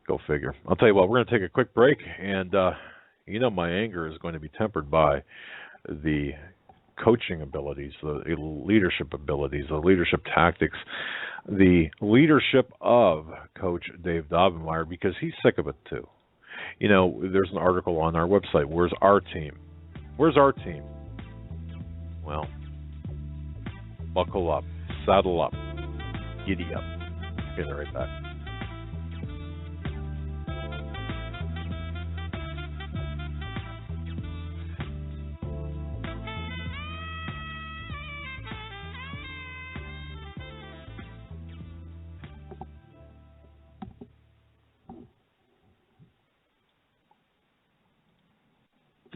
Go figure. I'll tell you what, we're going to take a quick break, and my anger is going to be tempered by the coaching abilities, the leadership abilities, the leadership tactics, the leadership of Coach Dave Daubenmire, because he's sick of it too. There's an article on our website, Where's Our Team? Where's our team? Well, buckle up, saddle up, giddy up. Get right back.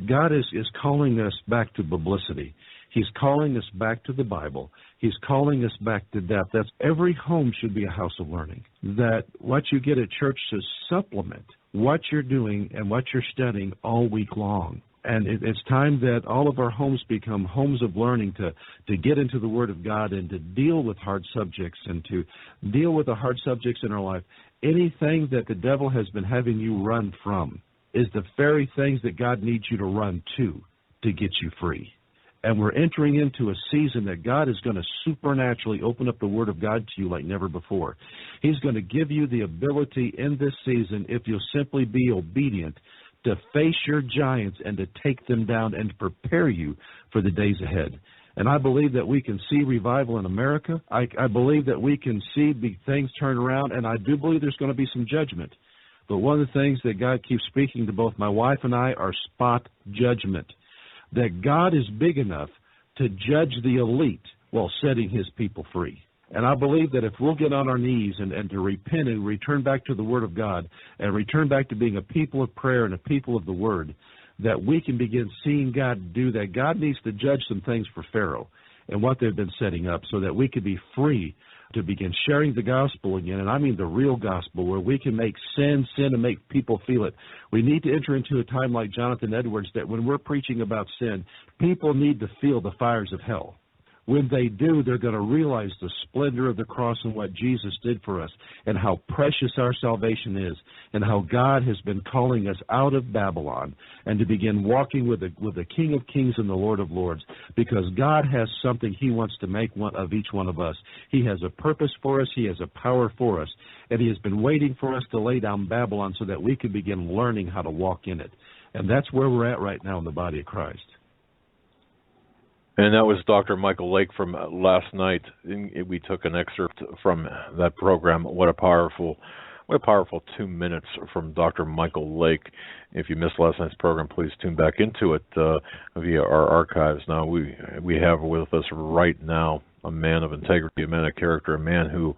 God is calling us back to publicity. He's calling us back to the Bible. He's calling us back to depth. That's every home should be a house of learning. That what you get at church should supplement what you're doing and what you're studying all week long. And it's time that all of our homes become homes of learning to get into the Word of God and to deal with hard subjects and to deal with the hard subjects in our life. Anything that the devil has been having you run from is the very things that God needs you to run to get you free. And we're entering into a season that God is going to supernaturally open up the Word of God to you like never before. He's going to give you the ability in this season, if you'll simply be obedient, to face your giants and to take them down and to prepare you for the days ahead. And I believe that we can see revival in America. I believe that we can see big things turn around, and I do believe there's going to be some judgment. But one of the things that God keeps speaking to both my wife and I are spot judgment. That God is big enough to judge the elite while setting his people free. And I believe that if we'll get on our knees and to repent and return back to the Word of God and return back to being a people of prayer and a people of the Word, that we can begin seeing God do that. God needs to judge some things for Pharaoh and what they've been setting up so that we could be free to begin sharing the gospel again, and I mean the real gospel, where we can make sin and make people feel it. We need to enter into a time like Jonathan Edwards, that when we're preaching about sin, people need to feel the fires of hell. When they do, they're going to realize the splendor of the cross and what Jesus did for us and how precious our salvation is and how God has been calling us out of Babylon and to begin walking with the King of Kings and the Lord of Lords, because God has something he wants to make one of each one of us. He has a purpose for us. He has a power for us. And he has been waiting for us to lay down Babylon so that we could begin learning how to walk in it. And that's where we're at right now in the body of Christ. And that was Dr. Michael Lake from last night. We took an excerpt from that program. What a powerful 2 minutes from Dr. Michael Lake. If you missed last night's program, please tune back into it via our archives. Now, we have with us right now a man of integrity, a man of character, a man who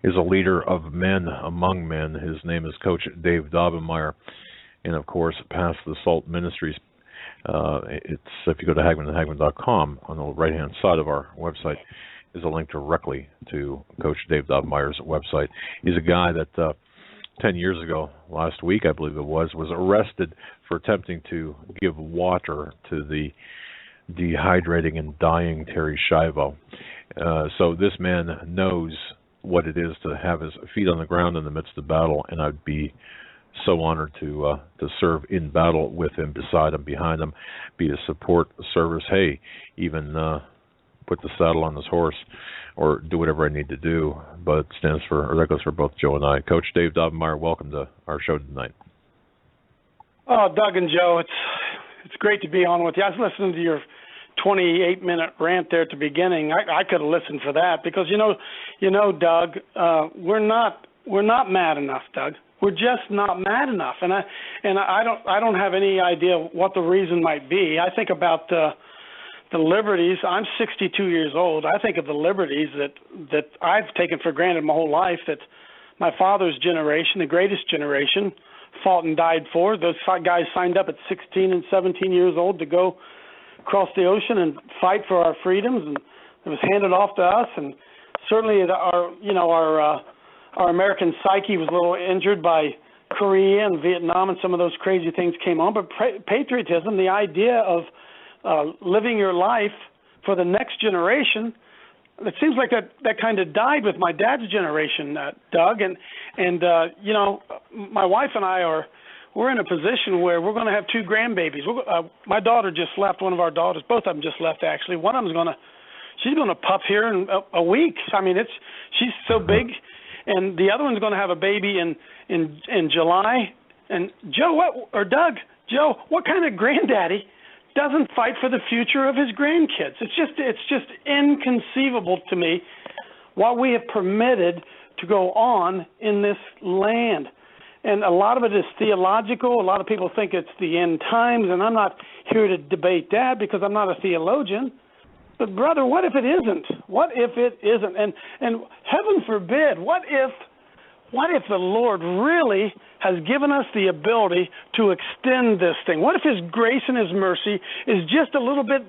is a leader of men among men. His name is Coach Dave Daubenmire. And, of course, Past the Salt Ministries. It's if you go to HagmannandHagmann.com, on the right-hand side of our website is a link directly to Coach Dave Daubenmire's website. He's a guy that 10 years ago, last week I believe it was arrested for attempting to give water to the dehydrating and dying Terry Schiavo. So this man knows what it is to have his feet on the ground in the midst of battle, and I'd be so honored to serve in battle with him, beside him, behind him, be a support service. Hey, even put the saddle on his horse, or do whatever I need to do. But it stands for, or that goes for both Joe and I. Coach Dave Daubenmire, welcome to our show tonight. Oh, Doug and Joe, it's great to be on with you. I was listening to your 28-minute rant there at the beginning. I could have listened for that because you know, Doug, we're not mad enough, Doug. We're just not mad enough, and I don't have any idea what the reason might be. I think about the liberties. I'm 62 years old. I think of the liberties that I've taken for granted my whole life, that my father's generation, the greatest generation, fought and died for. Those guys signed up at 16 and 17 years old to go across the ocean and fight for our freedoms, and it was handed off to us. And certainly our American psyche was a little injured by Korea and Vietnam, and some of those crazy things came on. But patriotism, the idea of living your life for the next generation, it seems like that kind of died with my dad's generation, Doug. And you know, my wife and we're in a position where we're going to have 2 grandbabies. My daughter just left. One of our daughters, both of them just left actually. One of them's she's going to pup here in a week. I mean, she's so big, and the other one's going to have a baby in July. And Doug, what kind of granddaddy doesn't fight for the future of his grandkids? It's just inconceivable to me what we have permitted to go on in this land. And a lot of it is theological. A lot of people think it's the end times, and I'm not here to debate that because I'm not a theologian. But brother, what if it isn't? What if it isn't? And heaven forbid, what if the Lord really has given us the ability to extend this thing? What if His grace and His mercy is just a little bit,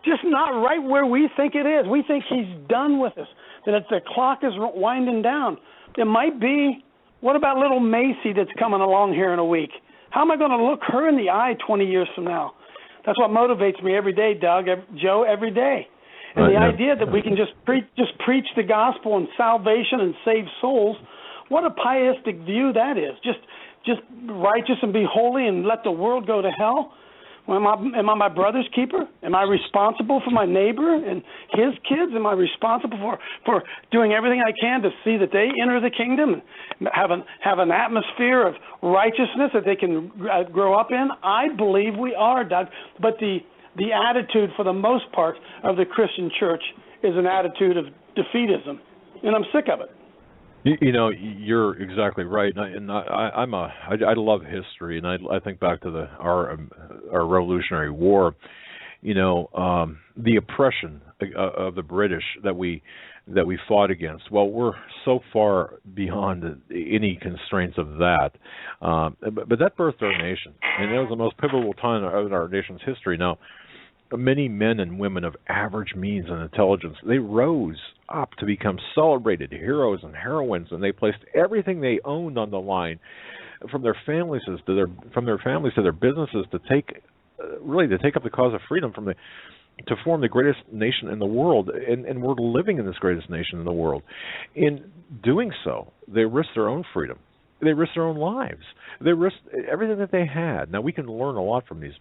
just not right where we think it is? We think He's done with us, that the clock is winding down. It might be. What about little Macy that's coming along here in a week? How am I going to look her in the eye 20 years from now? That's what motivates me every day, Doug, Joe, every day. And the idea that we can just preach the gospel and salvation and save souls, what a pietistic view that is. Just righteous and be holy and let the world go to hell? Am I my brother's keeper? Am I responsible for my neighbor and his kids? Am I responsible for doing everything I can to see that they enter the kingdom and have an atmosphere of righteousness that they can grow up in? I believe we are, Doug. But the attitude, for the most part, of the Christian church is an attitude of defeatism, and I'm sick of it. You know, you're exactly right, and I love history, and I think back to our Revolutionary War. You know, the oppression of the British that we fought against. Well, we're so far beyond any constraints of that, but that birthed our nation, and it was the most pivotal time in our nation's history. Now, many men and women of average means and intelligence, they rose up to become celebrated heroes and heroines, and they placed everything they owned on the line, from their families to their businesses, to take up the cause of freedom, to form the greatest nation in the world, and we're living in this greatest nation in the world. In doing so, they risked their own freedom. They risked their own lives. They risked everything that they had. Now, we can learn a lot from these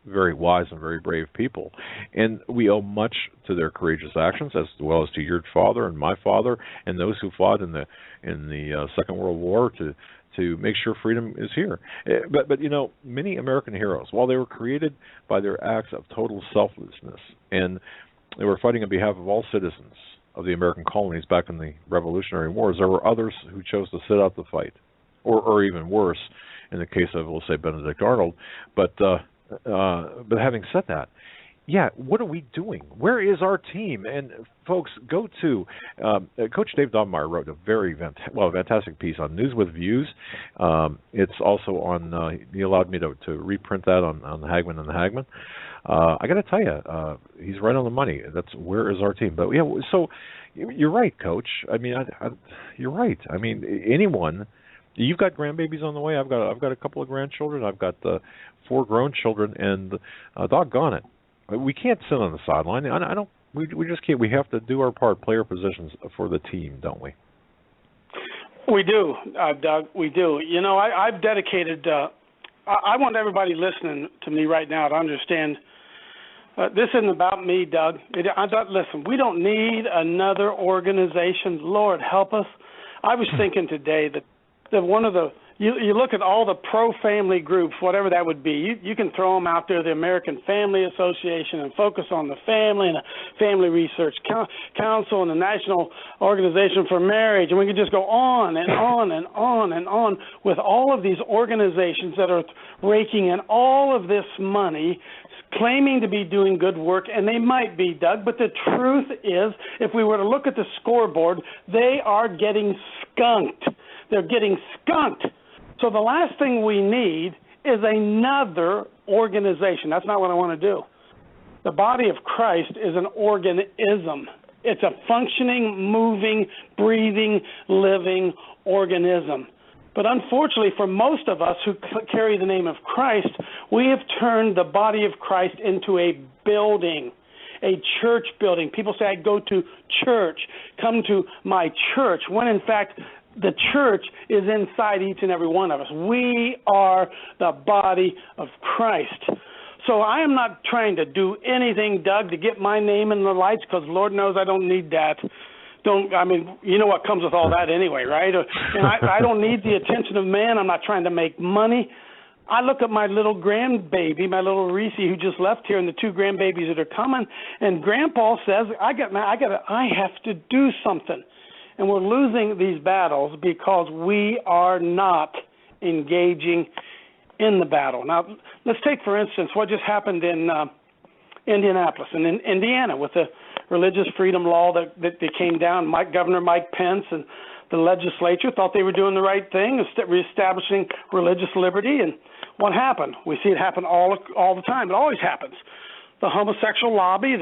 very wise and very brave people, and we owe much to their courageous actions, as well as to your father and my father and those who fought in the Second World War to make sure freedom is here. But you know, many American heroes, while they were created by their acts of total selflessness, and they were fighting on behalf of all citizens of the American colonies back in the Revolutionary Wars, there were others who chose to sit out the fight, or even worse, in the case of, let's say, Benedict Arnold. But having said that, yeah, what are we doing? Where is our team? And folks, go to Coach Dave Dobmeyer wrote a very fantastic piece on News with Views. It's also on. He allowed me to reprint that on the Hagman and the Hagman. I got to tell you, he's right on the money. That's where is our team. But yeah, so you're right, Coach. I mean, you're right. I mean, anyone. You've got grandbabies on the way. I've got a couple of grandchildren. I've got 4 grown children, and doggone it, we can't sit on the sideline. We just can't. We have to do our part, play our positions for the team, don't we? We do, Doug. We do. You know, I've dedicated. I want everybody listening to me right now to understand. This isn't about me, Doug. Listen, we don't need another organization. Lord, help us. I was thinking today that one of the, you look at all the pro-family groups, whatever that would be, you can throw them out there, the American Family Association, and focus on the family, and the Family Research Council, and the National Organization for Marriage, and we could just go on and on and on and on with all of these organizations that are raking in all of this money, claiming to be doing good work, and they might be, Doug, but the truth is, if we were to look at the scoreboard, they are getting skunked. They're getting skunked. So the last thing we need is another organization. That's not what I want to do. The body of Christ is an organism. It's a functioning, moving, breathing, living organism. But unfortunately, for most of us who carry the name of Christ, we have turned the body of Christ into a building. a church building. People say, I go to church, come to my church, when in fact the church is inside each and every one of us. We are the body of Christ. So I am not trying to do anything, Doug, to get my name in the lights, because Lord knows I don't need that. You know what comes with all that anyway, right? And I don't need the attention of man. I'm not trying to make money. I look at my little grandbaby, my little Reese, who just left here, and the two grandbabies that are coming, and Grandpa says, I have to do something. And we're losing these battles because we are not engaging in the battle. Now, let's take, for instance, what just happened in Indianapolis and in Indiana with the religious freedom law that came down. Governor Mike Pence and the legislature thought they were doing the right thing, reestablishing religious liberty. And what happened? We see it happen all the time. It always happens. The homosexual lobby,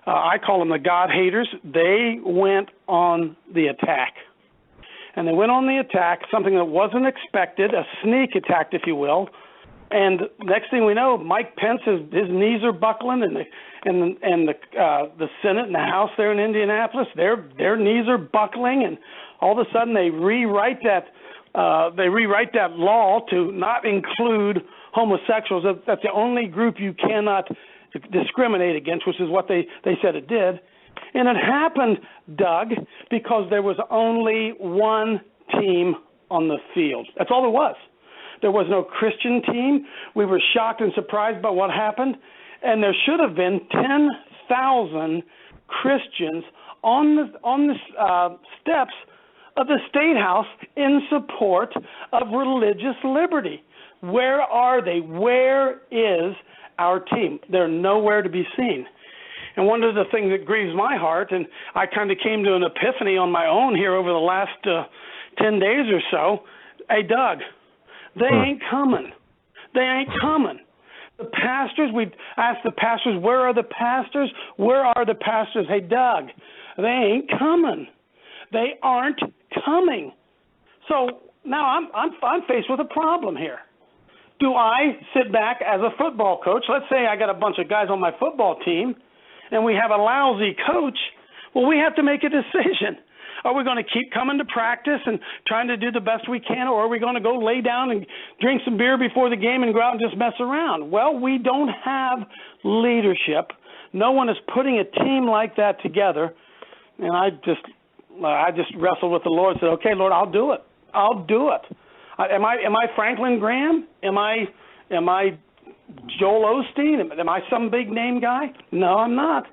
I call them the God haters, they went on the attack. And they went on the attack, something that wasn't expected, a sneak attack, if you will. And next thing we know, Mike Pence, his knees are buckling, and the Senate and the House there in Indianapolis, their knees are buckling, and all of a sudden they rewrite that law to not include homosexuals. That's the only group you cannot discriminate against, which is what they said it did. And it happened, Doug, because there was only one team on the field. That's all there was. There was no Christian team. We were shocked and surprised by what happened. And there should have been 10,000 Christians on the steps of the State House in support of religious liberty. Where are they? Where is our team? They're nowhere to be seen. And one of the things that grieves my heart, and I kind of came to an epiphany on my own here over the last 10 days or so, hey, Doug, they ain't coming. They ain't coming. The pastors, we asked the pastors, where are the pastors? Where are the pastors? Hey, Doug, they ain't coming. They aren't coming. So now I'm faced with a problem here. Do I sit back as a football coach? Let's say I got a bunch of guys on my football team, and we have a lousy coach. Well, we have to make a decision. Are we going to keep coming to practice and trying to do the best we can, or are we going to go lay down and drink some beer before the game and go out and just mess around? Well, we don't have leadership. No one is putting a team like that together. And I just wrestled with the Lord and said, okay, Lord, I'll do it. I'll do it. Am I Franklin Graham? Am I Joel Osteen? Am I some big name guy? No, I'm not.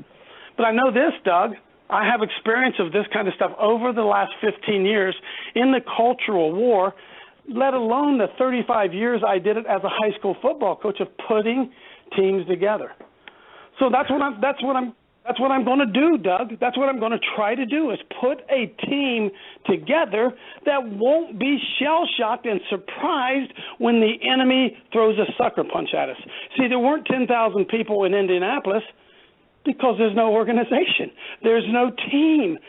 But I know this, Doug. I have experience of this kind of stuff over the last 15 years in the cultural war, let alone the 35 years I did it as a high school football coach of putting teams together. So that's what I'm going to do, Doug. That's what I'm going to try to do, is put a team together that won't be shell-shocked and surprised when the enemy throws a sucker punch at us. See, there weren't 10,000 people in Indianapolis because there's no organization. There's no team.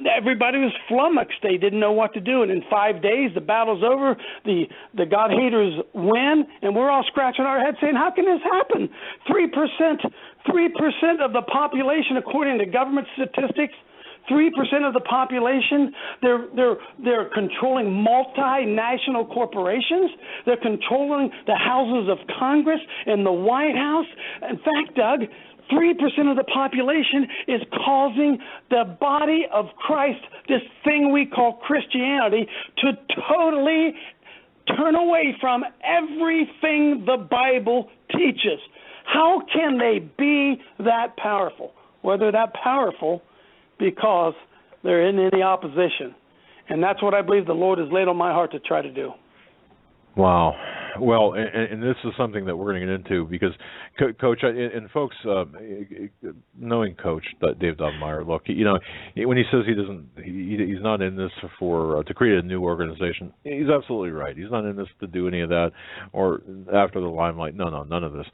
Everybody was flummoxed. They didn't know what to do. And in 5 days, the battle's over. The God haters win, and we're all scratching our heads saying, how can this happen? 3% of the population, according to government statistics, 3% of the population, they're controlling multinational corporations. They're controlling the houses of Congress and the White House. In fact, Doug, 3% of the population is causing the body of Christ, this thing we call Christianity, to totally turn away from everything the Bible teaches. How can they be that powerful? Well, they're that powerful because they're in any opposition. And that's what I believe the Lord has laid on my heart to try to do. Wow. Well, and this is something that we're going to get into because, Coach, and folks, knowing Coach Dave Dobmeyer, look, when he says he's not in this to create a new organization, he's absolutely right. He's not in this to do any of that or after the limelight. No, none of this.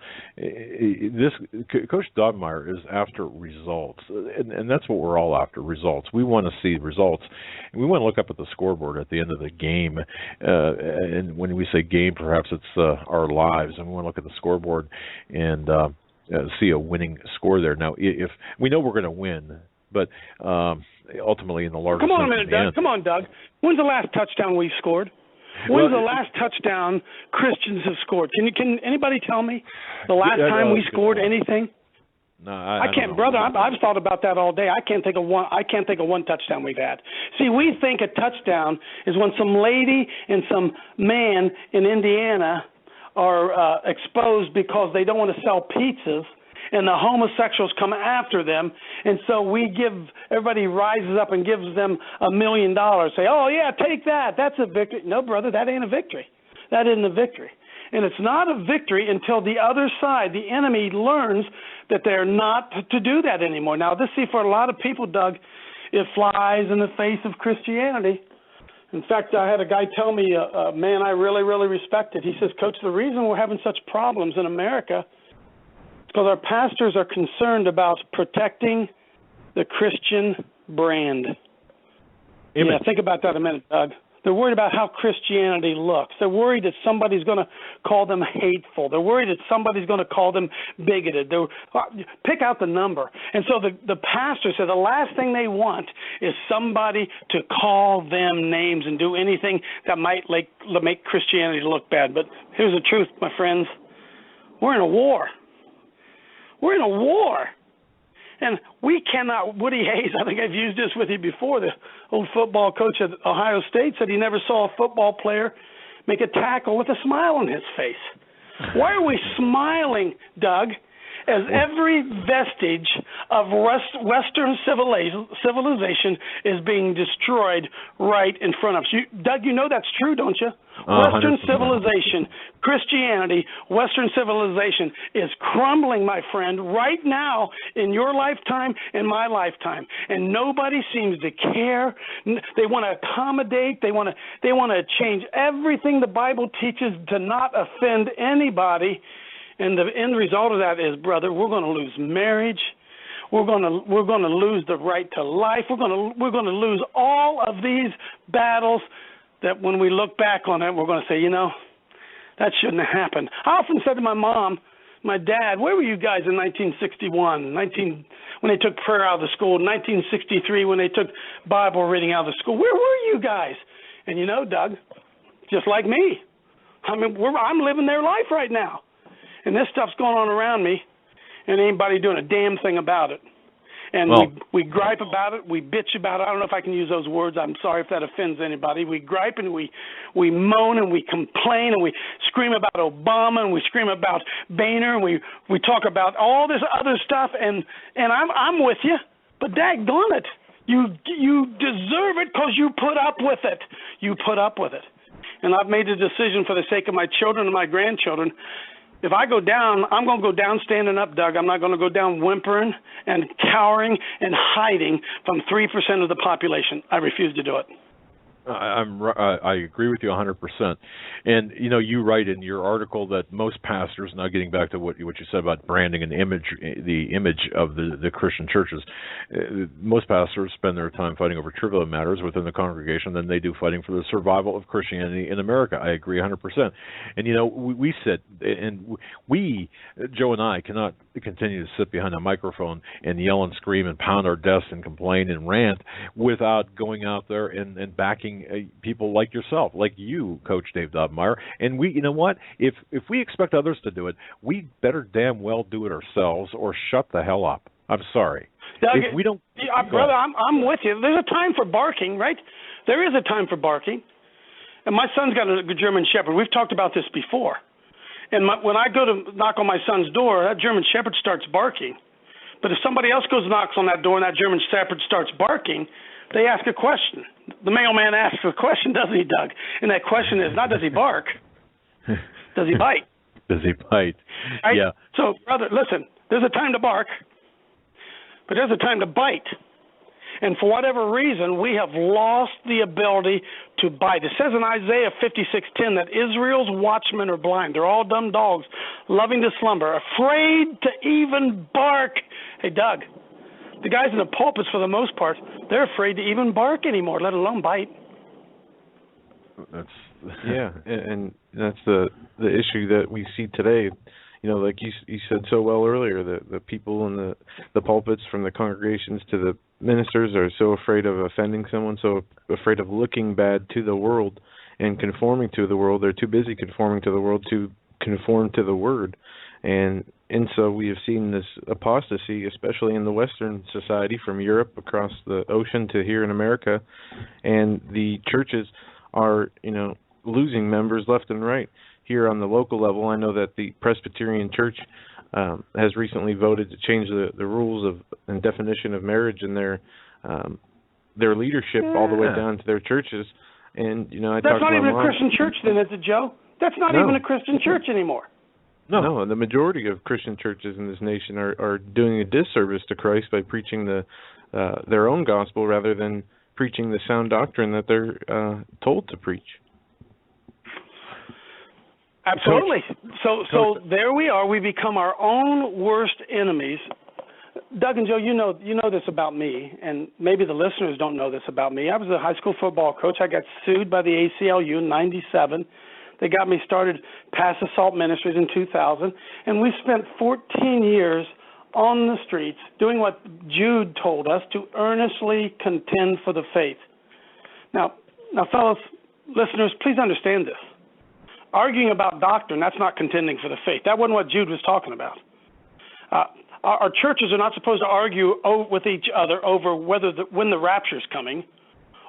Coach Dobmeyer is after results, and that's what we're all after, results. We want to see results, and we want to look up at the scoreboard at the end of the game, and when we say game, perhaps it's our lives, and we want to look at the scoreboard and see a winning score there. Now, if we know we're going to win, but ultimately in the larger Come on a sense, minute, Doug. Come on, Doug. When's the last touchdown we scored? When's the last touchdown Christians have scored? Can anybody tell me the last time we scored anything? No, I can't, brother. I've thought about that all day. I can't think of one touchdown we've had. See, we think a touchdown is when some lady and some man in Indiana are exposed because they don't want to sell pizzas, and the homosexuals come after them, and so everybody rises up and gives them $1 million. Say, oh yeah, take that. That's a victory. No, brother, that ain't a victory. That isn't a victory. And it's not a victory until the other side, the enemy, learns that they're not to do that anymore. Now, for a lot of people, Doug, it flies in the face of Christianity. In fact, I had a guy tell me, a man I really, really respected. He says, Coach, the reason we're having such problems in America is because our pastors are concerned about protecting the Christian brand. Amen. Yeah, think about that a minute, Doug. They're worried about how Christianity looks. They're worried that somebody's going to call them hateful. They're worried that somebody's going to call them bigoted. Pick out the number. And so the pastor said the last thing they want is somebody to call them names and do anything that might make Christianity look bad. But here's the truth, my friends. We're in a war. We're in a war. And we cannot, Woody Hayes, I think I've used this with you before, the old football coach at Ohio State said he never saw a football player make a tackle with a smile on his face. Why are we smiling, Doug, as every vestige of Western civilization is being destroyed right in front of us? Doug, you know that's true, don't you? Western 100%. civilization, Christianity, Western civilization is crumbling, my friend, right now in your lifetime and my lifetime. And nobody seems to care. They want to accommodate. They want to change everything the Bible teaches to not offend anybody. And the end result of that is, brother, we're going to lose marriage. We're going to lose the right to life. We're going to lose all of these battles that when we look back on it, we're going to say, that shouldn't have happened. I often said to my mom, my dad, where were you guys in 1961, when they took prayer out of the school, 1963 when they took Bible reading out of the school? Where were you guys? And Doug, just like me, I'm living their life right now. And this stuff's going on around me, and anybody doing a damn thing about it. And we gripe about it, we bitch about it. I don't know if I can use those words. I'm sorry if that offends anybody. We gripe and we moan and we complain and we scream about Obama and we scream about Boehner and we talk about all this other stuff. And I'm with you, but daggone it, you deserve it because you put up with it. You put up with it. And I've made the decision for the sake of my children and my grandchildren. If I go down, I'm going to go down standing up, Doug. I'm not going to go down whimpering and cowering and hiding from 3% of the population. I refuse to do it. I agree with you 100%. And you write in your article that most pastors, now getting back to what you said about branding and the image of the Christian churches, most pastors spend their time fighting over trivial matters within the congregation than they do fighting for the survival of Christianity in America. I agree 100%. And we sit and Joe and I cannot continue to sit behind a microphone and yell and scream and pound our desks and complain and rant without going out there and backing people like yourself, like you, Coach Dave Dobmeyer. And we, if we expect others to do it, we better damn well do it ourselves or shut the hell up. I'm sorry. Doug, if we don't, brother, I'm with you. There's a time for barking, right? There is a time for barking. And my son's got a German Shepherd. We've talked about this before. And when I go to knock on my son's door, that German Shepherd starts barking. But if somebody else goes and knocks on that door and that German Shepherd starts barking, they ask a question. The mailman asks a question, doesn't he, Doug? And that question is not does he bark, does he bite? Does he bite? Right? Yeah. So, brother, listen, there's a time to bark, but there's a time to bite. And for whatever reason, we have lost the ability to bite. It says in Isaiah 56:10 that Israel's watchmen are blind. They're all dumb dogs, loving to slumber, afraid to even bark. Hey, Doug, the guys in the pulpits, for the most part, they're afraid to even bark anymore, let alone bite. And that's the issue that we see today. like you said so well earlier, the people in the pulpits, from the congregations to the ministers, are so afraid of offending someone, so afraid of looking bad to the world and conforming to the world. They're too busy conforming to the world to conform to the Word. And so we have seen this apostasy, especially in the Western society, from Europe across the ocean to here in America. And the churches are, losing members left and right. Here on the local level, I know that the Presbyterian Church has recently voted to change the rules and definition of marriage in their leadership all the way down to their churches. And that's not even a Christian church, then, is it, Joe? That's not even a Christian church anymore. No, the majority of Christian churches in this nation are doing a disservice to Christ by preaching their own gospel rather than preaching the sound doctrine that they're told to preach. Absolutely. So there we are. We become our own worst enemies. Doug and Joe, you know this about me, and maybe the listeners don't know this about me. I was a high school football coach. I got sued by the ACLU in '97. They got me started Pass Assault Ministries in 2000, and we spent 14 years on the streets doing what Jude told us, to earnestly contend for the faith. Now, fellas, listeners, please understand this. Arguing about doctrine, that's not contending for the faith. That wasn't what Jude was talking about. Our churches are not supposed to argue with each other over when the rapture is coming,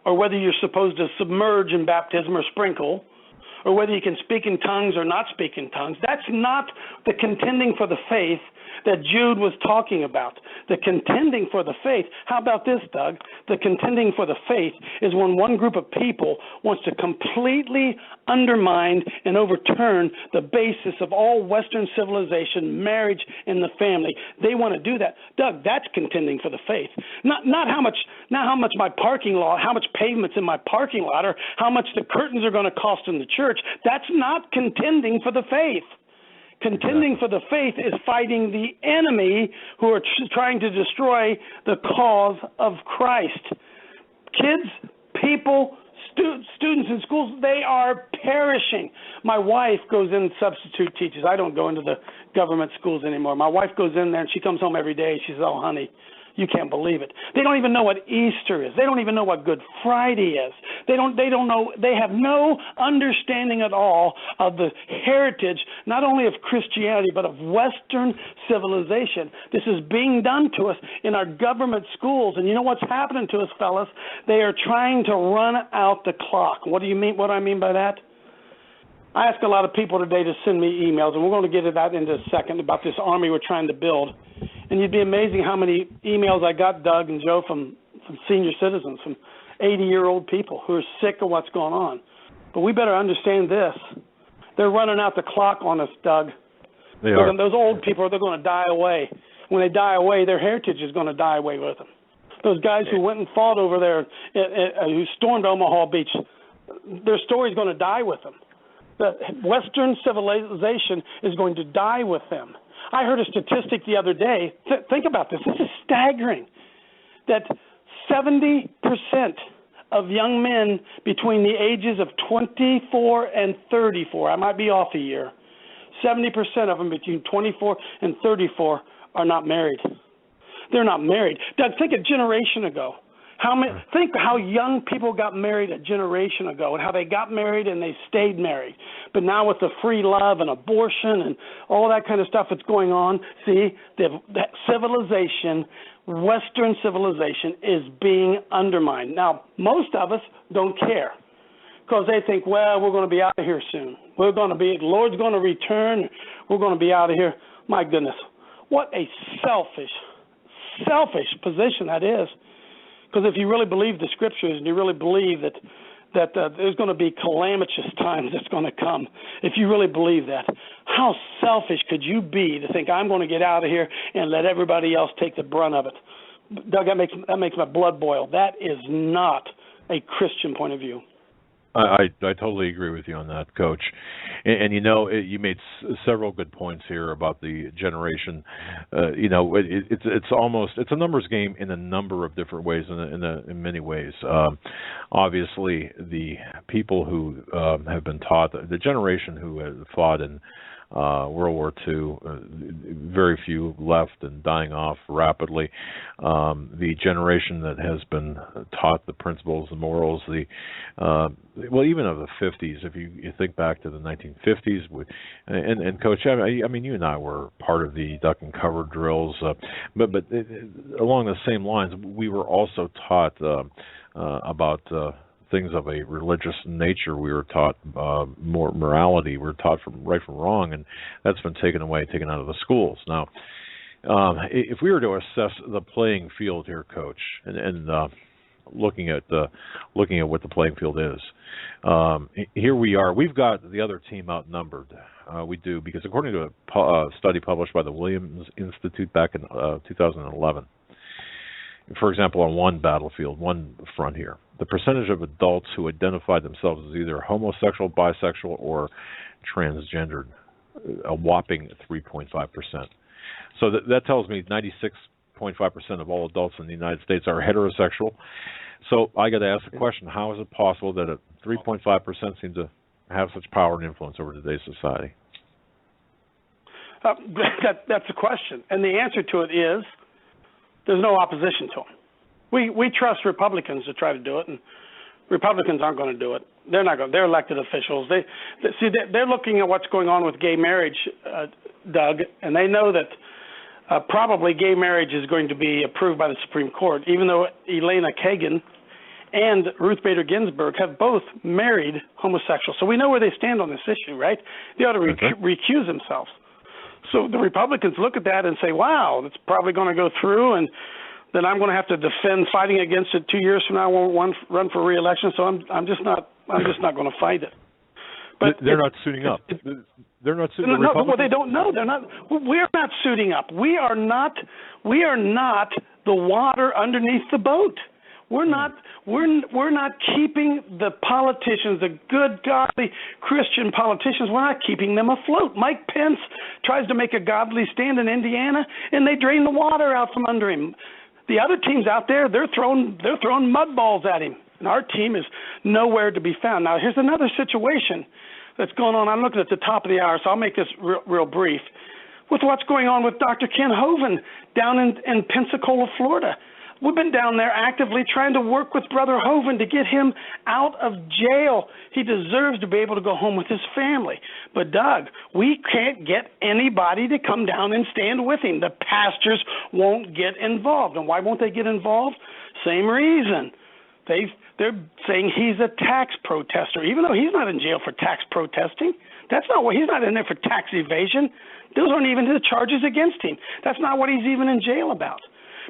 or whether you're supposed to submerge in baptism or sprinkle, or whether you can speak in tongues or not speak in tongues. That's not the contending for the faith that Jude was talking about. The contending for the faith, how about this, Doug? The contending for the faith is when one group of people wants to completely undermine and overturn the basis of all Western civilization, marriage, and the family. They want to do that. Doug, that's contending for the faith. Not how much my parking lot, how much pavement's in my parking lot, or how much the curtains are going to cost in the church. That's not contending for the faith. Contending for the faith is fighting the enemy who are trying to destroy the cause of Christ. Kids, people, students in schools, they are perishing. My wife goes in and substitute teaches. I don't go into the government schools anymore. My wife goes in there and she comes home every day. She says, "Oh, honey, you can't believe it." They don't even know what Easter is. They don't even know what Good Friday is. They don't know. They have no understanding at all of the heritage, not only of Christianity, but of Western civilization. This is being done to us in our government schools. And you know what's happening to us, fellas? They are trying to run out the clock. What do you mean? What do I mean by that? I ask a lot of people today to send me emails, and we're going to get to that in a second, about this army we're trying to build. And you'd be amazing how many emails I got, Doug and Joe, from senior citizens, from 80-year-old people who are sick of what's going on. But we better understand this. They're running out the clock on us, Doug. They are. Those old people, they're going to die away. When they die away, their heritage is going to die away with them. Those guys who went and fought over there, who stormed Omaha Beach, their story's going to die with them. The Western civilization is going to die with them. I heard a statistic the other day. Think about this. This is staggering. That 70% of young men between the ages of 24 and 34, I might be off a year, 70% of them between 24 and 34 are not married. They're not married. Doug, think a generation ago. Think how young people got married a generation ago, and how they got married and they stayed married. But now with the free love and abortion and all that kind of stuff that's going on, see, that civilization, Western civilization, is being undermined. Now, most of us don't care, because they think, well, we're going to be out of here soon. The Lord's going to return. We're going to be out of here. My goodness, what a selfish position that is. Because if you really believe the scriptures, and you really believe that there's going to be calamitous times that's going to come, if you really believe that, how selfish could you be to think, I'm going to get out of here and let everybody else take the brunt of it? Doug, that makes my blood boil. That is not a Christian point of view. I totally agree with you on that, Coach. And you made several good points here about the generation. It's a numbers game in a number of different ways, in many ways. Obviously, the people who have been taught, the generation who have fought in World War II, very few left and dying off rapidly. The generation that has been taught the principles, the morals, even of the 50s, if you think back to the 1950s, and Coach, I mean, you and I were part of the duck and cover drills, but along the same lines, we were also taught about things of a religious nature. We were taught more morality. We were taught from right from wrong, and that's been taken out of the schools. Now, if we were to assess the playing field here, Coach, and looking at what the playing field is, here we are. We've got the other team outnumbered. We do, because according to a study published by the Williams Institute back in 2011, for example, on one battlefield, one front here, the percentage of adults who identified themselves as either homosexual, bisexual, or transgendered, a whopping 3.5%. So that tells me 96.5% of all adults in the United States are heterosexual. So I got to ask the question, how is it possible that a 3.5% seems to have such power and influence over today's society? That's a question. And the answer to it is there's no opposition to them. We trust Republicans to try to do it, and Republicans aren't going to do it. They're not going. They're elected officials. They're looking at what's going on with gay marriage, Doug, and they know that probably gay marriage is going to be approved by the Supreme Court, even though Elena Kagan and Ruth Bader Ginsburg have both married homosexuals. So we know where they stand on this issue, right? They ought to recuse themselves. So the Republicans look at that and say, wow, that's probably going to go through, and then I'm going to have to defend fighting against it 2 years from now. I won't run for re-election, so I'm just not going to fight it. But they're not suiting up. They're not suiting up. No, well, they don't know. They're not. We're not suiting up. We are not the water underneath the boat. We're not keeping the politicians, the good, godly Christian politicians, we're not keeping them afloat. Mike Pence tries to make a godly stand in Indiana, and they drain the water out from under him. The other teams out there, they're throwing mud balls at him, and our team is nowhere to be found. Now, here's another situation that's going on. I'm looking at the top of the hour, so I'll make this real brief. With what's going on with Dr. Ken Hovind down in Pensacola, Florida. We've been down there actively trying to work with Brother Hovind to get him out of jail. He deserves to be able to go home with his family. But, Doug, we can't get anybody to come down and stand with him. The pastors won't get involved. And why won't they get involved? Same reason. They're saying he's a tax protester, even though he's not in jail for tax protesting. That's not what he's not in there for tax evasion. Those aren't even the charges against him. That's not what he's even in jail about.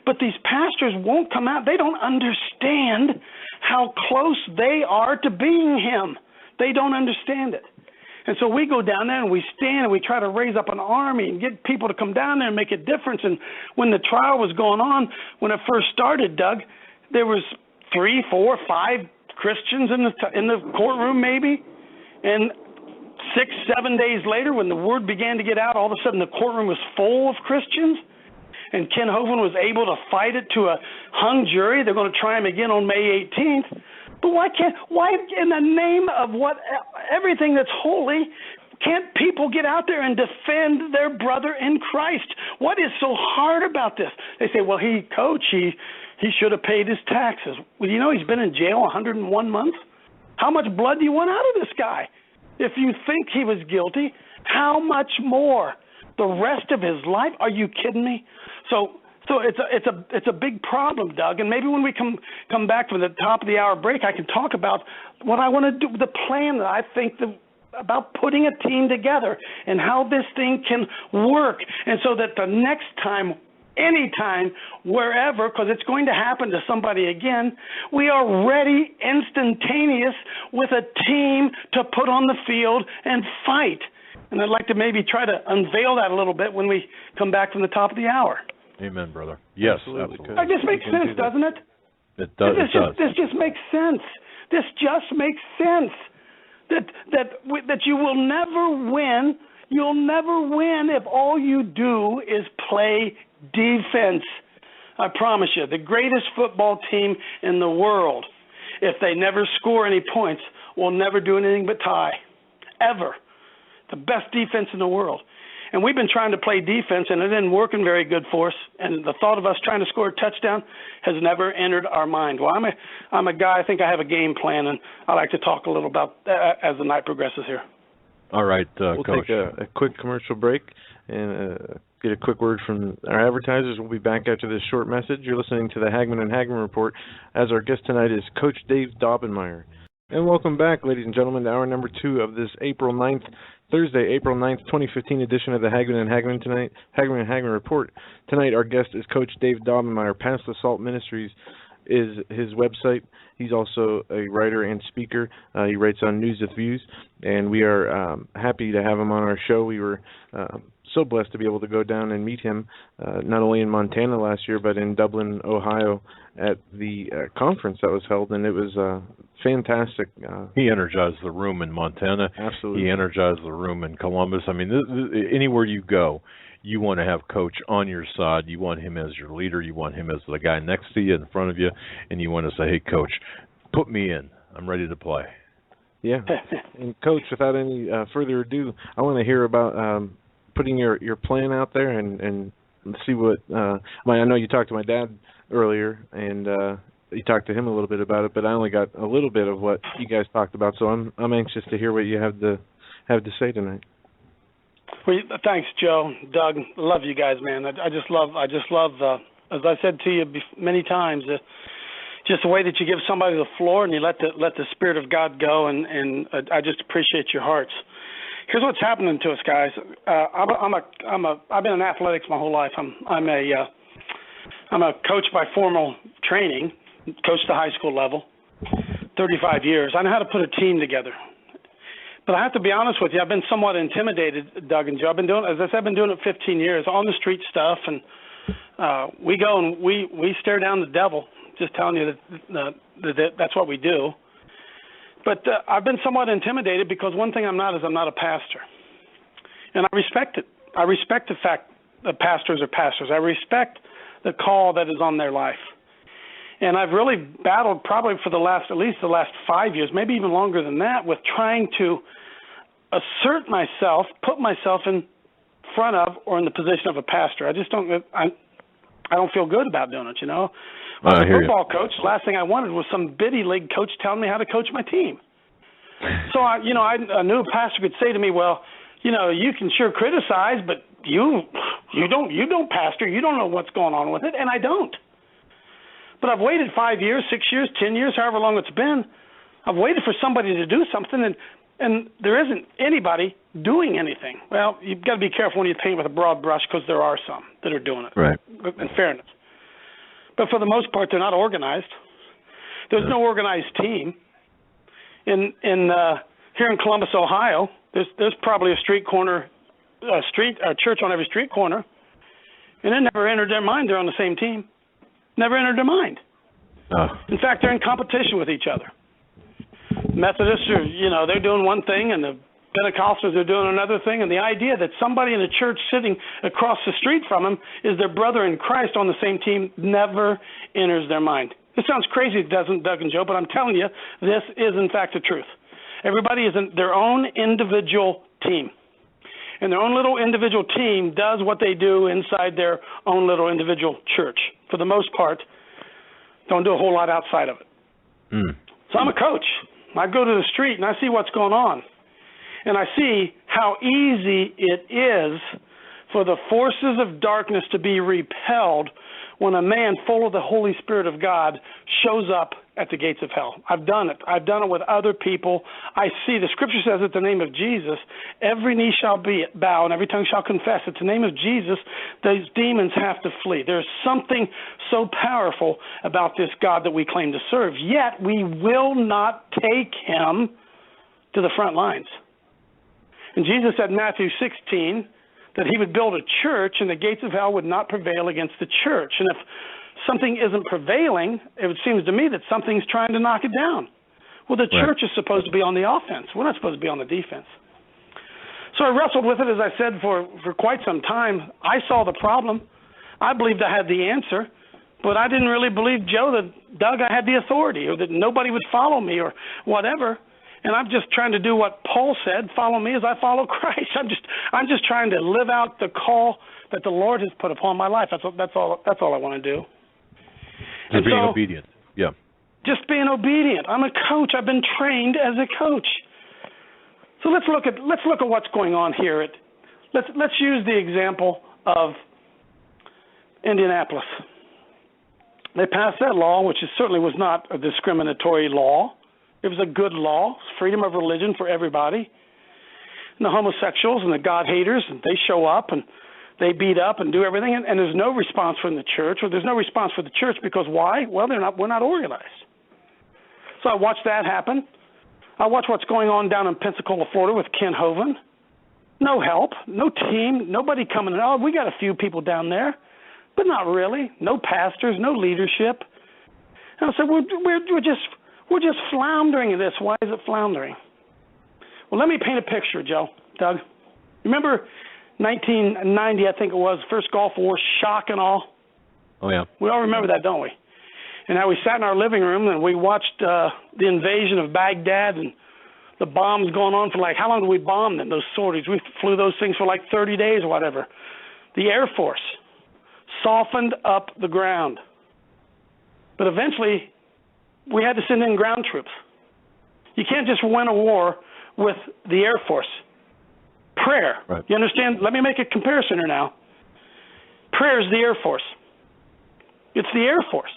But these pastors won't come out. They don't understand how close they are to being him. They don't understand it. And so we go down there and we stand and we try to raise up an army and get people to come down there and make a difference. And when the trial was going on, when it first started, Doug, there was 3, 4, 5 Christians in the courtroom maybe. And 6, 7 days later, when the word began to get out, all of a sudden the courtroom was full of Christians. And Ken Hovind was able to fight it to a hung jury. They're going to try him again on May 18th. But why in the name of everything that's holy, can't people get out there and defend their brother in Christ? What is so hard about this? They say, well, he should have paid his taxes. Well, you know he's been in jail 101 months? How much blood do you want out of this guy? If you think he was guilty, how much more? The rest of his life? Are you kidding me? So it's a big problem, Doug. And maybe when we come back from the top of the hour break, I can talk about what I want to do, the plan that I think about putting a team together and how this thing can work. And so that the next time, anytime, wherever, because it's going to happen to somebody again, we are ready, instantaneous, with a team to put on the field and fight. And I'd like to maybe try to unveil that a little bit when we come back from the top of the hour. Amen, brother. Yes, absolutely. It just makes sense, doesn't it? It does. This just makes sense. This just makes sense. That you will never win. You'll never win if all you do is play defense. I promise you, the greatest football team in the world, if they never score any points, will never do anything but tie. Ever. the best defense in the world. And we've been trying to play defense, and it isn't working very good for us. And the thought of us trying to score a touchdown has never entered our mind. Well, I'm a guy, I think I have a game plan, and I'd like to talk a little about that as the night progresses here. All right, we'll Coach. take a quick commercial break and get a quick word from our advertisers. We'll be back after this short message. You're listening to the Hagman and Hagman Report, as our guest tonight is Coach Dave Daubenmire. And welcome back, ladies and gentlemen, to hour number 2 of this Thursday, April 9th, 2015 edition of the Hagman and Hagman Report. Tonight, our guest is Coach Dave Daubenmire. Pass the Salt Ministries is his website. He's also a writer and speaker. He writes on News with Views, and we are happy to have him on our show. We were so blessed to be able to go down and meet him, not only in Montana last year, but in Dublin, Ohio, at the conference that was held, and it was fantastic. He energized the room in Montana. Absolutely. He energized the room in Columbus. I mean, anywhere you go, you want to have Coach on your side. You want him as your leader. You want him as the guy next to you, in front of you, and you want to say, hey, Coach, put me in. I'm ready to play. Yeah. And, Coach, without any further ado, I want to hear about putting your plan out there and see what I know you talked to my dad earlier, and you talked to him a little bit about it, but I only got a little bit of what you guys talked about, so I'm anxious to hear what you have to say tonight. Well, thanks, Joe, Doug. Love you guys, man. I just love. As I said to you many times, just the way that you give somebody the floor and you let the Spirit of God go, and I just appreciate your hearts. Here's what's happening to us, guys. I've been in athletics my whole life. I'm a coach by formal training, coached the high school level, 35 years. I know how to put a team together. But I have to be honest with you, I've been somewhat intimidated, Doug and Joe. I've been doing it 15 years, on the street stuff, and we go and we stare down the devil, just telling you that that's what we do. But I've been somewhat intimidated because one thing I'm not a pastor. And I respect it. I respect the fact that pastors are pastors. I respect the call that is on their life. And I've really battled probably for at least the last 5 years, maybe even longer than that, with trying to assert myself, put myself in front of or in the position of a pastor. I don't feel good about doing it, you know. As a football coach, the last thing I wanted was some biddy league coach telling me how to coach my team. So I knew a pastor could say to me, well, you know, you can sure criticize, but you don't pastor. You don't know what's going on with it, and I don't. But I've waited 5 years, 6 years, 10 years, however long it's been. I've waited for somebody to do something, and there isn't anybody doing anything. Well, you've got to be careful when you paint with a broad brush because there are some that are doing it, right? In fairness. But for the most part, they're not organized. There's no organized team. Here in Columbus, Ohio, there's probably a church on every street corner, and it never entered their mind they're on the same team. Never entered their mind. In fact, they're in competition with each other. Methodists are, they're doing one thing, and the Pentecostals are doing another thing, and the idea that somebody in a church sitting across the street from them is their brother in Christ on the same team never enters their mind. This sounds crazy, doesn't Doug and Joe, but I'm telling you, this is in fact the truth. Everybody is in their own individual team. And their own little individual team does what they do inside their own little individual church. For the most part, don't do a whole lot outside of it. So I'm a coach. I go to the street and I see what's going on. And I see how easy it is for the forces of darkness to be repelled when a man full of the Holy Spirit of God shows up at the gates of hell. I've done it. I've done it with other people. I see the Scripture says at the name of Jesus, every knee shall bow and every tongue shall confess. At the name of Jesus, these demons have to flee. There's something so powerful about this God that we claim to serve, yet we will not take him to the front lines. And Jesus said in Matthew 16 that he would build a church and the gates of hell would not prevail against the church. And if something isn't prevailing, it seems to me that something's trying to knock it down. Well, the church is supposed to be on the offense. We're not supposed to be on the defense. So I wrestled with it, as I said, for quite some time. I saw the problem. I believed I had the answer, but I didn't really believe, Joe, that Doug, I had the authority or that nobody would follow me or whatever. And I'm just trying to do what Paul said, follow me as I follow Christ. I'm just trying to live out the call that the Lord has put upon my life. That's all I want to do. Just being obedient. Yeah. Just being obedient. I'm a coach. I've been trained as a coach. So let's look at what's going on here. Let's use the example of Indianapolis. They passed that law, which certainly was not a discriminatory law. It was a good law, freedom of religion for everybody. And the homosexuals and the God-haters, and they show up and they beat up and do everything, and there's no response from the church, or there's no response for the church because why? Well, we're not organized. So I watched that happen. I watched what's going on down in Pensacola, Florida with Ken Hovind. No help, no team, nobody coming in. Oh, we got a few people down there, but not really. No pastors, no leadership. And I said, we're just floundering in this. Why is it floundering? Well, let me paint a picture, Doug. Remember 1990, I think it was, first Gulf War, shock and all? Oh, yeah. We all remember that, don't we? And how we sat in our living room and we watched the invasion of Baghdad and the bombs going on for how long did we bomb them, those sorties? We flew those things for 30 days or whatever. The Air Force softened up the ground. But eventually, we had to send in ground troops. You can't just win a war with the Air Force. Prayer. Right. You understand? Let me make a comparison here now. Prayer is the Air Force. It's the Air Force.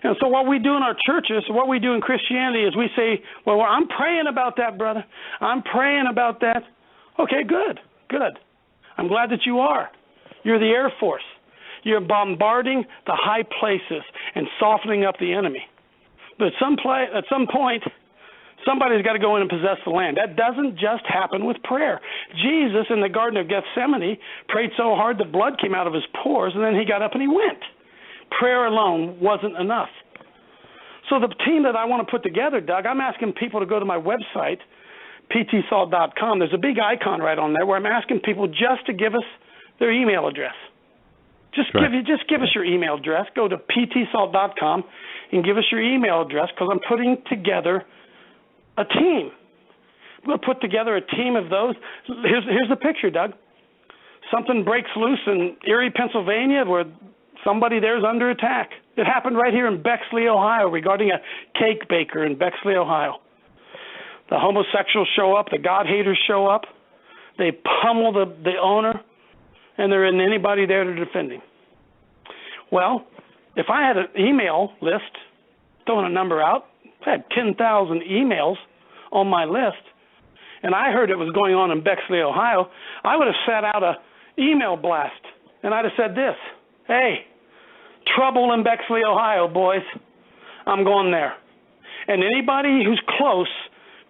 And so what we do in our churches, what we do in Christianity is we say, well, I'm praying about that, brother. I'm praying about that. Okay, good. I'm glad that you are. You're the Air Force. You're bombarding the high places and softening up the enemy. But at some point, somebody's got to go in and possess the land. That doesn't just happen with prayer. Jesus in the Garden of Gethsemane prayed so hard that blood came out of his pores, and then he got up and he went. Prayer alone wasn't enough. So the team that I want to put together, Doug, I'm asking people to go to my website, ptsalt.com. There's a big icon right on there where I'm asking people just to give us their email address. Just give us your email address. Go to ptsalt.com and give us your email address because I'm putting together a team. I'm going to put together a team of those. Here's the picture, Doug. Something breaks loose in Erie, Pennsylvania, where somebody there's under attack. It happened right here in Bexley, Ohio, regarding a cake baker in Bexley, Ohio. The homosexuals show up. The God-haters show up. They pummel the owner, and there isn't anybody there to defend him. Well, if I had an email list, throwing a number out, I had 10,000 emails on my list, and I heard it was going on in Bexley, Ohio, I would have sent out an email blast, and I'd have said this, hey, trouble in Bexley, Ohio, boys. I'm going there. And anybody who's close,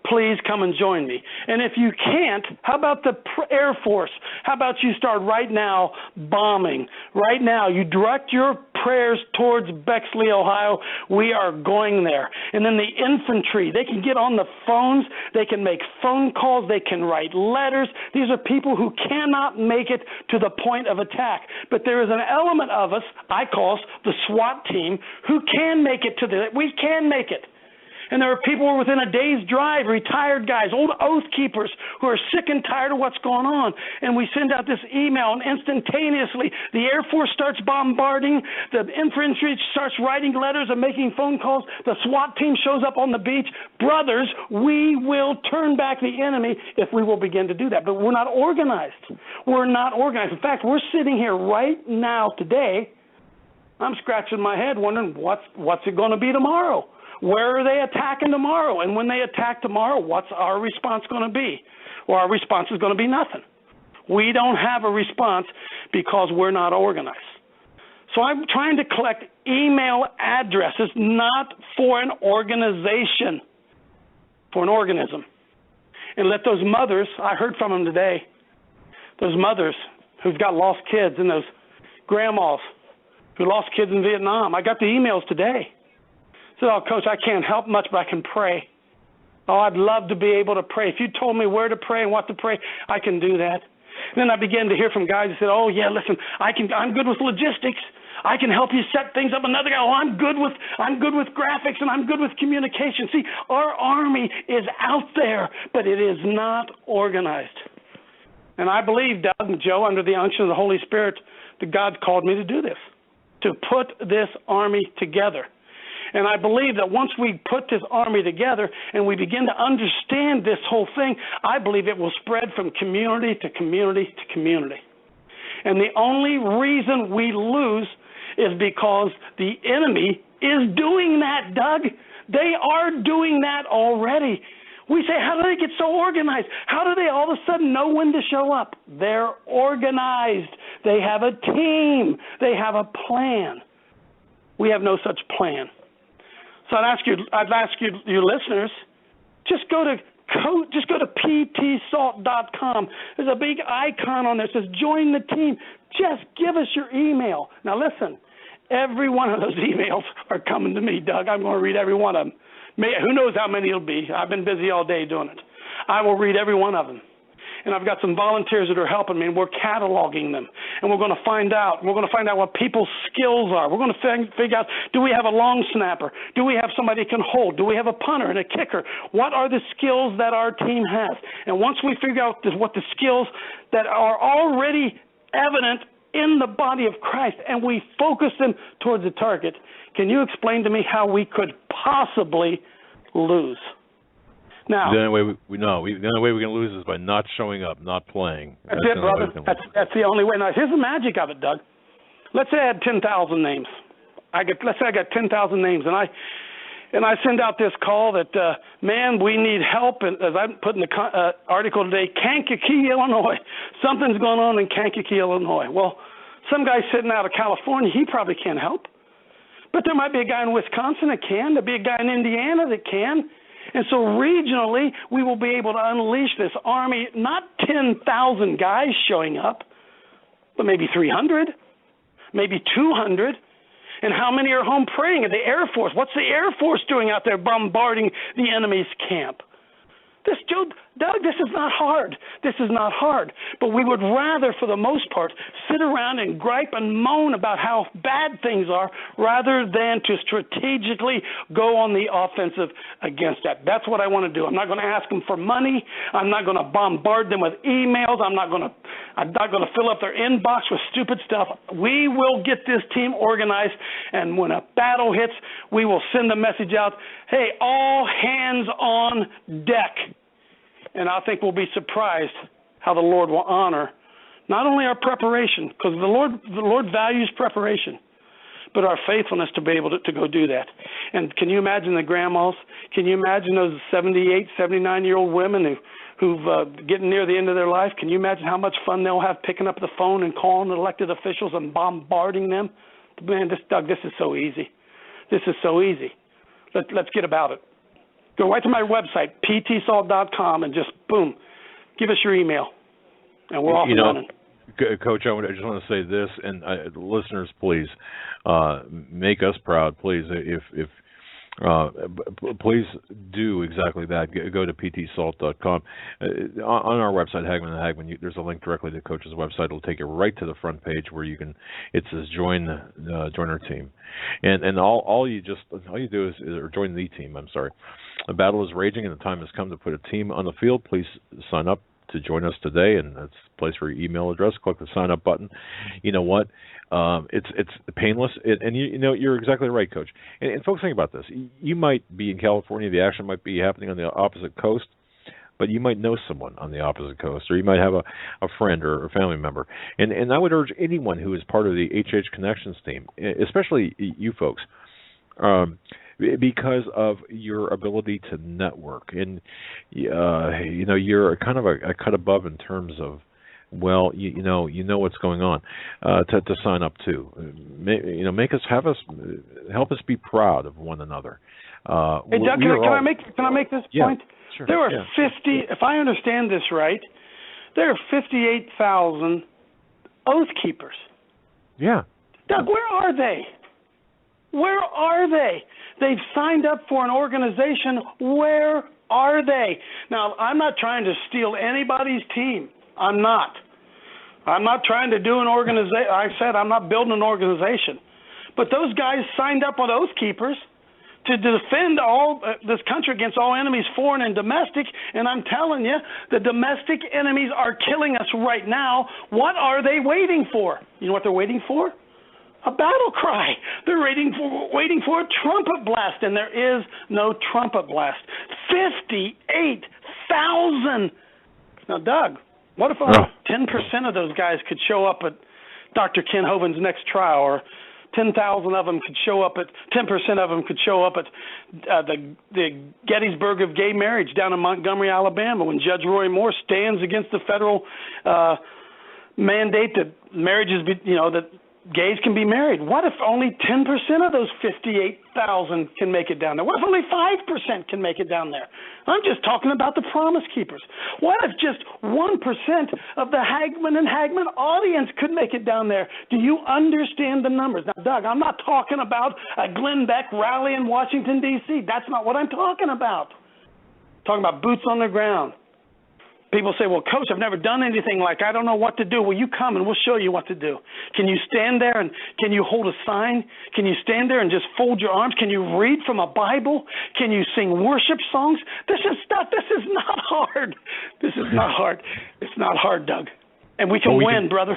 please come and join me. And if you can't, how about the Air Force? How about you start right now bombing? Right now, you direct your prayers towards Bexley, Ohio. We are going there. And then the infantry, they can get on the phones. They can make phone calls. They can write letters. These are people who cannot make it to the point of attack. But there is an element of us, I call us the SWAT team, who can make it we can make it. And there are people who are within a day's drive, retired guys, old oath keepers who are sick and tired of what's going on. And we send out this email, and instantaneously the Air Force starts bombarding, the infantry starts writing letters and making phone calls, the SWAT team shows up on the beach. Brothers, we will turn back the enemy if we will begin to do that. But we're not organized. We're not organized. In fact, we're sitting here right now today, I'm scratching my head wondering what's it going to be tomorrow? Where are they attacking tomorrow? And when they attack tomorrow, what's our response going to be? Well, our response is going to be nothing. We don't have a response because we're not organized. So I'm trying to collect email addresses, not for an organization, for an organism. And let those mothers, I heard from them today, those mothers who've got lost kids and those grandmas who lost kids in Vietnam. I got the emails today. I said, oh, Coach, I can't help much, but I can pray. Oh, I'd love to be able to pray. If you told me where to pray and what to pray, I can do that. And then I began to hear from guys who said, oh, yeah, listen, I'm good with logistics. I can help you set things up. Another guy, oh, I'm good with graphics and I'm good with communication. See, our army is out there, but it is not organized. And I believe, Doug and Joe, under the unction of the Holy Spirit, that God called me to do this, to put this army together. And I believe that once we put this army together and we begin to understand this whole thing, I believe it will spread from community to community to community. And the only reason we lose is because the enemy is doing that, Doug. They are doing that already. We say, how do they get so organized? How do they all of a sudden know when to show up? They're organized. They have a team. They have a plan. We have no such plan. So I'd ask you, your listeners, just go to ptsalt.com. There's a big icon on there that says join the team. Just give us your email. Now listen, every one of those emails are coming to me, Doug. I'm going to read every one of them. Who knows how many it'll be? I've been busy all day doing it. I will read every one of them. And I've got some volunteers that are helping me, and we're cataloging them. And we're going to find out. We're going to find out what people's skills are. We're going to figure out, do we have a long snapper? Do we have somebody who can hold? Do we have a punter and a kicker? What are the skills that our team has? And once we figure out what the skills that are already evident in the body of Christ, and we focus them towards the target, can you explain to me how we could possibly lose? Now, the only way the only way we can lose is by not showing up, not playing. That's it, brother. That's the only way. Now, here's the magic of it, Doug. Let's say I had 10,000 names. Let's say I got 10,000 names, and I send out this call that, man, we need help. And as I put in the article today, Kankakee, Illinois. Something's going on in Kankakee, Illinois. Well, some guy sitting out of California, he probably can't help. But there might be a guy in Wisconsin that can. There'll be a guy in Indiana that can. And so regionally, we will be able to unleash this army, not 10,000 guys showing up, but maybe 300, maybe 200. And how many are home praying? The Air Force. What's the Air Force doing out there bombarding the enemy's camp? Doug, this is not hard. This is not hard. But we would rather, for the most part, sit around and gripe and moan about how bad things are rather than to strategically go on the offensive against that. That's what I want to do. I'm not going to ask them for money. I'm not going to bombard them with emails. I'm not going to fill up their inbox with stupid stuff. We will get this team organized, and when a battle hits, we will send a message out, hey, all hands on deck. And I think we'll be surprised how the Lord will honor not only our preparation, because the Lord values preparation, but our faithfulness to be able to go do that. And can you imagine the grandmas? Can you imagine those 78, 79-year-old women who've getting near the end of their life? Can you imagine how much fun they'll have picking up the phone and calling elected officials and bombarding them? Man, Doug, this is so easy. This is so easy. Let's get about it. Go right to my website, ptsalt.com, and just, boom, give us your email, and we're off and running. Coach, I just want to say this, and listeners, please, make us proud, please. If please do exactly that. Go to ptsalt.com. On our website, Hagman and Hagman, there's a link directly to Coach's website. It'll take you right to the front page where you can. It says join our team, and all you do is or join the team. I'm sorry. The battle is raging, and the time has come to put a team on the field. Please sign up to join us today, and that's the place for your email address. Click the sign up button. You know what? It's painless, and you're exactly right, Coach. And folks, think about this. You might be in California. The action might be happening on the opposite coast, but you might know someone on the opposite coast, or you might have a friend or a family member. And I would urge anyone who is part of the HH Connections team, especially you folks, because of your ability to network, and you're kind of a cut above in terms of, well, you know what's going on, to sign up to. Help us be proud of one another. Hey, Doug, can I make this point? Sure. There are 50. If I understand this right, there are 58,000 oath keepers. Yeah. Doug, where are they? Where are they? They've signed up for an organization. Where are they? Now, I'm not trying to steal anybody's team. I'm not trying to do an organization. I said I'm not building an organization. But those guys signed up on Oath Keepers to defend all this country against all enemies, foreign and domestic. And I'm telling you, the domestic enemies are killing us right now. What are they waiting for? You know what they're waiting for? A battle cry. They're waiting for a trumpet blast, and there is no trumpet blast. 58,000. Now, Doug, what if only 10% of those guys could show up at Dr. Ken Hoven's next trial, or 10,000 of them could show up at 10% of them could show up at the Gettysburg of gay marriage down in Montgomery, Alabama, when Judge Roy Moore stands against the federal mandate that marriages be, that gays can be married. What if only 10% of those 58,000 can make it down there? What if only 5% can make it down there? I'm just talking about the Promise Keepers. What if just 1% of the Hagman and Hagman audience could make it down there? Do you understand the numbers? Now, Doug, I'm not talking about a Glenn Beck rally in Washington, D.C. That's not what I'm talking about. I'm talking about boots on the ground. People say, well, Coach, I've never done anything like I don't know what to do. Well, you come and we'll show you what to do. Can you stand there and can you hold a sign? Can you stand there and just fold your arms? Can you read from a Bible? Can you sing worship songs? This is not hard. This is not hard. It's not hard, Doug. And we can win, brother.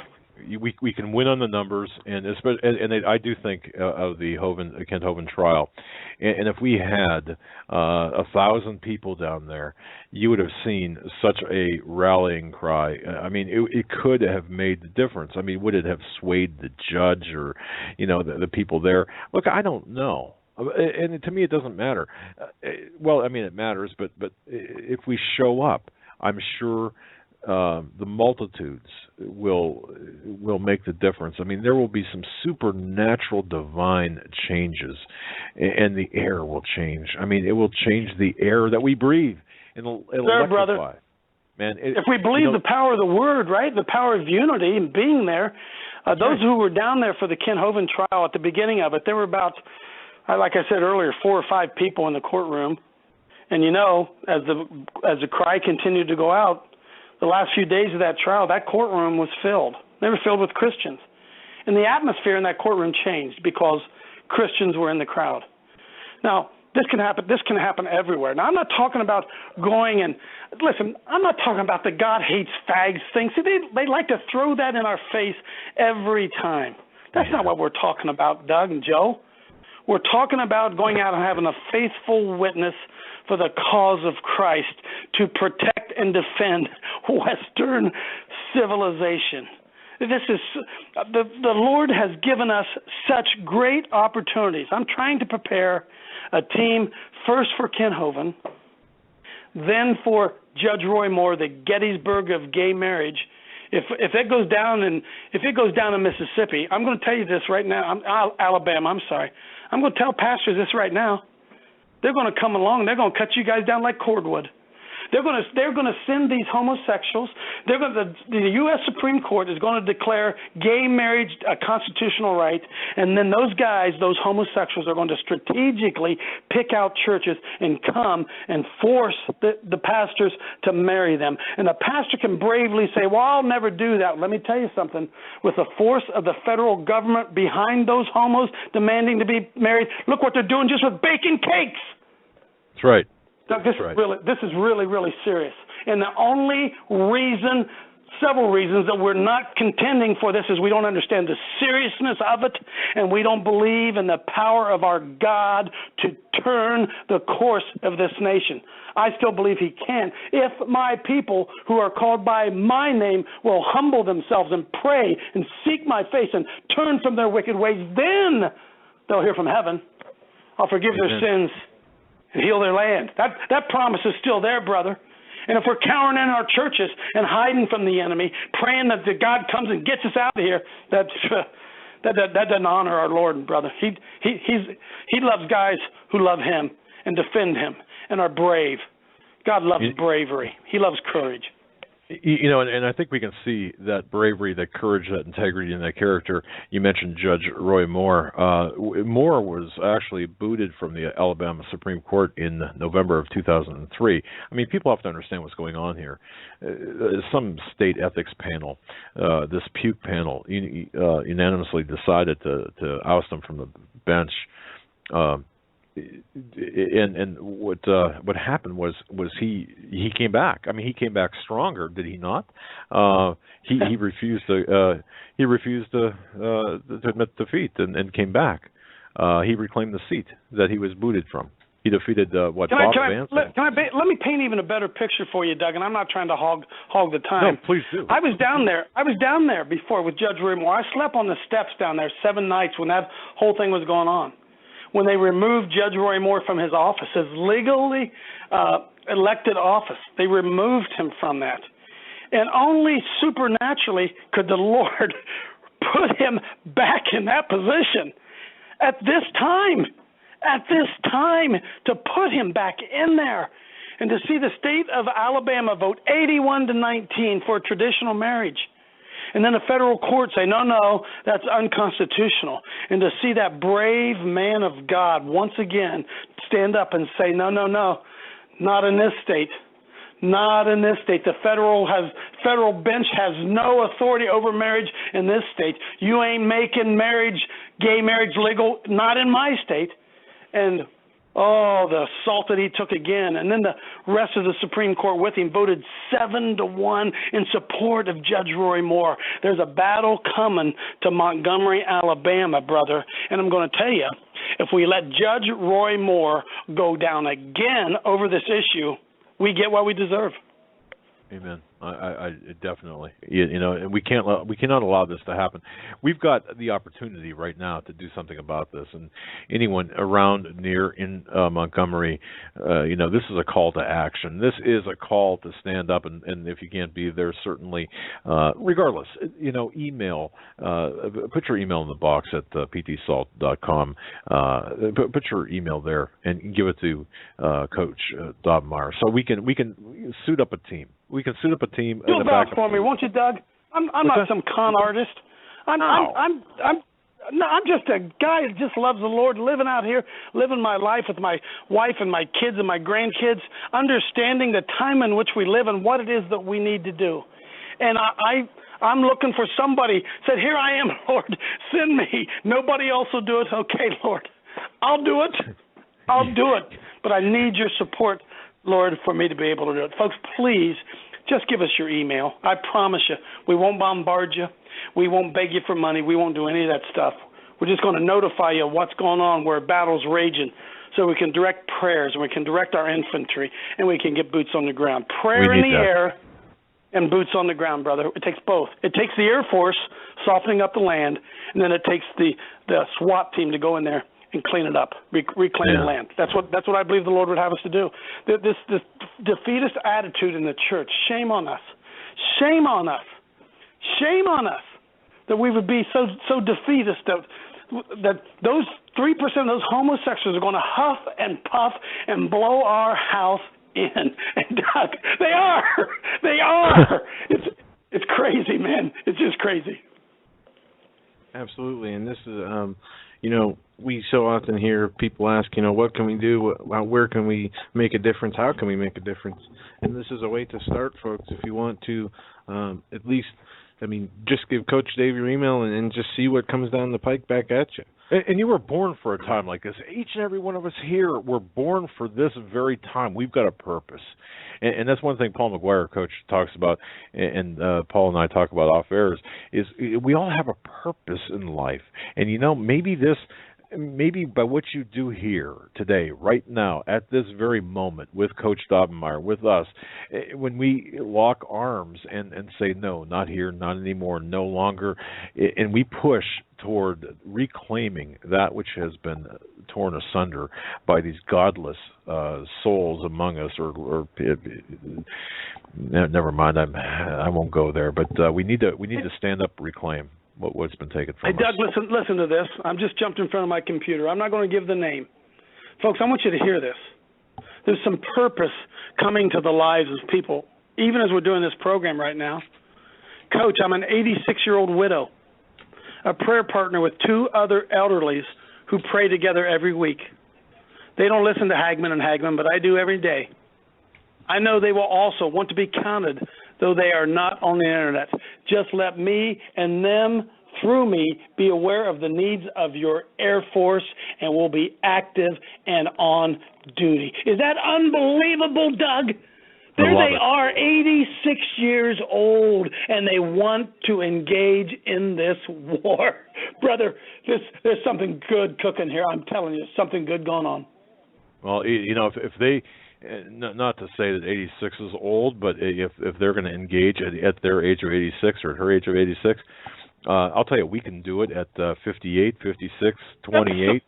We can win on the numbers, and I do think of the Kent Hovind trial, and if we had 1,000 people down there, you would have seen such a rallying cry. I mean, it could have made the difference. I mean, would it have swayed the judge or the people there? Look, I don't know. And to me, it doesn't matter. Well, I mean, it matters, but if we show up, I'm sure the multitudes will make the difference. I mean, there will be some supernatural divine changes, and the air will change. I mean, it will change the air that we breathe. It'll electrify. Brother. Man, if we believe the power of the Word, right, the power of unity and being there, those who were down there for the Ken Hovind trial at the beginning of it, there were about, like I said earlier, 4 or 5 people in the courtroom. And as the cry continued to go out, the last few days of that trial, that courtroom was filled. They were filled with Christians. And the atmosphere in that courtroom changed because Christians were in the crowd. Now, this can happen everywhere. Now, I'm not talking about going and, listen, I'm not talking about the God hates fags thing. See, they like to throw that in our face every time. That's not what we're talking about, Doug and Joe. We're talking about going out and having a faithful witness for the cause of Christ to protect and defend Western civilization. This is the Lord has given us such great opportunities. I'm trying to prepare a team first for Ken Hovind, then for Judge Roy Moore, the Gettysburg of gay marriage. If it goes down in Mississippi, I'm going to tell you this right now. Alabama. I'm sorry. I'm going to tell pastors this right now. They're going to come along and they're going to cut you guys down like cordwood. They're going to send these homosexuals. The U.S. Supreme Court is going to declare gay marriage a constitutional right, and then those homosexuals, are going to strategically pick out churches and come and force the pastors to marry them. And the pastor can bravely say, well, I'll never do that. Let me tell you something. With the force of the federal government behind those homos demanding to be married, look what they're doing just with baking cakes. That's right. Doug, this is really, really serious. And the only reason, several reasons that we're not contending for this is we don't understand the seriousness of it, and we don't believe in the power of our God to turn the course of this nation. I still believe he can. If my people who are called by my name will humble themselves and pray and seek my face and turn from their wicked ways, then they'll hear from heaven. I'll forgive their sins and heal their land. That promise is still there, brother. And if we're cowering in our churches and hiding from the enemy, praying that God comes and gets us out of here, that doesn't honor our Lord, brother. He loves guys who love him and defend him and are brave. God loves bravery. He loves courage. And I think we can see that bravery, that courage, that integrity, and that character. You mentioned Judge Roy Moore. Moore was actually booted from the Alabama Supreme Court in November of 2003. I mean, people have to understand what's going on here. Some state ethics panel, this Puke panel, unanimously decided to oust him from the bench. And what happened was he came back. I mean, he came back stronger, did he not? He refused to admit defeat and came back. He reclaimed the seat that he was booted from. He defeated Bob Vance. Let me paint even a better picture for you, Doug. And I'm not trying to hog the time. No, please do. I was down there before with Judge Roy Moore. I slept on the steps down there 7 nights when that whole thing was going on. When they removed Judge Roy Moore from his office, his legally elected office, they removed him from that. And only supernaturally could the Lord put him back in that position at this time, to put him back in there. And to see the state of Alabama vote 81-19 for traditional marriage. And then the federal court say, no, that's unconstitutional. And to see that brave man of God once again stand up and say, no, not in this state. Not in this state. The federal bench has no authority over marriage in this state. You ain't making gay marriage legal, not in my state. And the assault that he took again. And then the rest of the Supreme Court with him voted 7-1 in support of Judge Roy Moore. There's a battle coming to Montgomery, Alabama, brother. And I'm going to tell you, if we let Judge Roy Moore go down again over this issue, we get what we deserve. Amen. I definitely, and we cannot allow this to happen. We've got the opportunity right now to do something about this, and anyone around, near, in Montgomery, this is a call to action. This is a call to stand up, and if you can't be there, certainly, regardless, email, put your email in the box at ptsalt.com. Put your email there and give it to Coach Dobmeyer, so we can suit up a team. We can suit up a team. You'll vouch for me, won't you, Doug? I'm not some con artist. I'm just a guy that just loves the Lord, living out here, living my life with my wife and my kids and my grandkids, understanding the time in which we live and what it is that we need to do. And I'm looking for somebody. Said, here I am, Lord, send me. Nobody else will do it. Okay, Lord, I'll do it. But I need your support, Lord, for me to be able to do it. Folks, please just give us your email. I promise you, we won't bombard you. We won't beg you for money. We won't do any of that stuff. We're just going to notify you what's going on, where battle's raging, so we can direct prayers and we can direct our infantry and we can get boots on the ground. Prayer in the air and boots on the ground, brother. It takes both. It takes the Air Force softening up the land, and then it takes the SWAT team to go in there and clean it up, reclaim the land. That's what I believe the Lord would have us to do. This defeatist attitude in the church, shame on us. Shame on us. Shame on us that we would be so defeatist that those 3% of those homosexuals are going to huff and puff and blow our house in. And Doug, they are. It's crazy, man. It's just crazy. Absolutely, and this is we so often hear people ask, what can we do? Where can we make a difference? How can we make a difference? And this is a way to start, folks. If you want to, at least, just give Coach Dave your email and just see what comes down the pike back at you. And you were born for a time like this. Each and every one of us here were born for this very time. We've got a purpose. And that's one thing Paul McGuire, Coach, talks about, and Paul and I talk about off air, is we all have a purpose in life. And, maybe by what you do here today, right now, at this very moment, with Coach Dobmeyer, with us, when we lock arms and say, no, not here, not anymore, no longer, and we push toward reclaiming that which has been torn asunder by these godless souls among us, or never mind, I won't go there, but we need to stand up, reclaim what's been taken from us. Hey, Doug, listen to this. I'm just jumped in front of my computer. I'm not going to give the name. Folks, I want you to hear this. There's some purpose coming to the lives of people even as we're doing this program right now. Coach, I'm an 86-year-old widow, a prayer partner with 2 other elderlies who pray together every week. They don't listen to Hagman and Hagman, but I do every day. I know they will also want to be counted, though they are not on the internet. Just let me and them, through me, be aware of the needs of your Air Force, and we'll be active and on duty. Is that unbelievable, Doug? There they are, 86 years old, and they want to engage in this war. Brother, there's something good cooking here. I'm telling you, something good going on. Well, you know, if they, not to say that 86 is old, but if they're going to engage at their age of 86 or at her age of 86, I'll tell you, we can do it at 58, 56, 28.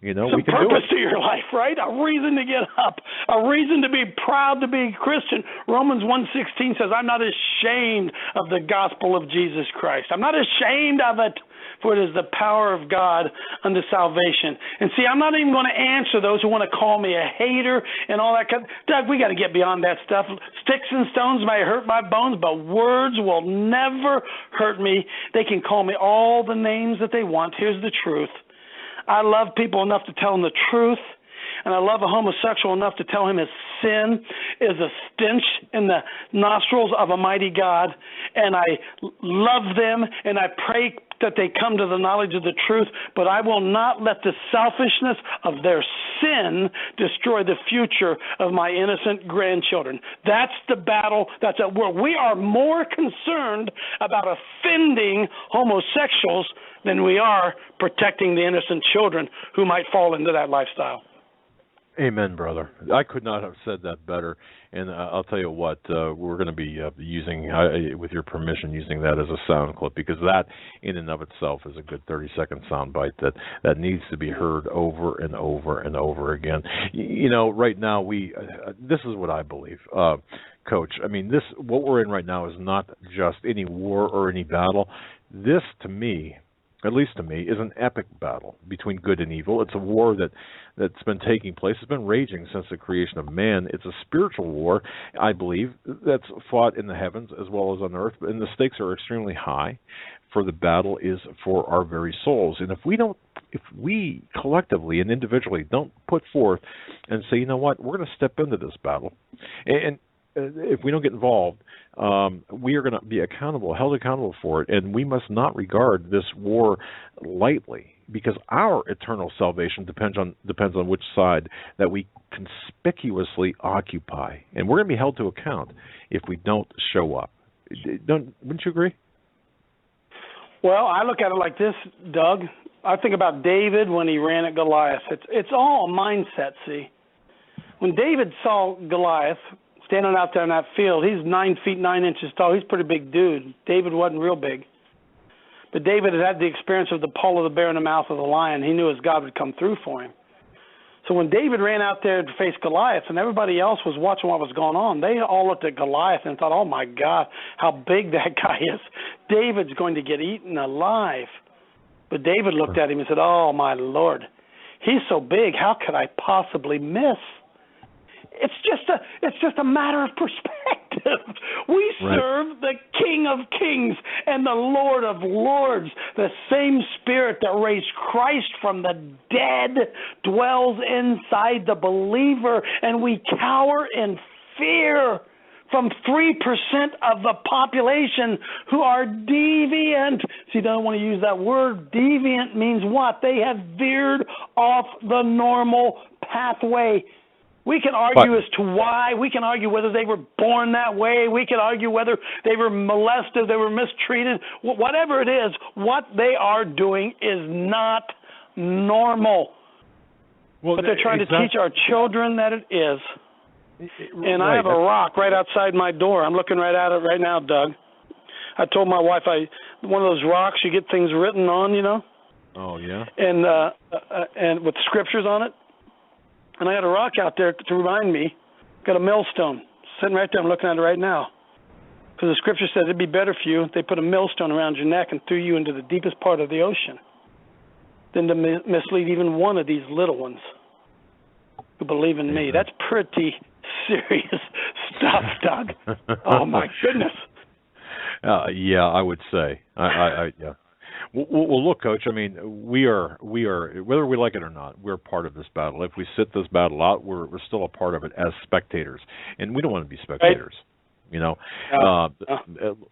You know, we can do it. Some purpose to your life, right? A reason to get up, a reason to be proud to be Christian. Romans 1:16 says, I'm not ashamed of the gospel of Jesus Christ. I'm not ashamed of it, for it is the power of God unto salvation. And see, I'm not even going to answer those who want to call me a hater and all that kind of, Doug, we got to get beyond that stuff. Sticks and stones may hurt my bones, but words will never hurt me. They can call me all the names that they want. Here's the truth. I love people enough to tell them the truth, and I love a homosexual enough to tell him his sin is a stench in the nostrils of a mighty God, and I love them, and I pray that they come to the knowledge of the truth, but I will not let the selfishness of their sin destroy the future of my innocent grandchildren. That's the battle that's at war. We are more concerned about offending homosexuals than we are protecting the innocent children who might fall into that lifestyle. Amen, brother. I could not have said that better. And I'll tell you what, we're going to be using, with your permission, using that as a sound clip, because that in and of itself is a good 30-second sound bite that needs to be heard over and over and over again. You know, right now, this is what I believe, Coach. I mean, what we're in right now is not just any war or any battle. This, to me, at least to me, is an epic battle between good and evil. It's a war that's been taking place. It's been raging since the creation of man. It's a spiritual war, I believe, that's fought in the heavens as well as on earth, and the stakes are extremely high, for the battle is for our very souls. And if we collectively and individually don't put forth and say, you know what, we're going to step into this battle, and if we don't get involved, we are going to be held accountable for it, and we must not regard this war lightly, because our eternal salvation depends on which side that we conspicuously occupy, and we're going to be held to account if we don't show up. Wouldn't you agree? Well, I look at it like this, Doug. I think about David when he ran at Goliath. It's all a mindset. See, when David saw Goliath standing out there in that field, he's 9 feet 9 inches tall. He's a pretty big dude. David wasn't real big. But David had the experience of the paw of the bear in the mouth of the lion. He knew his God would come through for him. So when David ran out there to face Goliath and everybody else was watching what was going on, they all looked at Goliath and thought, oh, my God, how big that guy is. David's going to get eaten alive. But David looked at him and said, oh, my Lord, he's so big, how could I possibly miss? It's just a matter of perspective. We serve the King of Kings and the Lord of Lords. The same Spirit that raised Christ from the dead dwells inside the believer, and we cower in fear from 3% of the population who are deviant. See, I don't want to use that word. Deviant means what? They have veered off the normal pathway. We can argue as to why. We can argue whether they were born that way. We can argue whether they were molested, they were mistreated. Whatever it is, what they are doing is not normal. Well, but they're trying to teach our children that it is. And I have a rock right outside my door. I'm looking right at it right now, Doug. I told my wife, one of those rocks you get things written on, you know. Oh, yeah. And with scriptures on it. And I had a rock out there to remind me. Got a millstone sitting right there. I'm looking at it right now. Because the scripture says it'd be better for you if they put a millstone around your neck and threw you into the deepest part of the ocean than to mislead even one of these little ones who believe in me. That's pretty serious stuff, Doug. Oh my goodness. Yeah, I would say. Yeah. Well, look, Coach. I mean, we are whether we like it or not, we're part of this battle. If we sit this battle out, we're still a part of it as spectators, and we don't want to be spectators. Right. You know,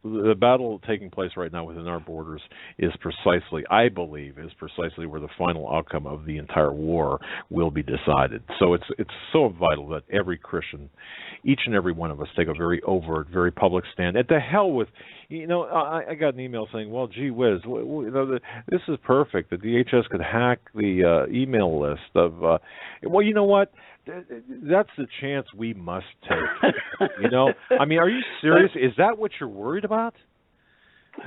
the battle taking place right now within our borders is precisely, I believe, where the final outcome of the entire war will be decided. So it's so vital that every Christian, each and every one of us, take a very overt, very public stand. And to hell with, I got an email saying, well, gee whiz, this is perfect. The DHS could hack the email list of, well, you know what? That's the chance we must take. I mean, are you serious? Is that what you're worried about?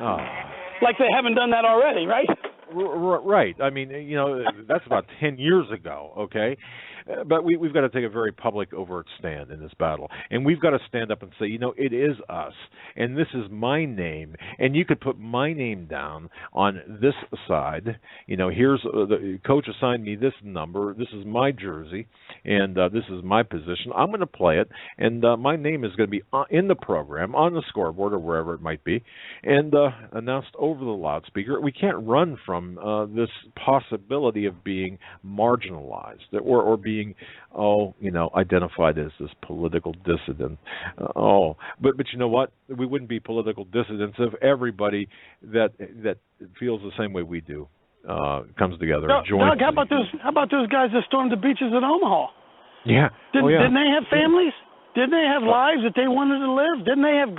Oh. Like they haven't done that already, right? Right. I mean, that's about 10 years ago, okay? But we've got to take a very public, overt stand in this battle. And we've got to stand up and say, it is us. And this is my name. And you could put my name down on this side. Here's the coach assigned me this number. This is my jersey. And this is my position. I'm going to play it. And my name is going to be in the program, on the scoreboard, or wherever it might be, and announced over the loudspeaker. We can't run from this possibility of being marginalized or being identified as this political dissident. But you know what? We wouldn't be political dissidents if everybody that feels the same way we do comes together and joins. Doug, how about those guys that stormed the beaches at Omaha? Yeah. Didn't they have families? Didn't they have lives that they wanted to live? Didn't they have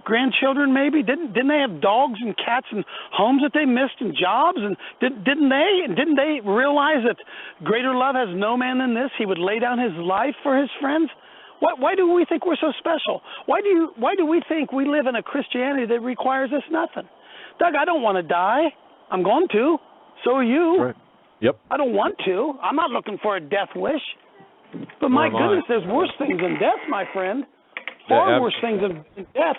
grandchildren maybe? Didn't they have dogs and cats and homes that they missed and jobs? And didn't they realize that greater love has no man than this? He would lay down his life for his friends. Why do we think we're so special? Why do we think we live in a Christianity that requires us nothing? Doug, I don't want to die. I'm going to. So are you. Right. Yep. I don't want to. I'm not looking for a death wish. But my goodness, there's worse things than death, my friend. Far worse things than death.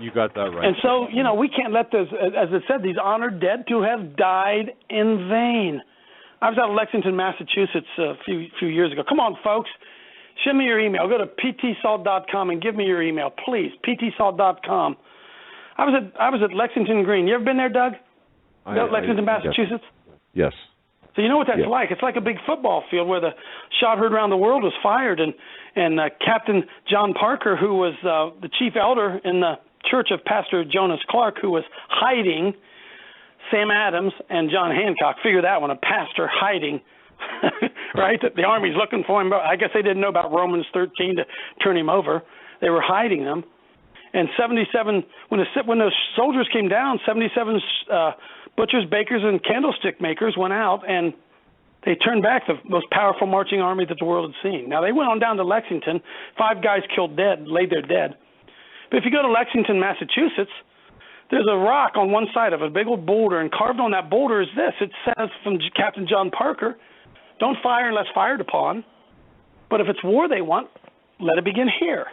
You got that right. And so, we can't let those, as it said, these honored dead to have died in vain. I was out of Lexington, Massachusetts a few years ago. Come on, folks. Send me your email. Go to ptsalt.com and give me your email, please. ptsalt.com. I was at Lexington Green. You ever been there, Doug? Lexington, Massachusetts? Yes. So you know what that's like. It's like a big football field where the shot heard around the world was fired, and Captain John Parker, who was the chief elder in the church of Pastor Jonas Clark, who was hiding Sam Adams and John Hancock. Figure that one, a pastor hiding, right? The army's looking for him. I guess they didn't know about Romans 13 to turn him over. They were hiding them. And 77, when those soldiers came down, 77 butchers, bakers, and candlestick makers went out, and they turned back the most powerful marching army that the world had seen. Now, they went on down to Lexington. 5 guys killed dead, laid there dead. But if you go to Lexington, Massachusetts, there's a rock on one side of it, a big old boulder, and carved on that boulder is this. It says from Captain John Parker, don't fire unless fired upon, but if it's war they want, let it begin here.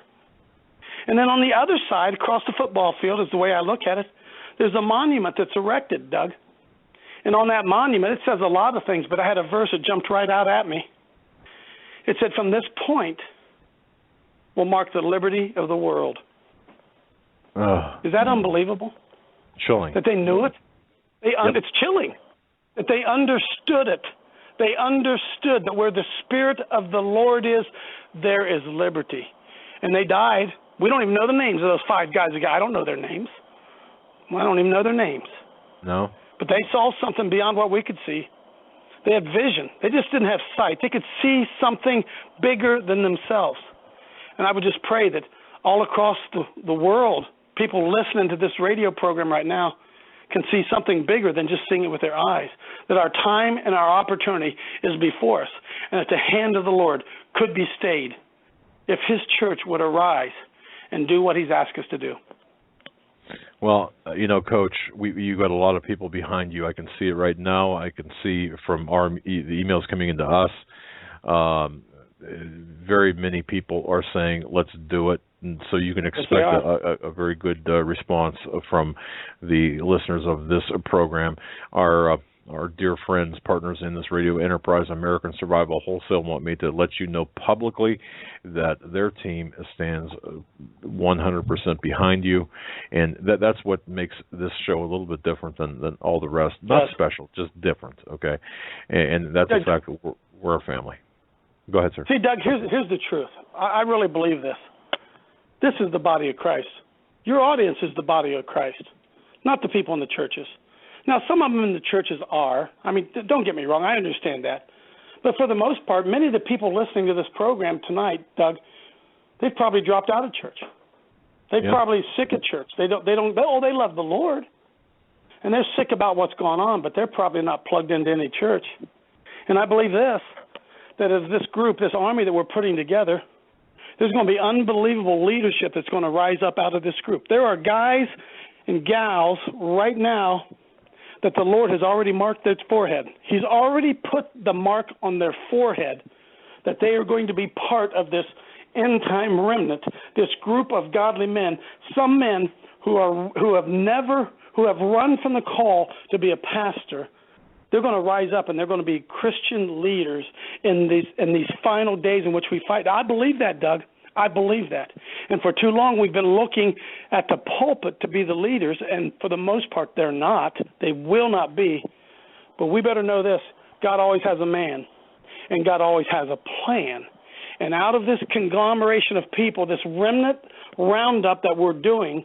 And then on the other side, across the football field, is the way I look at it, there's a monument that's erected, Doug. And on that monument, it says a lot of things, but I had a verse that jumped right out at me. It said, from this point will mark the liberty of the world. Is that unbelievable? Chilling. That they knew it? It's chilling. That they understood it. They understood that where the Spirit of the Lord is, there is liberty. And they died. We don't even know the names of those 5 guys. I don't know their names. I don't even know their names. No. But they saw something beyond what we could see. They had vision. They just didn't have sight. They could see something bigger than themselves. And I would just pray that all across the world, people listening to this radio program right now can see something bigger than just seeing it with their eyes. That our time and our opportunity is before us. And that the hand of the Lord could be stayed if His church would arise and do what He's asked us to do. Well, Coach, you got a lot of people behind you. I can see it right now. I can see from the emails coming into us, very many people are saying, let's do it. And so you can expect a very good response from the listeners of this program. Our our dear friends, partners in this radio enterprise, American Survival Wholesale, want me to let you know publicly that their team stands 100% behind you, and that's what makes this show a little bit different than all the rest. Not special, just different, okay? And that's the fact that we're a family. Go ahead, sir. See, Doug, here's the truth. I really believe this. This is the body of Christ. Your audience is the body of Christ, not the people in the churches. Now, some of them in the churches are. I mean, don't get me wrong. I understand that. But for the most part, many of the people listening to this program tonight, Doug, they've probably dropped out of church. They're probably sick of church. They love the Lord. And they're sick about what's going on, but they're probably not plugged into any church. And I believe this, that as this group, this army that we're putting together, there's going to be unbelievable leadership that's going to rise up out of this group. There are guys and gals right now that the Lord has already marked their forehead. He's already put the mark on their forehead that they are going to be part of this end-time remnant, this group of godly men, some men who have run from the call to be a pastor. They're going to rise up, and they're going to be Christian leaders in these final days in which we fight. I believe that, Doug. I believe that. And for too long, we've been looking at the pulpit to be the leaders, and for the most part, they're not. They will not be. But we better know this. God always has a man, and God always has a plan. And out of this conglomeration of people, this remnant roundup that we're doing,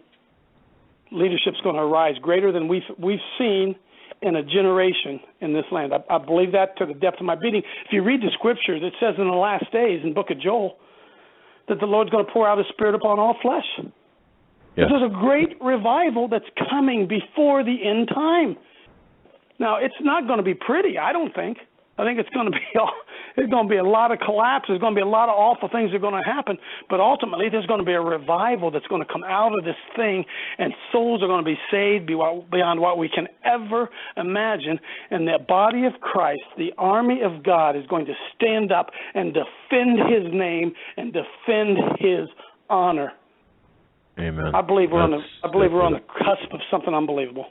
leadership's going to arise greater than we've seen in a generation in this land. I believe that to the depth of my being. If you read the scriptures, it says in the last days in the book of Joel that the Lord's going to pour out His Spirit upon all flesh. Yes. There's a great revival that's coming before the end time. Now, it's not going to be pretty, I don't think. I think it's going to be a lot of collapse. There's going to be a lot of awful things that are going to happen. But ultimately, there's going to be a revival that's going to come out of this thing, and souls are going to be saved beyond what we can ever imagine. And the body of Christ, the army of God, is going to stand up and defend His name and defend His honor. Amen. I believe we're on the cusp of something unbelievable.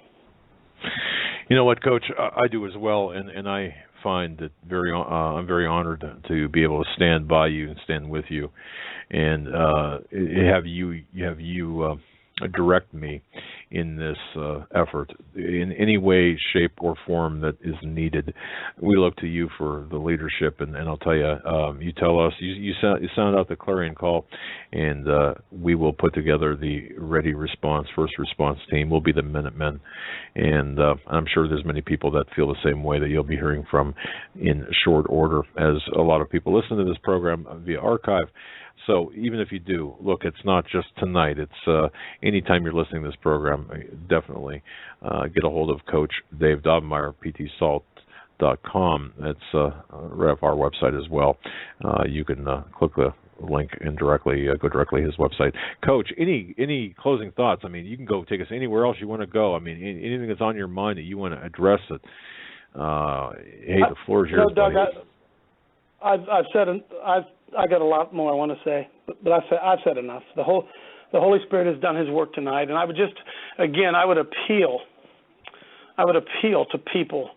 You know what, Coach? I do as well, and I find that I'm very honored to be able to stand by you and stand with you, and have you direct me in this effort in any way, shape, or form that is needed. We look to you for the leadership, and I'll tell you, you tell us, you sound out the clarion call, and we will put together the ready response, first response team. We'll be the Minutemen, and I'm sure there's many people that feel the same way that you'll be hearing from in short order, as a lot of people listen to this program via archive. So even if you do, look, it's not just tonight. It's anytime you're listening to this program, definitely get a hold of Coach Dave Dobmeyer, ptsalt.com. That's right off our website as well. You can click the link and go directly to his website. Coach, any closing thoughts? I mean, you can go take us anywhere else you want to go. I mean, anything that's on your mind that you want to address it. Hey, the floor is yours, Doug, buddy. I got a lot more I want to say, but I've said enough. The Holy Spirit has done His work tonight, and I would appeal to people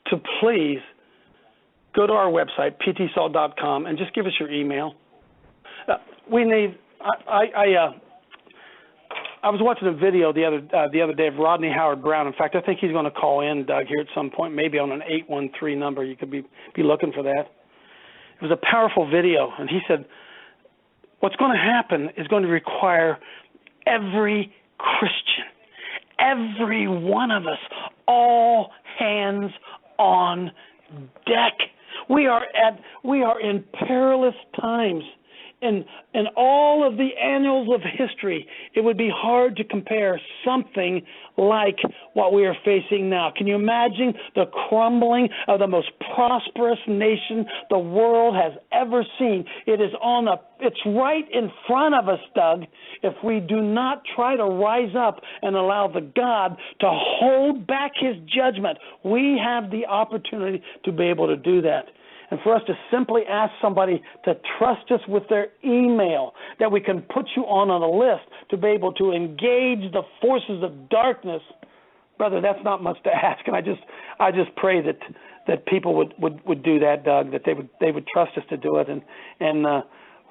to please go to our website, ptsalt.com, and just give us your email. I was watching a video the other day of Rodney Howard-Browne. In fact, I think he's going to call in, Doug, here at some point, maybe on an 813 number. You could be looking for that. It was a powerful video, and he said, what's going to happen is going to require every Christian, every one of us, all hands on deck. We are in perilous times. In all of the annals of history, it would be hard to compare something like what we are facing now. Can you imagine the crumbling of the most prosperous nation the world has ever seen? It's right in front of us, Doug, if we do not try to rise up and allow the God to hold back His judgment. We have the opportunity to be able to do that. And for us to simply ask somebody to trust us with their email, that we can put you on a list to be able to engage the forces of darkness brother, that's not much to ask. And I just pray that people would do that, Doug, that they would trust us to do it, and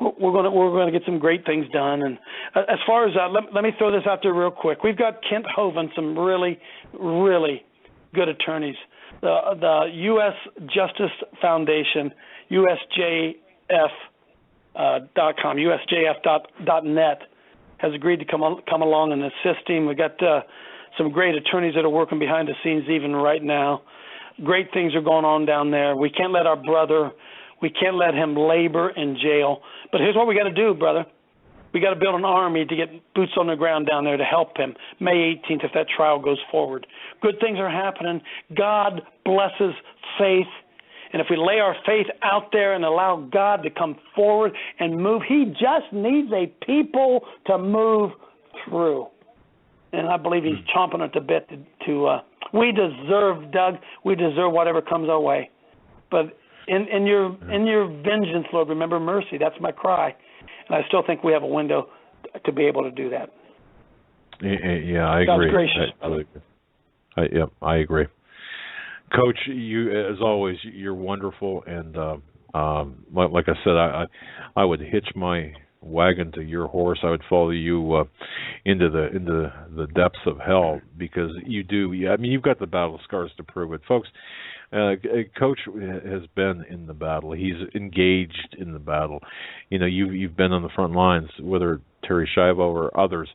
we're going to get some great things done. And as far as let me throw this out there real quick. We've got Kent Hovind, some really, really good attorneys. The U.S. Justice Foundation, USJF.com, USJF.net, has agreed to come along and assist him. We've got some great attorneys that are working behind the scenes even right now. Great things are going on down there. We can't let our brother, we can't let him labor in jail. But here's what we got to do, brother. We got to build an army to get boots on the ground down there to help him. May 18th, if that trial goes forward. Good things are happening. God blesses faith. And if we lay our faith out there and allow God to come forward and move, he just needs a people to move through. And I believe he's chomping at the bit to we deserve, Doug, we deserve whatever comes our way. But in your vengeance, Lord, remember mercy. That's my cry. And I still think we have a window to be able to do that. Yeah, I agree. God's gracious. I agree. Coach, you, as always, you're wonderful, and like I said, I would hitch my wagon to your horse. I would follow you into the depths of hell, because you do. I mean, you've got the battle scars to prove it, folks. Coach has been in the battle. He's engaged in the battle. You know, you've been on the front lines, whether Terry Schiavo or others.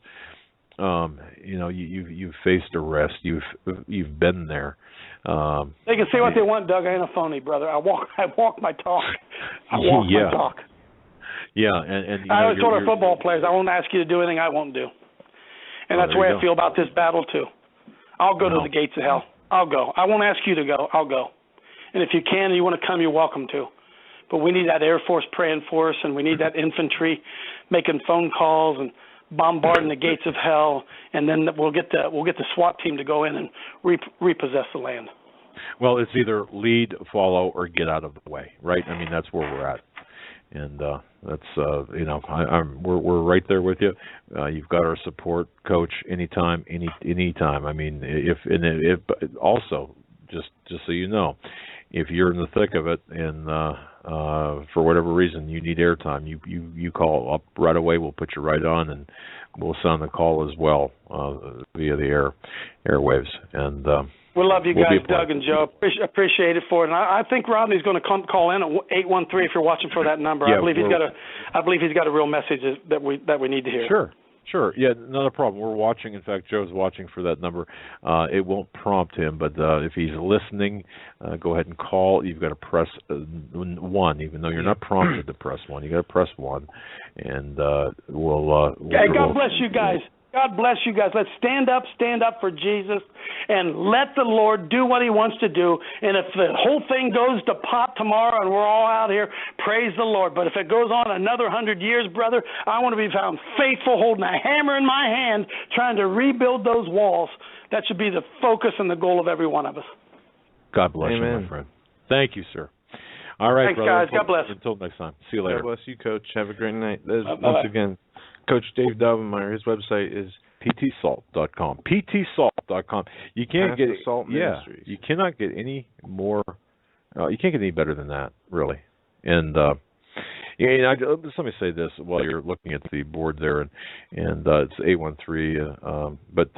You know, you've faced arrest. You've been there. They can say what they want, Doug. I ain't a phony, brother. I walk my talk. I walk my talk. Yeah, and I always told our football players, I won't ask you to do anything I won't do. And that's the way I feel about this battle too. I'll go to the gates of hell. I'll go. I won't ask you to go. I'll go. And if you can and you want to come, you're welcome to. But we need that Air Force praying for us, and we need that infantry making phone calls and bombarding the gates of hell, and then we'll get the SWAT team to go in and repossess the land. Well, it's either lead, follow, or get out of the way, right? I mean, that's where we're at, and that's you know, we're right there with you. You've got our support, Coach. Anytime. I mean, if also just so you know, if you're in the thick of it and for whatever reason you need airtime, you call up right away. We'll put you right on, and we'll sound the call as well via the airwaves. And we love you guys, Doug and Joe. Appreciate it for it. And I think Rodney's going to call in at 813 if you're watching for that number. Yeah, I believe he's got a real message that we need to hear. Sure. Yeah, not a problem. We're watching. In fact, Joe's watching for that number. It won't prompt him, but if he's listening, go ahead and call. You've got to press 1, even though you're not prompted to press 1. You got to press 1, and we'll. God bless you guys. God bless you guys. Let's stand up for Jesus, and let the Lord do what he wants to do. And if the whole thing goes to pot tomorrow and we're all out here, praise the Lord. But if it goes on another 100 years, brother, I want to be found faithful, holding a hammer in my hand, trying to rebuild those walls. That should be the focus and the goal of every one of us. God bless you, my friend. Thank you, sir. All right, thanks, brother. guys. God bless. Until next time. See you later. God bless you, Coach. Have a great night. Once again, Coach Dave Daubenmire. His website is ptsalt.com. ptsalt.com. You can't get Salt Ministries. You cannot get any more. You can't get any better than that, really. And let me say this while you're looking at the board there, and it's 813. But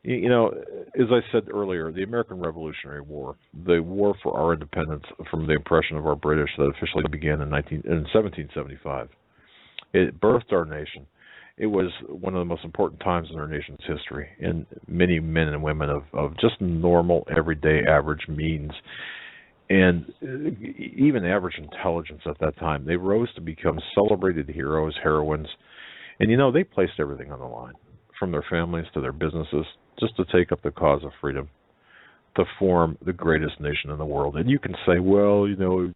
you know, as I said earlier, the American Revolutionary War, the war for our independence from the oppression of our British, that officially began in 1775. It birthed our nation. It was one of the most important times in our nation's history, and many men and women of just normal, everyday, average means, and even average intelligence at that time, they rose to become celebrated heroes, heroines, and you know, they placed everything on the line, from their families to their businesses, just to take up the cause of freedom, to form the greatest nation in the world. And you can say, well, you know,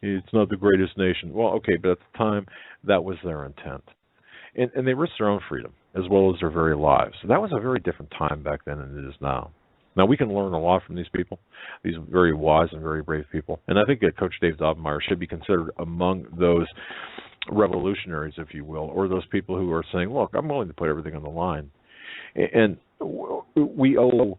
it's not the greatest nation. Well, okay, but at the time, that was their intent. And they risked their own freedom as well as their very lives. So that was a very different time back then than it is now. Now, we can learn a lot from these people, these very wise and very brave people. And I think that Coach Dave Daubenmire should be considered among those revolutionaries, if you will, or those people who are saying, look, I'm willing to put everything on the line. And we owe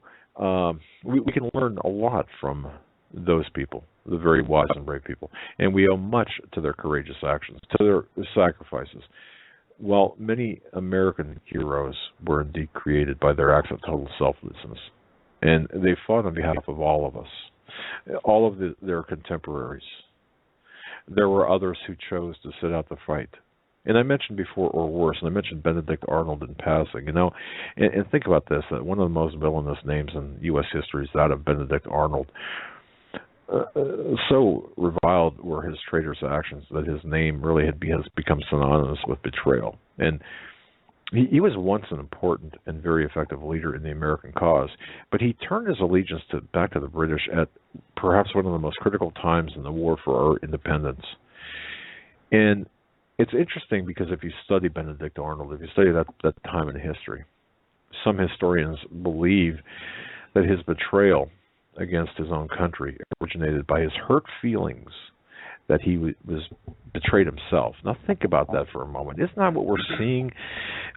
we can learn a lot from those people, the very wise and brave people, and we owe much to their courageous actions, to their sacrifices. While many American heroes were indeed created by their acts of total selflessness, and they fought on behalf of all of us, all of their contemporaries, there were others who chose to sit out the fight. And I mentioned before, or worse, and I mentioned Benedict Arnold in passing, and think about this, that one of the most villainous names in U.S. history is that of Benedict Arnold. So reviled were his traitorous actions that his name really has become synonymous with betrayal. And he was once an important and very effective leader in the American cause, but he turned his allegiance back to the British at perhaps one of the most critical times in the war for our independence. And it's interesting because if you study Benedict Arnold, if you study that time in history, some historians believe that his betrayal against his own country originated by his hurt feelings that he was betrayed himself. Now think about that for a moment. Isn't that what we're seeing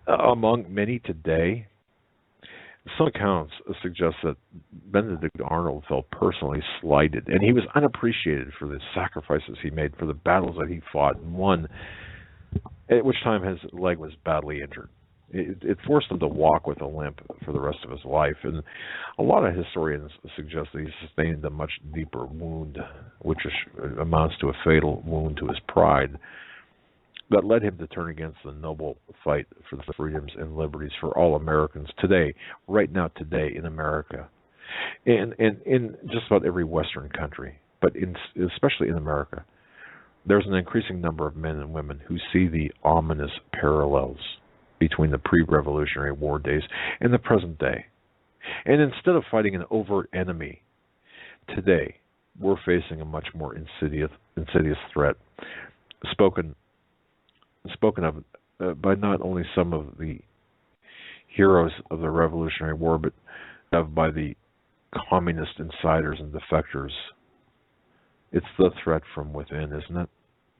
among many today? Some accounts suggest that Benedict Arnold felt personally slighted, and he was unappreciated for the sacrifices he made, for the battles that he fought and won, at which time his leg was badly injured. It forced him to walk with a limp for the rest of his life, and a lot of historians suggest that he sustained a much deeper wound, which amounts to a fatal wound to his pride, that led him to turn against the noble fight for the freedoms and liberties for all Americans today, right now today in America, and in just about every Western country, but especially in America. There's an increasing number of men and women who see the ominous parallels between the pre-Revolutionary War days and the present day. And instead of fighting an overt enemy, today we're facing a much more insidious threat, spoken of by not only some of the heroes of the Revolutionary War, but by the communist insiders and defectors. It's the threat from within, isn't it?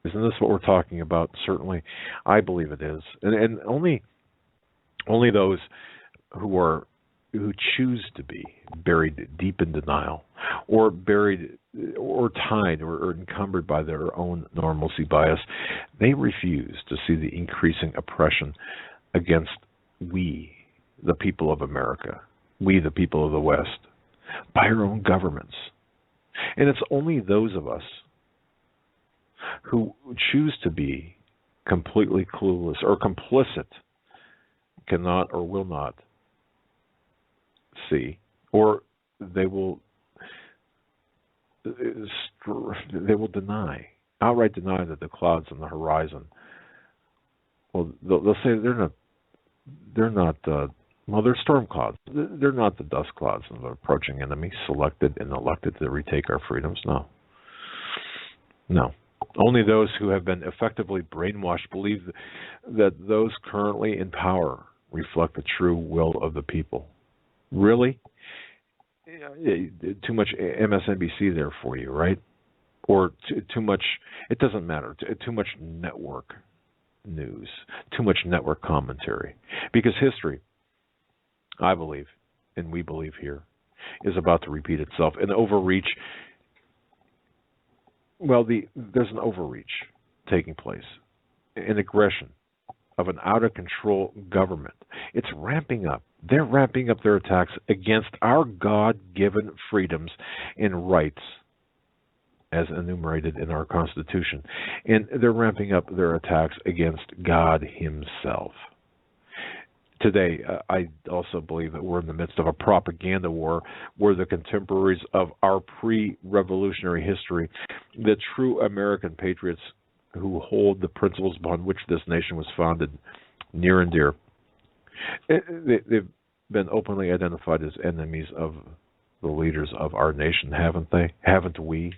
Isn't this what we're talking about? Certainly, I believe it is, and only those who choose to be buried deep in denial, or buried, or tied, or encumbered by their own normalcy bias, they refuse to see the increasing oppression against we, the people of America, we, the people of the West, by our own governments. And it's only those of us who choose to be completely clueless or complicit cannot or will not see, or they will outright deny that the clouds on the horizon, well, they'll say they're not well, they're storm clouds. They're not the dust clouds of an approaching enemy, selected and elected to retake our freedoms. No. Only those who have been effectively brainwashed believe that those currently in power reflect the true will of the people. Really? Too much MSNBC there for you, right? Or too much, it doesn't matter, too much network news, too much network commentary. Because history, I believe, and we believe here, is about to repeat itself. An overreach, well, there's an overreach taking place, an aggression of an out-of-control government. It's ramping up. They're ramping up their attacks against our God-given freedoms and rights as enumerated in our Constitution. And they're ramping up their attacks against God himself. Today, I also believe that we're in the midst of a propaganda war where the contemporaries of our pre-revolutionary history, the true American patriots who hold the principles upon which this nation was founded near and dear, they've been openly identified as enemies of the leaders of our nation, haven't they? Haven't we?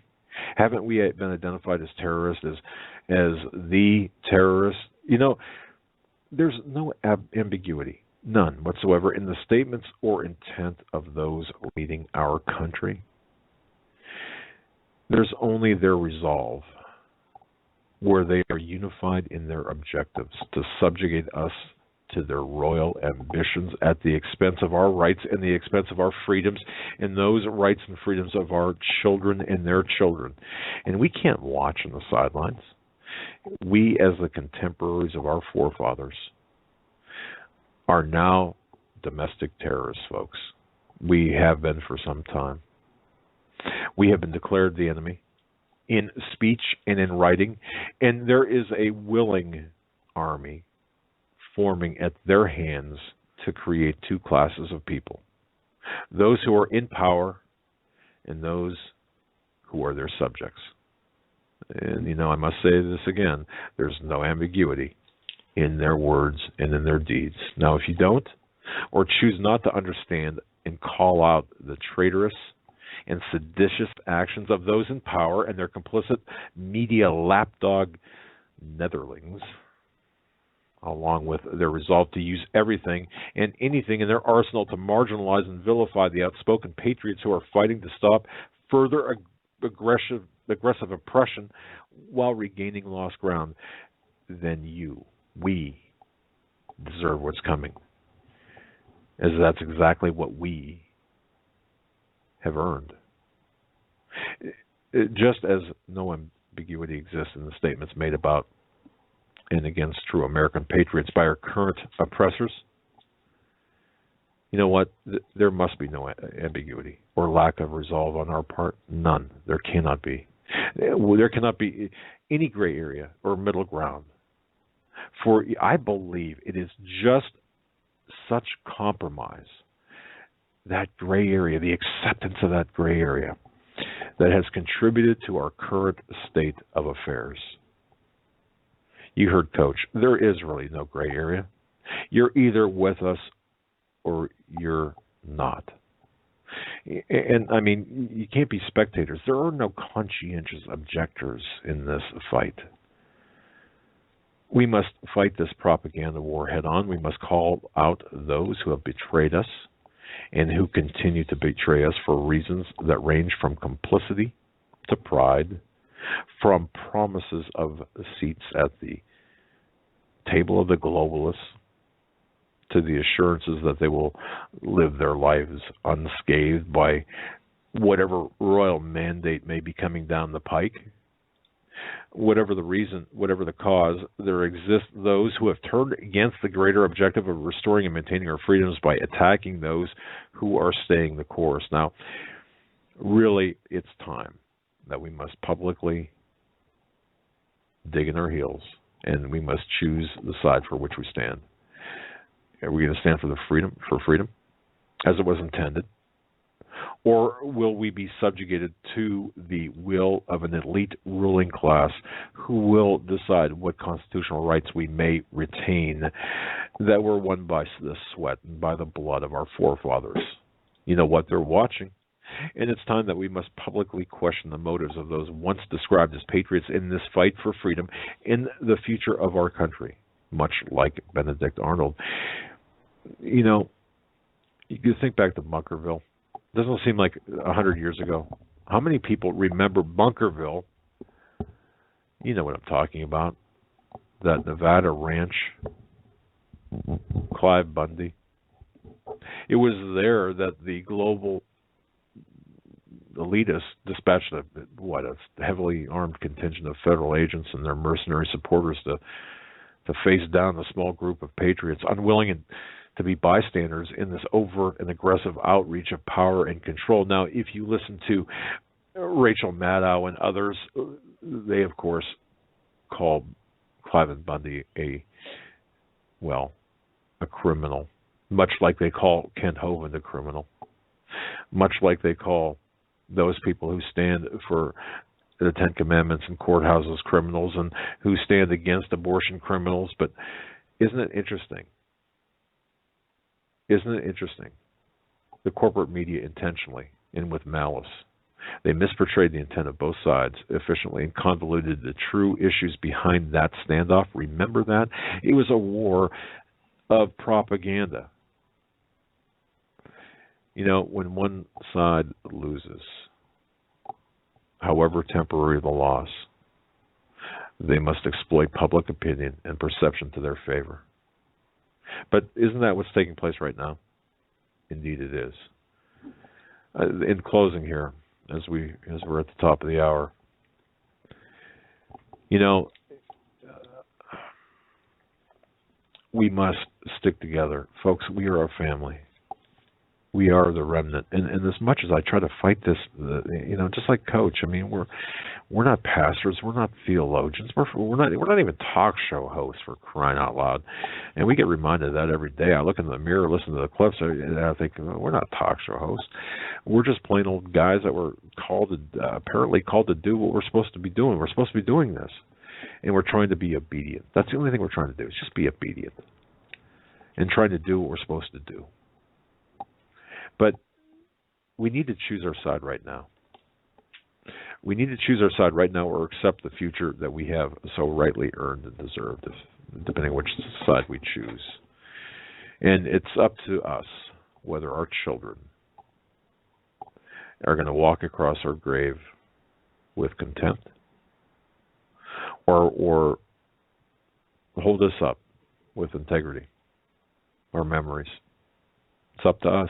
Haven't we been identified as terrorists, as the terrorists? You know, there's no ambiguity, none whatsoever, in the statements or intent of those leading our country. There's only their resolve, where they are unified in their objectives to subjugate us to their royal ambitions at the expense of our rights and the expense of our freedoms and those rights and freedoms of our children and their children. And we can't watch on the sidelines. We, as the contemporaries of our forefathers, are now domestic terrorists, folks. We have been for some time. We have been declared the enemy in speech and in writing, and there is a willing army forming at their hands to create two classes of people: those who are in power and those who are their subjects. And, you know, I must say this again, there's no ambiguity in their words and in their deeds. Now, if you don't, or choose not to understand and call out the traitorous and seditious actions of those in power and their complicit media lapdog netherlings, along with their resolve to use everything and anything in their arsenal to marginalize and vilify the outspoken patriots who are fighting to stop further aggressive oppression while regaining lost ground, then we deserve what's coming, as that's exactly what we have earned. Just as no ambiguity exists in the statements made about and against true American patriots by our current oppressors, you know what? There must be no ambiguity or lack of resolve on our part. None. There cannot be. There cannot be any gray area or middle ground. For I believe it is just such compromise, that gray area, the acceptance of that gray area, that has contributed to our current state of affairs. You heard Coach. There is really no gray area. You're either with us or you're not. And, I mean, you can't be spectators. There are no conscientious objectors in this fight. We must fight this propaganda war head on. We must call out those who have betrayed us and who continue to betray us for reasons that range from complicity to pride, from promises of seats at the table of the globalists to the assurances that they will live their lives unscathed by whatever royal mandate may be coming down the pike. Whatever the reason, whatever the cause, there exist those who have turned against the greater objective of restoring and maintaining our freedoms by attacking those who are staying the course. Now, really, it's time that we must publicly dig in our heels, and we must choose the side for which we stand. Are we going to stand for freedom, as it was intended? Or will we be subjugated to the will of an elite ruling class who will decide what constitutional rights we may retain that were won by the sweat and by the blood of our forefathers? You know what? They're watching. And it's time that we must publicly question the motives of those once described as patriots in this fight for freedom in the future of our country, much like Benedict Arnold. You know, you think back to Bunkerville. Doesn't seem like 100 years ago. How many people remember Bunkerville? You know what I'm talking about. That Nevada ranch, Clive Bundy. It was there that the global elitists dispatched a heavily armed contingent of federal agents and their mercenary supporters to face down the small group of patriots, unwilling to be bystanders in this overt and aggressive outreach of power and control. Now, if you listen to Rachel Maddow and others, they, of course, call Clive Bundy a criminal, much like they call Kent Hovind a criminal, much like they call those people who stand for the Ten Commandments and courthouses criminals and who stand against abortion criminals. But isn't it interesting? Isn't it interesting? The corporate media intentionally and with malice, they misportrayed the intent of both sides efficiently and convoluted the true issues behind that standoff. Remember that? It was a war of propaganda. You know, when one side loses, however temporary the loss, they must exploit public opinion and perception to their favor. But isn't that what's taking place right now? Indeed it is. In closing here, as we're at the top of the hour, we must stick together. Folks, we are a family. We are the remnant. And as much as I try to fight this, just like Coach, I mean, we're not pastors, we're not theologians, we're not even talk show hosts, for crying out loud. And we get reminded of that every day. I look in the mirror, listen to the clips, and I think, we're not talk show hosts. We're just plain old guys that were apparently called to do what we're supposed to be doing. We're supposed to be doing this. And we're trying to be obedient. That's the only thing we're trying to do, is just be obedient. And trying to do what we're supposed to do. But we need to choose our side right now. We need to choose our side right now, or accept the future that we have so rightly earned and deserved, depending on which side we choose. And it's up to us whether our children are going to walk across our grave with contempt, or hold us up with integrity, our memories. It's up to us.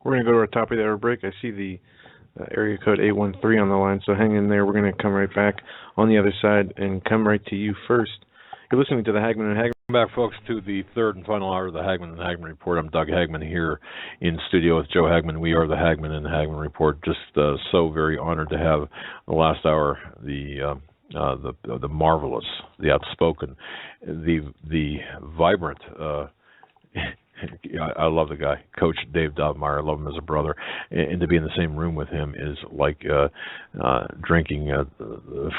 We're going to go to our top of the hour break. I see the area code 813 on the line, so hang in there. We're going to come right back on the other side and come right to you first. You're listening to the Hagman and Hagman. Welcome back, folks, to the third and final hour of the Hagman and Hagman Report. I'm Doug Hagman here in studio with Joe Hagman. We are the Hagman and Hagman Report. Just so very honored to have the last hour, the marvelous, the outspoken, the vibrant. I love the guy, Coach Dave Dobmeyer. I love him as a brother, and to be in the same room with him is like drinking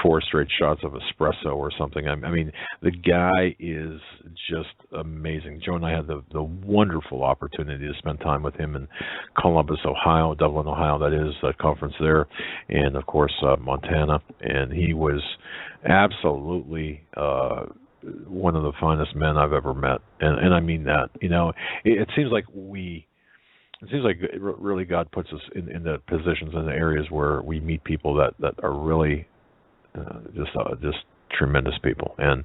4 straight shots of espresso or something. I mean, the guy is just amazing. Joe and I had the wonderful opportunity to spend time with him in Columbus, Ohio, Dublin, Ohio, that is, that conference there, and of course Montana, and he was absolutely one of the finest men I've ever met, and I mean that. It seems like really God puts us in the positions, in the areas where we meet people that are really just tremendous people, and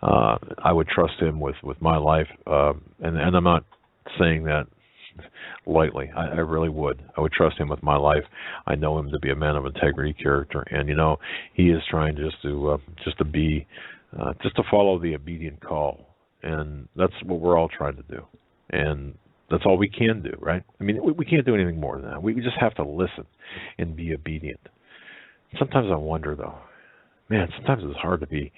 I would trust him with my life, and I'm not saying that lightly. I really would. I would trust him with my life. I know him to be a man of integrity, character, and he is trying just to be. Just to follow the obedient call, and that's what we're all trying to do, and that's all we can do, right? I mean, we can't do anything more than that. We just have to listen and be obedient. Sometimes I wonder, though, man, sometimes it's hard to be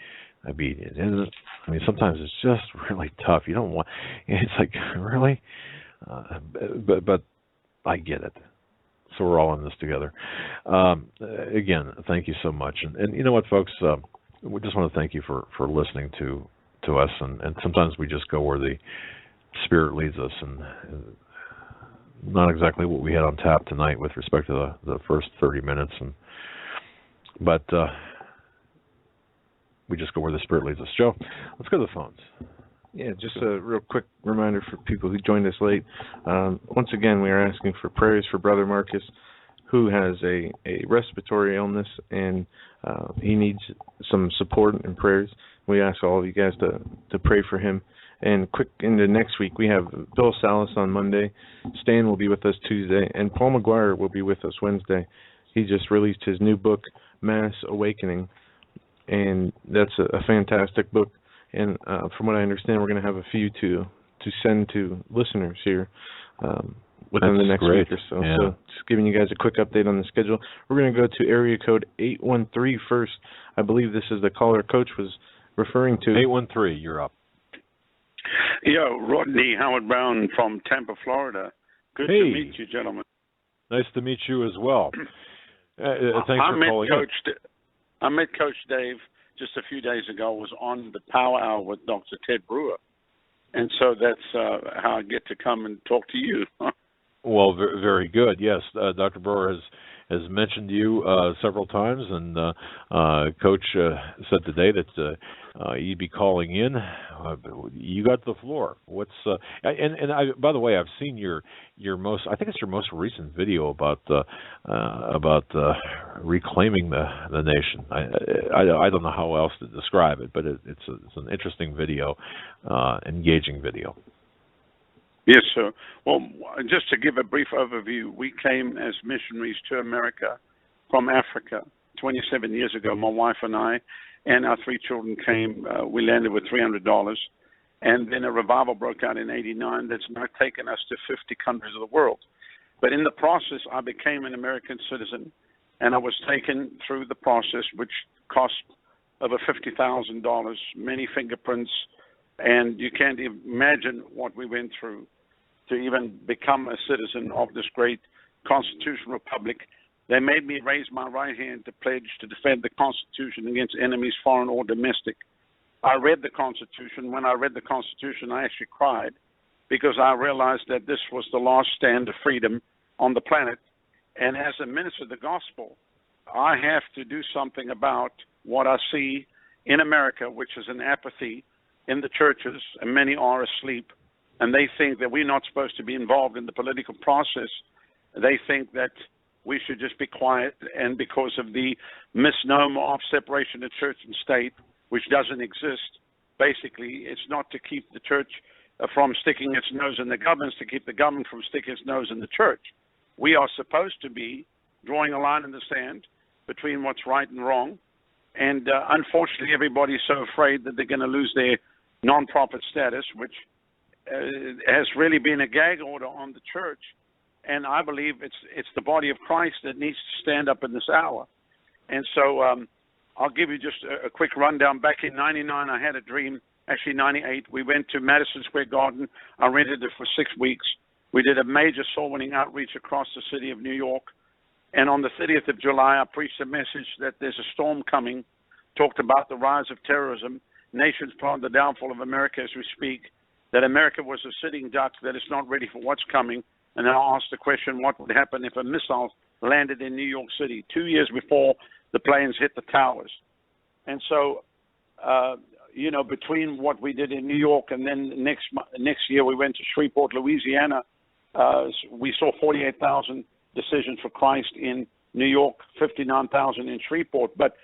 obedient, isn't it? I mean, sometimes it's just really tough. You don't want, it's like, really? But I get it. So we're all in this together. Again, thank you so much. And you know what, folks? We just want to thank you for listening to us, and sometimes we just go where the Spirit leads us, and not exactly what we had on tap tonight with respect to the first 30 minutes, but we just go where the Spirit leads us. Joe, let's go to the phones. Yeah, just a real quick reminder for people who joined us late. Once again, we are asking for prayers for Brother Marcus, who has a respiratory illness, and he needs some support and prayers. We ask all of you guys to pray for him. And quick into next week, we have Bill Salas on Monday. Stan will be with us Tuesday, and Paul McGuire will be with us Wednesday. He just released his new book, Mass Awakening, and that's a fantastic book. And from what I understand, we're going to have a few to send to listeners here within the next week or so. Yeah. So just giving you guys a quick update on the schedule. We're going to go to area code 813 first. I believe this is the caller Coach was referring to. 813, you're up. Yo, Rodney, Howard-Browne from Tampa, Florida. Good to meet you, gentlemen. Nice to meet you as well. Thanks for calling in. I met Coach Dave just a few days ago. Was on the Power Hour with Dr. Ted Brewer. And so that's how I get to come and talk to you. Well, very good. Yes, Dr. Brewer has mentioned you several times, and Coach said today that you'd be calling in. You got the floor. What's by the way, I've seen your most, I think it's your most recent video about reclaiming the nation. I don't know how else to describe it, but it's an interesting video, engaging video. Yes, sir. Well, just to give a brief overview, we came as missionaries to America from Africa 27 years ago. My wife and I and our 3 children came. We landed with $300. And then a revival broke out in '89 that's now taken us to 50 countries of the world. But in the process, I became an American citizen, and I was taken through the process, which cost over $50,000, many fingerprints, and you can't imagine what we went through to even become a citizen of this great constitutional republic. They made me raise my right hand to pledge to defend the Constitution against enemies, foreign or domestic. I read the Constitution. When I read the Constitution, I actually cried because I realized that this was the last stand of freedom on the planet. And as a minister of the gospel, I have to do something about what I see in America, which is an apathy in the churches, and many are asleep, and they think that we're not supposed to be involved in the political process. They think that we should just be quiet, and because of the misnomer of separation of church and state, which doesn't exist, basically it's not to keep the church from sticking its nose in the government, it's to keep the government from sticking its nose in the church. We are supposed to be drawing a line in the sand between what's right and wrong, and unfortunately everybody's so afraid that they're going to lose their non-profit status, which has really been a gag order on the church. And I believe it's the body of Christ that needs to stand up in this hour. And so I'll give you just a quick rundown. Back in '99, I had a dream. Actually, '98, we went to Madison Square Garden. I rented it for 6 weeks. We did a major soul-winning outreach across the city of New York. And on the 30th of July, I preached a message that there's a storm coming, talked about the rise of terrorism, nations plan the downfall of America as we speak, that America was a sitting duck, that it's not ready for what's coming. And then I asked the question, what would happen if a missile landed in New York City 2 years before the planes hit the towers? And so, between what we did in New York and then next year we went to Shreveport, Louisiana, we saw 48,000 decisions for Christ in New York, 59,000 in Shreveport. But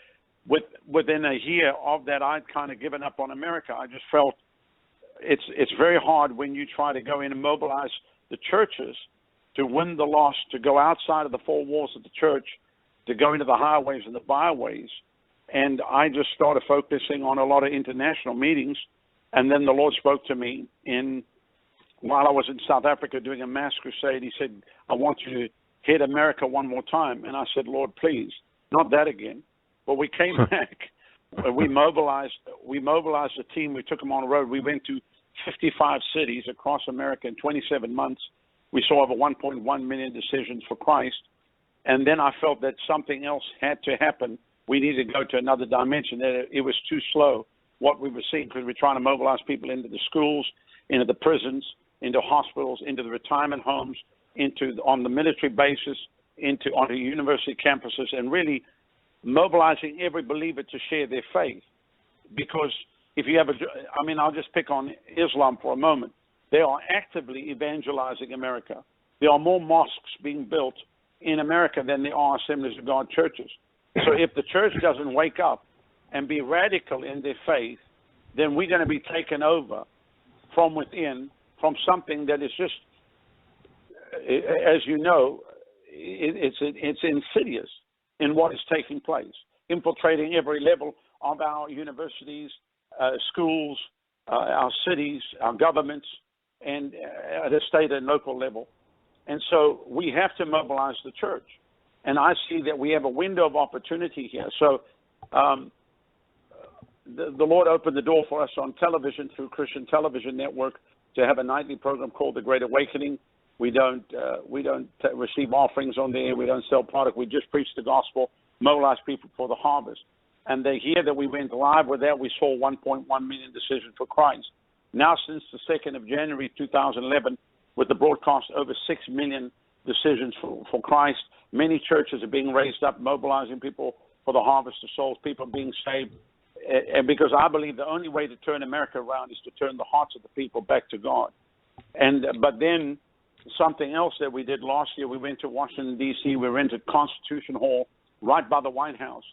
within a year of that, I'd kind of given up on America. I just felt it's very hard when you try to go in and mobilize the churches to win the lost, to go outside of the 4 walls of the church, to go into the highways and the byways. And I just started focusing on a lot of international meetings. And then the Lord spoke to me while I was in South Africa doing a mass crusade. He said, I want you to hit America one more time. And I said, Lord, please, not that again. But we came back. We mobilized a team. We took them on the road. We went to 55 cities across America in 27 months. We saw over 1.1 million decisions for Christ. And then I felt that something else had to happen. We needed to go to another dimension. That it was too slow what we were seeing, because we're trying to mobilize people into the schools, into the prisons, into hospitals, into the retirement homes, on the military bases, onto university campuses, and really mobilizing every believer to share their faith. Because if you have I'll just pick on Islam for a moment. They are actively evangelizing America. There are more mosques being built in America than there are Assemblies of God churches. So if the church doesn't wake up and be radical in their faith, then we're going to be taken over from within, from something that is just, as you know, it's insidious in what is taking place, infiltrating every level of our universities, schools, our cities, our governments, and at a state and local level. And so we have to mobilize the church. And I see that we have a window of opportunity here. So the Lord opened the door for us on television through Christian Television Network to have a nightly program called The Great Awakening. We don't receive offerings on there. We don't sell product. We just preach the gospel, mobilize people for the harvest. And the year that we went live with that, we saw 1.1 million decisions for Christ. Now, since the 2nd of January 2011, with the broadcast, over 6 million decisions for Christ. Many churches are being raised up, mobilizing people for the harvest of souls, people being saved. And because I believe the only way to turn America around is to turn the hearts of the people back to God. But then something else that we did last year, we went to Washington, D.C., we rented Constitution Hall right by the White House,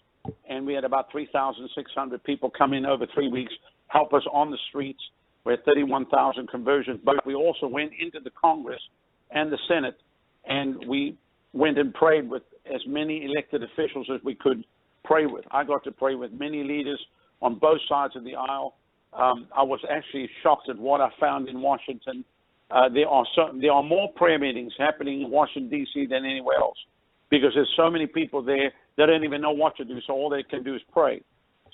and we had about 3,600 people come in over 3 weeks, help us on the streets. We had 31,000 conversions, but we also went into the Congress and the Senate, and we went and prayed with as many elected officials as we could pray with. I got to pray with many leaders on both sides of the aisle. I was actually shocked at what I found in Washington. There are more prayer meetings happening in Washington, D.C. than anywhere else, because there's so many people there that don't even know what to do, so all they can do is pray.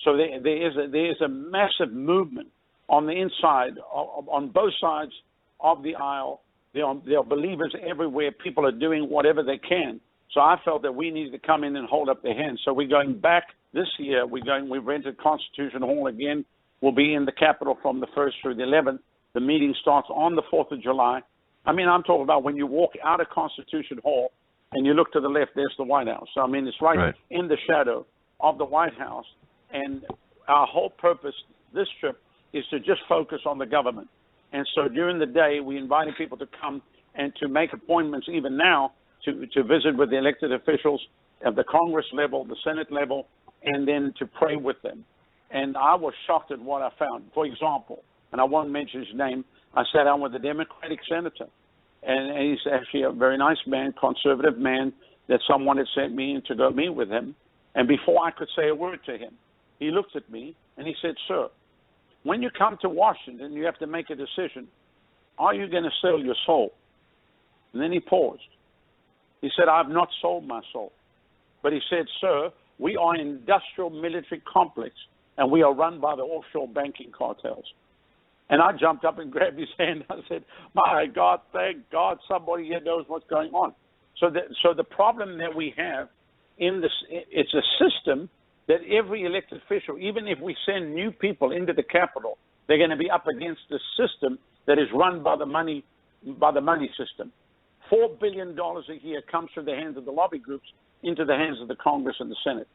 So there is a massive movement on the inside, on both sides of the aisle. There are believers everywhere. People are doing whatever they can. So I felt that we needed to come in and hold up their hands. So we're going back this year. We've rented Constitution Hall again. We'll be in the Capitol from the 1st through the 11th. The meeting starts on the 4th of July. I mean, I'm talking about when you walk out of Constitution Hall and you look to the left, there's the White House. So, I mean, it's right in the shadow of the White House. And our whole purpose this trip is to just focus on the government. And so during the day, we invited people to come and to make appointments even now to visit with the elected officials at the Congress level, the Senate level, and then to pray with them. And I was shocked at what I found. For example, and I won't mention his name, I sat down with a Democratic senator. And he's actually a very nice man, conservative man, that someone had sent me in to go meet with him. And before I could say a word to him, he looked at me and he said, "Sir, when you come to Washington, you have to make a decision. Are you going to sell your soul?" And then he paused. He said, "I've not sold my soul." But he said, "Sir, we are an industrial military complex, and we are run by the offshore banking cartels." And I jumped up and grabbed his hand. I said, "My God, thank God somebody here knows what's going on." So the problem that we have in this, it's a system that every elected official, even if we send new people into the Capitol, they're going to be up against the system that is run by the money system. $4 billion a year comes through the hands of the lobby groups into the hands of the Congress and the Senate.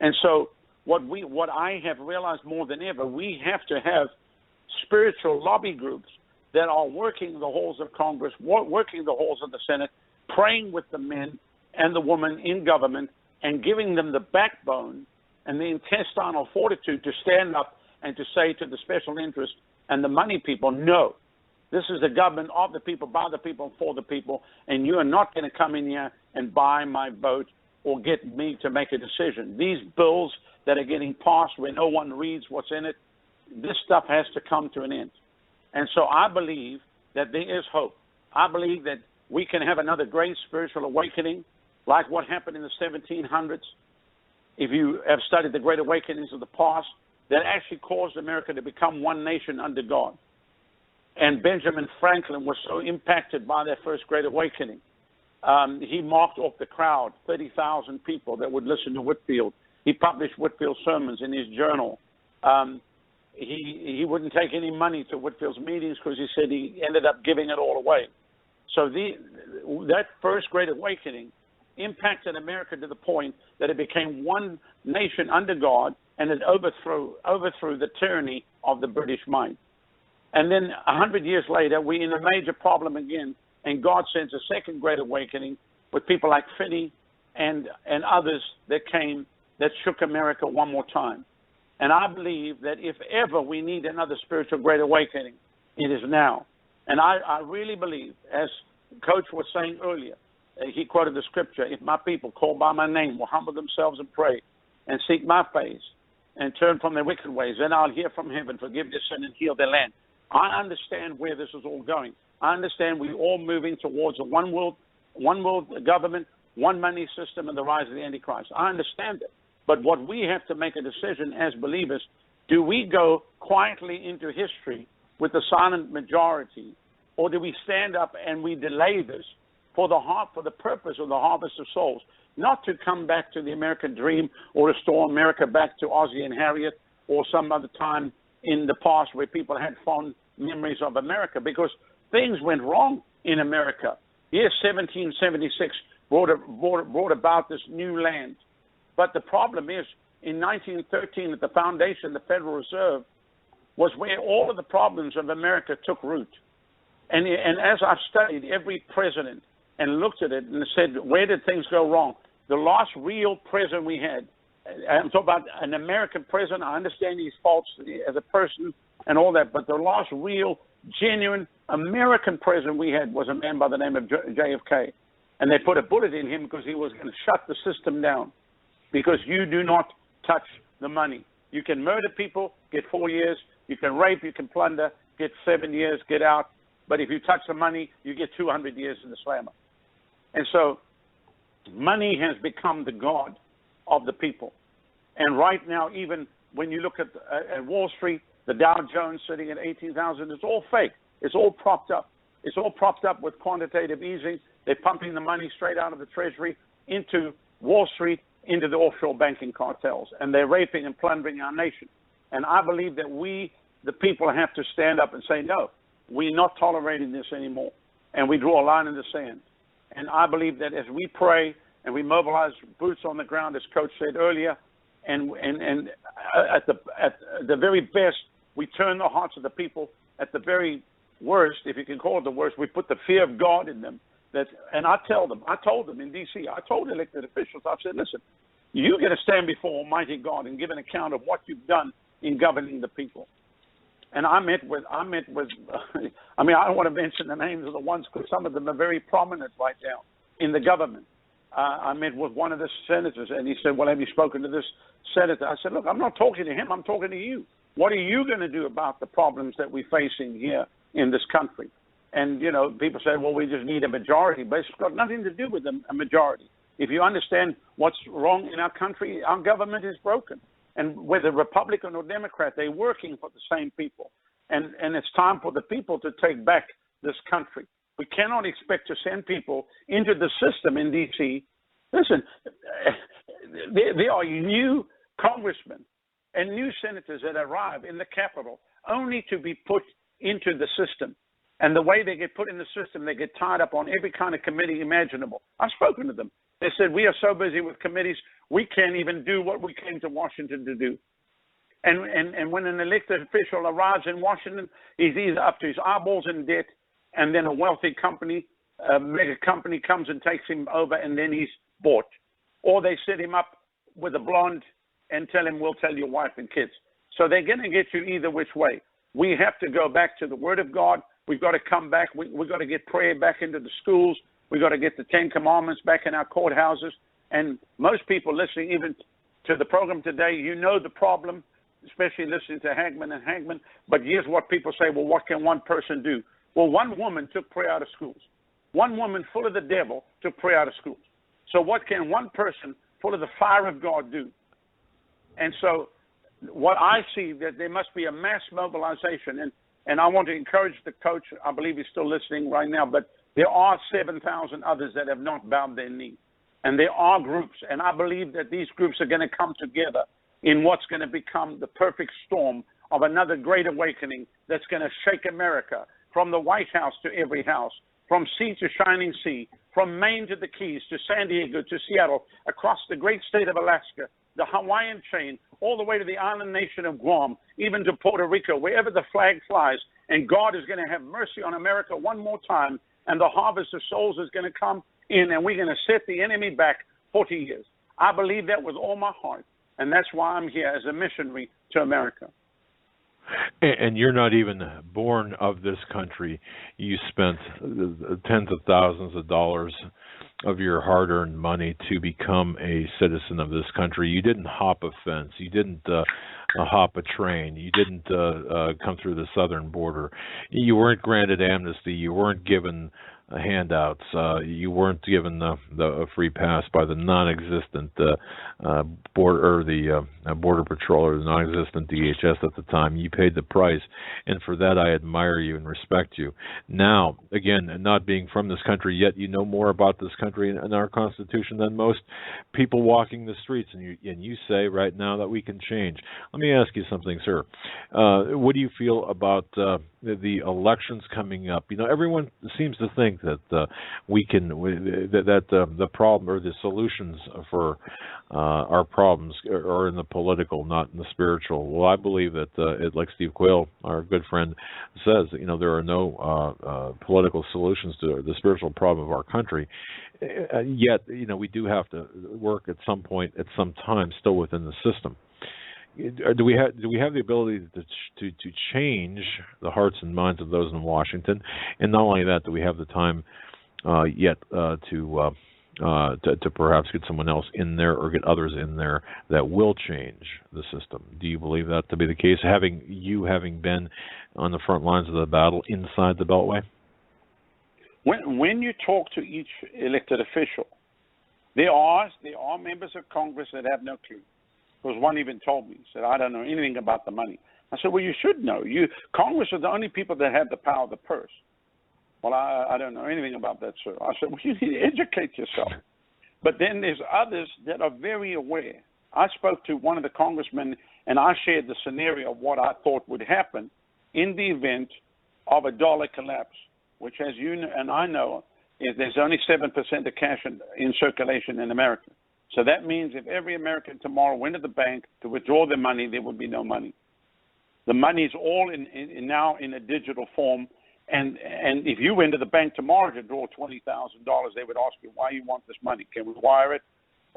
And so what I have realized more than ever, we have to have spiritual lobby groups that are working the halls of Congress, working the halls of the Senate, praying with the men and the women in government and giving them the backbone and the intestinal fortitude to stand up and to say to the special interest and the money people, "No, this is the government of the people, by the people, for the people, and you are not going to come in here and buy my vote or get me to make a decision. These bills that are getting passed where no one reads what's in it, this stuff has to come to an end." And so I believe that there is hope. I believe that we can have another great spiritual awakening like what happened in the 1700s. If you have studied the great awakenings of the past, that actually caused America to become one nation under God. And Benjamin Franklin was so impacted by that first great awakening. He marked off the crowd, 30,000 people that would listen to Whitefield. He published Whitefield's sermons in his journal. He wouldn't take any money to Whitefield's meetings because he said he ended up giving it all away. So that first great awakening impacted America to the point that it became one nation under God, and it overthrew the tyranny of the British mind. And then 100 years later, we're in a major problem again, and God sends a second great awakening with people like Finney and others that came that shook America one more time. And I believe that if ever we need another spiritual great awakening, it is now. And I really believe, as Coach was saying earlier, he quoted the scripture, "If my people called by my name will humble themselves and pray and seek my face and turn from their wicked ways, then I'll hear from heaven, forgive their sin and heal their land." I understand where this is all going. I understand we're all moving towards a one world government, one money system, and the rise of the Antichrist. I understand it. But what we have to make a decision as believers, do we go quietly into history with the silent majority, or do we stand up and we delay this for the purpose of the harvest of souls, not to come back to the American dream or restore America back to Ozzie and Harriet or some other time in the past where people had fond memories of America, because things went wrong in America Yes, 1776 brought about this new land. But the problem is, in 1913, at the foundation, the Federal Reserve was where all of the problems of America took root. And as I've studied every president and looked at it and said, where did things go wrong? The last real president we had, I'm talking about an American president. I understand his faults as a person and all that, but the last real, genuine American president we had was a man by the name of JFK. And they put a bullet in him because he was going to shut the system down. Because you do not touch the money. You can murder people, get 4 years. You can rape, you can plunder, get 7 years, get out. But if you touch the money, you get 200 years in the slammer. And so money has become the god of the people. And right now, even when you look at Wall Street, the Dow Jones sitting at 18,000, it's all fake. It's all propped up. It's all propped up with quantitative easing. They're pumping the money straight out of the Treasury into Wall Street, into the offshore banking cartels. And they're raping and plundering our nation. And I believe that we, the people, have to stand up and say, no, we're not tolerating this anymore. And we draw a line in the sand. And I believe that as we pray and we mobilize boots on the ground, as Coach said earlier, and at the very best, we turn the hearts of the people. At the very worst, if you can call it the worst, we put the fear of God in them. And I told them in D.C., I told elected officials, I said, listen, you're going to stand before Almighty God and give an account of what you've done in governing the people. And I met with, I mean, I don't want to mention the names of the ones because some of them are very prominent right now in the government. I met with one of the senators, and he said, well, have you spoken to this senator? I said, look, I'm not talking to him. I'm talking to you. What are you going to do about the problems that we're facing here in this country? And, you know, people say, well, we just need a majority. But it's got nothing to do with a majority. If you understand what's wrong in our country, our government is broken. And whether Republican or Democrat, they're working for the same people. And it's time for the people to take back this country. We cannot expect to send people into the system in D.C. Listen, there are new congressmen and new senators that arrive in the Capitol only to be put into the system. And the way they get put in the system, they get tied up on every kind of committee imaginable. I've spoken to them. They said, we are so busy with committees, we can't even do what we came to Washington to do. And when an elected official arrives in Washington, he's either up to his eyeballs in debt, and then a wealthy company, a mega company comes and takes him over, and then he's bought. Or they set him up with a blonde and tell him, we'll tell your wife and kids. So they're going to get you either which way. We have to go back to the Word of God. We've got to come back. We've got to get prayer back into the schools. We've got to get the 10 Commandments back in our courthouses. And most people listening even to the program today, you know the problem, especially listening to Hagman. But here's what people say, well, what can one person do? Well, one woman took prayer out of schools. One woman full of the devil took prayer out of schools. So what can one person full of the fire of God do? And so what I see, that there must be a mass mobilization. And I want to encourage the coach. I believe he's still listening right now, but there are 7,000 others that have not bowed their knee. And there are groups, and I believe that these groups are going to come together in what's going to become the perfect storm of another great awakening that's going to shake America from the White House to every house, from sea to shining sea, from Maine to the Keys, to San Diego, to Seattle, across the great state of Alaska, the Hawaiian chain, all the way to the island nation of Guam, even to Puerto Rico, wherever the flag flies. And God is going to have mercy on America one more time, and the harvest of souls is going to come in, and we're going to set the enemy back 40 years. I believe that with all my heart, and that's why I'm here as a missionary to America. And you're not even born of this country. You spent tens of thousands of dollars of your hard-earned money to become a citizen of this country. You didn't hop a fence. You didn't hop a train. You didn't come through the southern border. You weren't granted amnesty. You weren't given handouts. You weren't given the free pass by the non-existent border patrol or the non-existent DHS at the time. You paid the price, and for that I admire you and respect you. Now, again, not being from this country, yet you know more about this country and our Constitution than most people walking the streets, and you say right now that we can change. Let me ask you something, sir. What do you feel about the elections coming up? You know, everyone seems to think that we can the problem or the solutions for our problems are in the political, not in the spiritual. Well, I believe that, like Steve Quayle, our good friend, says, there are no political solutions to the spiritual problem of our country. Yet, we do have to work at some point, at some time, still within the system. Do we have the ability to change the hearts and minds of those in Washington? And not only that, do we have the time yet to perhaps get someone else in there or get others in there that will change the system? Do you believe that to be the case, having been on the front lines of the battle inside the Beltway? When you talk to each elected official, there are members of Congress that have no clue. Because one even told me, he said, I don't know anything about the money. I said, well, you should know. Congress are the only people that have the power of the purse. Well, I don't know anything about that, sir. I said, well, you need to educate yourself. But then there's others that are very aware. I spoke to one of the congressmen, and I shared the scenario of what I thought would happen in the event of a dollar collapse, which, as you and I know, is there's only 7% of cash in circulation in America. So that means if every American tomorrow went to the bank to withdraw their money, there would be no money. The money is all now in a digital form. And if you went to the bank tomorrow to draw $20,000, they would ask you, why you want this money? Can we wire it?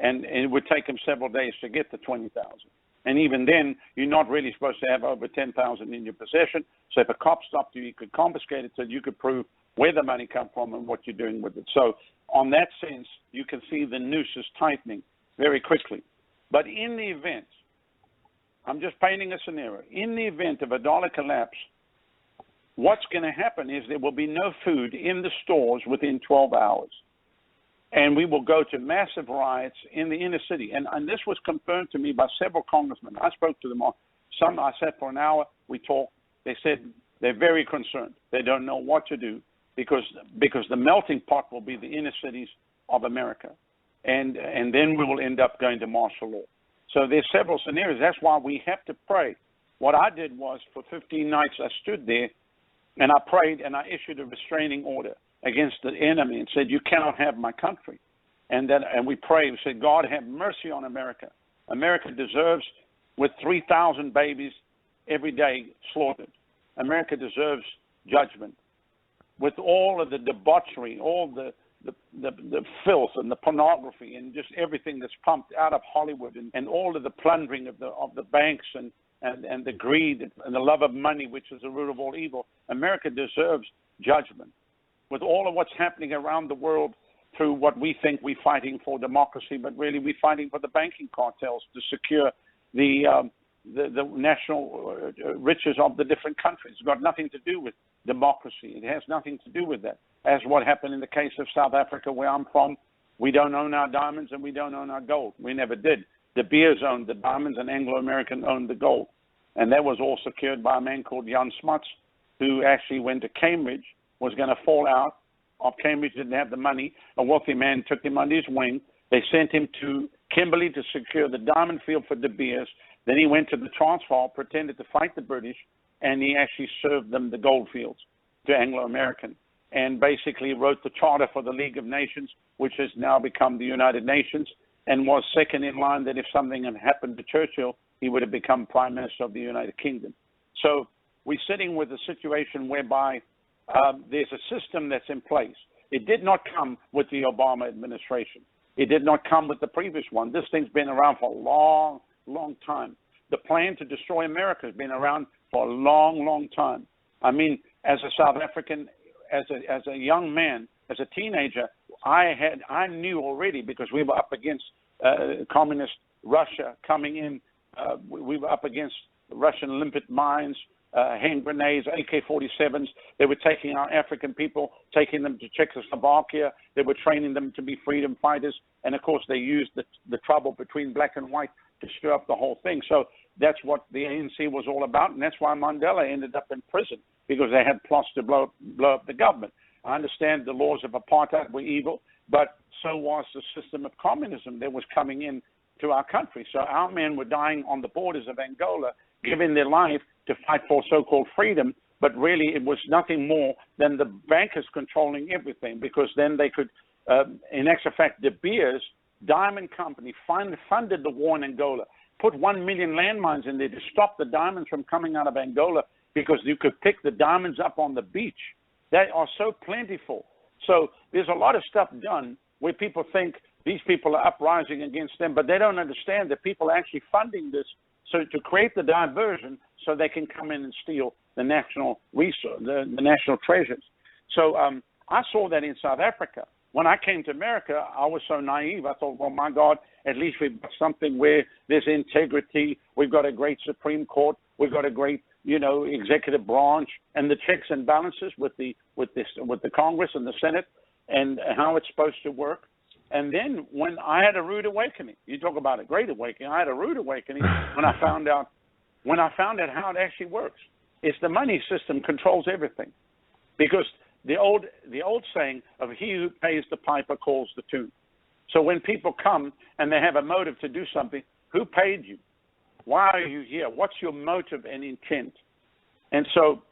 And it would take them several days to get the $20,000. And even then, you're not really supposed to have over $10,000 in your possession. So if a cop stopped you, you could confiscate it so you could prove where the money come from and what you're doing with it. So on that sense, you can see the noose is tightening very quickly. But in the event, I'm just painting a scenario, in the event of a dollar collapse, what's going to happen is there will be no food in the stores within 12 hours. And we will go to massive riots in the inner city. And this was confirmed to me by several congressmen. I spoke to them all. Some I sat for an hour, we talked. They said they're very concerned. They don't know what to do because the melting pot will be the inner cities of America. And then we will end up going to martial law. So there's several scenarios. That's why we have to pray. What I did was for 15 nights I stood there and I prayed and I issued a restraining order against the enemy and said, you cannot have my country. And we prayed. We said, God, have mercy on America. America deserves, with 3,000 babies every day slaughtered, America deserves judgment. With all of the debauchery, all the filth and the pornography and just everything that's pumped out of Hollywood and all of the plundering of the banks and the greed and the love of money, which is the root of all evil, America deserves judgment. With all of what's happening around the world through what we think we're fighting for democracy, but really we're fighting for the banking cartels to secure the national riches of the different countries. It's got nothing to do with democracy. It has nothing to do with that. As what happened in the case of South Africa, where I'm from, we don't own our diamonds and we don't own our gold. We never did. De Beers owned the diamonds and Anglo-American owned the gold. And that was all secured by a man called Jan Smuts, who actually went to Cambridge, was going to fall out of Cambridge, didn't have the money. A wealthy man took him under his wing. They sent him to Kimberley to secure the diamond field for De Beers. Then he went to the Transvaal, pretended to fight the British, and he actually served them the gold fields to Anglo-American, and basically wrote the charter for the League of Nations, which has now become the United Nations, and was second in line that if something had happened to Churchill, he would have become Prime Minister of the United Kingdom. So we're sitting with a situation whereby there's a system that's in place. It did not come with the Obama administration. It did not come with the previous one. This thing's been around for a long, long time. The plan to destroy America has been around for a long, long time. I mean, as a South African, as a young man, as a teenager, I knew already, because we were up against communist Russia coming in. We were up against Russian limpet mines, hand grenades, AK-47s. They were taking our African people, taking them to Czechoslovakia. They were training them to be freedom fighters. And, of course, they used the trouble between black and white to stir up the whole thing. So that's what the ANC was all about, and that's why Mandela ended up in prison, because they had plots to blow up the government. I understand the laws of apartheid were evil, but so was the system of communism that was coming in to our country. So our men were dying on the borders of Angola, giving their life to fight for so-called freedom, but really it was nothing more than the bankers controlling everything, because then they could, in actual fact, De Beers Diamond Company funded the war in Angola, put 1 million landmines in there to stop the diamonds from coming out of Angola, because you could pick the diamonds up on the beach. They are so plentiful. So there's a lot of stuff done where people think these people are uprising against them, but they don't understand that people are actually funding this so to create the diversion so they can come in and steal the national resource, the national treasures. So I saw that in South Africa. When I came to America, I was so naive. I thought, well, my God, at least we've got something where there's integrity. We've got a great Supreme Court. We've got a great, executive branch, and the checks and balances with the Congress and the Senate, and how it's supposed to work. And then when I had a rude awakening, you talk about a great awakening. I had a rude awakening when I found out how it actually works. It's the money system controls everything, because the old saying of he who pays the piper calls the tune. So when people come and they have a motive to do something, who paid you? Why are you here? What's your motive and intent? And so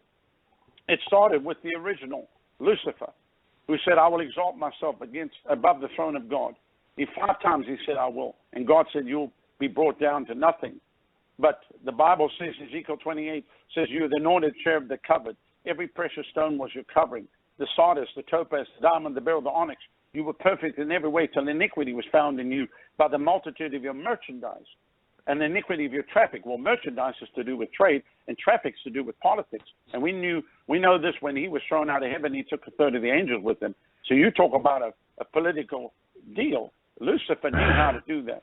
it started with the original, Lucifer, who said, I will exalt myself above the throne of God. 5 times he said, I will. And God said, you'll be brought down to nothing. But the Bible says, Ezekiel 28 says, you're the anointed cherub that covered. Every precious stone was your covering. The sardis, the topaz, the diamond, the beryl, the onyx. You were perfect in every way till iniquity was found in you by the multitude of your merchandise and the iniquity of your traffic. Well, merchandise is to do with trade, and traffic's to do with politics. And we know this when he was thrown out of heaven, he took a third of the angels with him. So you talk about a political deal. Lucifer knew how to do that.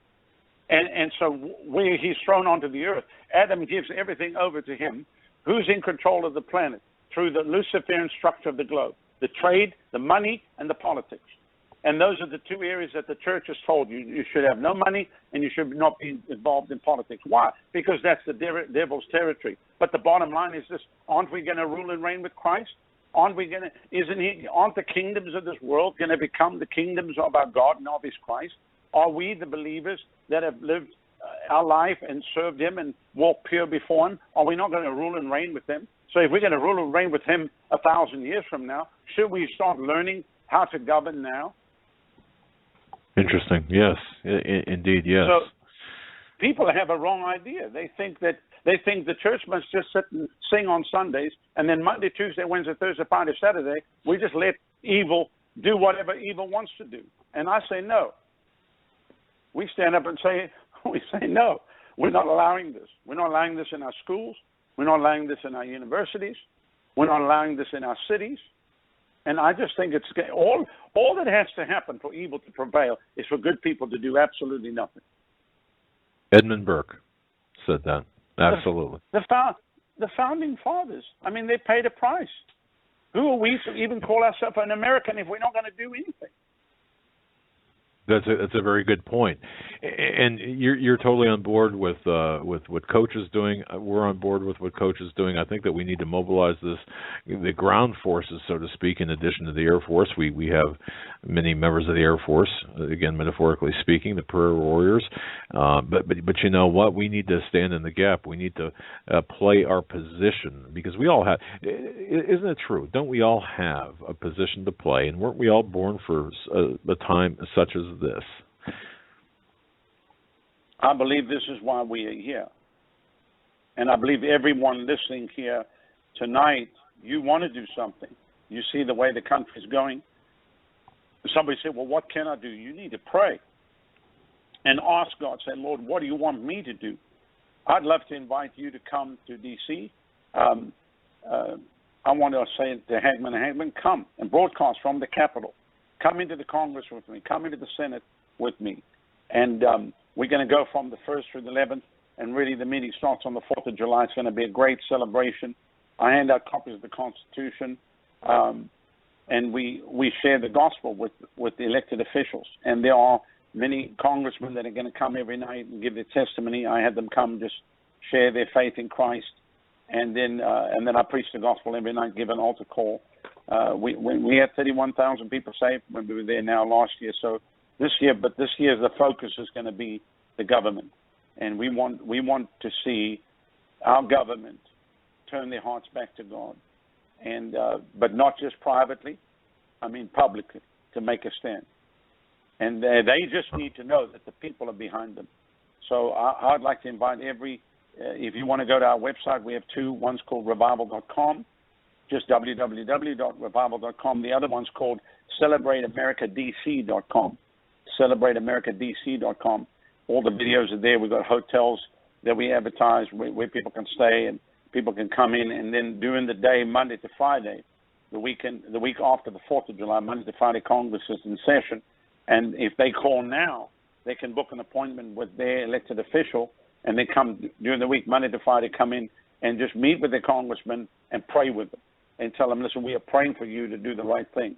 And so where he's thrown onto the earth, Adam gives everything over to him. Who's in control of the planet? Through the Luciferian structure of the globe. The trade, the money, and the politics. And those are the 2 areas that the church has told you. You should have no money and you should not be involved in politics. Why? Because that's the devil's territory. But the bottom line is this: aren't we going to rule and reign with Christ? Aren't the kingdoms of this world going to become the kingdoms of our God and of his Christ? Are we, the believers that have lived our life and served him and walked pure before him, are we not going to rule and reign with him? So if we're going to rule and reign with him 1,000 years from now, should we start learning how to govern now? Interesting. Yes, indeed. Yes. So people have a wrong idea. They think the church must just sit and sing on Sundays, and then Monday, Tuesday, Wednesday, Thursday, Friday, Saturday, we just let evil do whatever evil wants to do. And I say no. We stand up and say no. We're not allowing this. We're not allowing this in our schools. We're not allowing this in our universities. We're not allowing this in our cities. And I just think it's all that has to happen for evil to prevail is for good people to do absolutely nothing. Edmund Burke said that. Absolutely. The founding fathers, I mean, they paid a price. Who are we to even call ourselves an American if we're not going to do anything? That's a very good point, and you're totally on board with what Coach is doing. We're on board with what Coach is doing. I think that we need to mobilize the ground forces, so to speak. In addition to the Air Force, we have many members of the Air Force. Again, metaphorically speaking, the prayer warriors. But you know what? We need to stand in the gap. We need to play our position, because we all have. Isn't it true? Don't we all have a position to play? And weren't we all born for a time such as this? I believe this is why we are here. And I believe everyone listening here tonight, you want to do something. You see the way the country is going. Somebody said, well, what can I do? You need to pray and ask God. Say, Lord, what do you want me to do? I'd love to invite you to come to D.C. I want to say to Hagman, come and broadcast from the Capitol. Come into the Congress with me. Come into the Senate with me. And we're going to go from the 1st through the 11th, and really the meeting starts on the 4th of July. It's going to be a great celebration. I hand out copies of the Constitution, and we share the gospel with the elected officials. And there are many congressmen that are going to come every night and give their testimony. I had them come just share their faith in Christ. And then I preach the gospel every night, give an altar call. We had 31,000 people saved when we were there now last year. So this year the focus is going to be the government, and we want to see our government turn their hearts back to God. and but not just privately, I mean publicly, to make a stand. And they just need to know that the people are behind them. So I'd like to invite if you want to go to our website, we have two. One's called revival.com, just www.revival.com. The other one's called celebrateamericadc.com, celebrateamericadc.com. All the videos are there. We've got hotels that we advertise where people can stay and people can come in. And then during the day, Monday to Friday, the week after the 4th of July, Monday to Friday, Congress is in session. And if they call now, they can book an appointment with their elected official, and they come during the week, Monday to Friday, come in and just meet with their congressman and pray with them and tell them, listen, we are praying for you to do the right thing.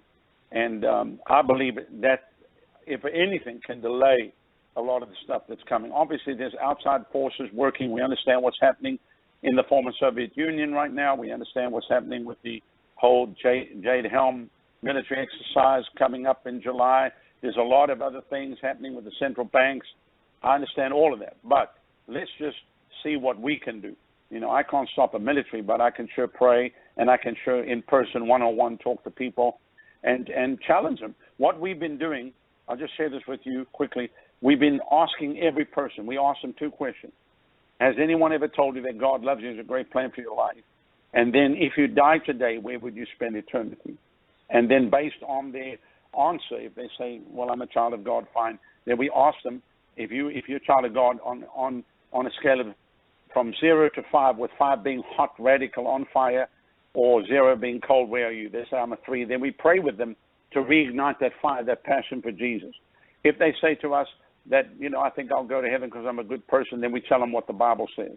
And I believe that, if anything, can delay a lot of the stuff that's coming. Obviously, there's outside forces working. We understand what's happening in the former Soviet Union right now. We understand what's happening with the whole Jade Helm military exercise coming up in July. There's a lot of other things happening with the central banks. I understand all of that. But let's just see what we can do. You know, I can't stop the military, but I can sure pray, and I can sure in person, one-on-one, talk to people and challenge them. What we've been doing, I'll just share this with you quickly. We've been asking every person. We asked them two questions. Has anyone ever told you that God loves you and has a great plan for your life? And then if you die today, where would you spend eternity? And then based on their answer, if they say, well, I'm a child of God, fine. Then we ask them, if you're a child of God on a scale of from 0 to 5, with 5 being hot, radical, on fire, or 0 being cold, where are you? They say, I'm a 3. Then we pray with them to reignite that fire, that passion for Jesus. If they say to us that, you know, I think I'll go to heaven because I'm a good person, then we tell them what the Bible says.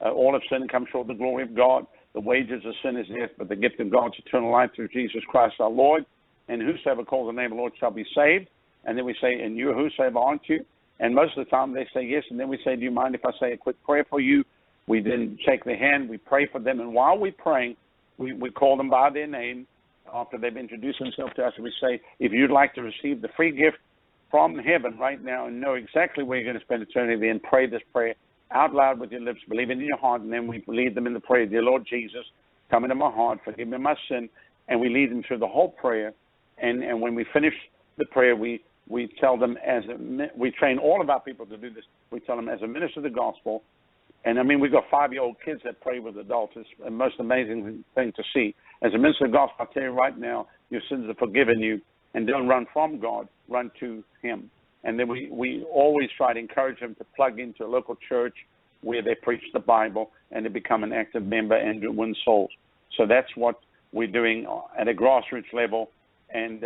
All have sinned and come short of the glory of God. The wages of sin is death, but the gift of God is eternal life through Jesus Christ our Lord. And whosoever calls the name of the Lord shall be saved. And then we say, and you whosoever, aren't you? And most of the time they say yes. And then we say, do you mind if I say a quick prayer for you? We then shake their hand, we pray for them. And while we're praying, we call them by their name after they've introduced themselves to us. And we say, if you'd like to receive the free gift from heaven right now and know exactly where you're going to spend eternity, then pray this prayer out loud with your lips, believe it in your heart. And then we lead them in the prayer, dear Lord Jesus, come into my heart, forgive me my sin. And we lead them through the whole prayer. And when we finish the prayer, we tell them, we train all of our people to do this. We tell them, as a minister of the gospel, and I mean, we've got 5-year-old kids that pray with adults. It's the most amazing thing to see. As a minister of the gospel, I tell you right now, your sins are forgiven you, and don't run from God, run to him. And then we always try to encourage them to plug into a local church where they preach the Bible and to become an active member and to win souls. So that's what we're doing at a grassroots level. And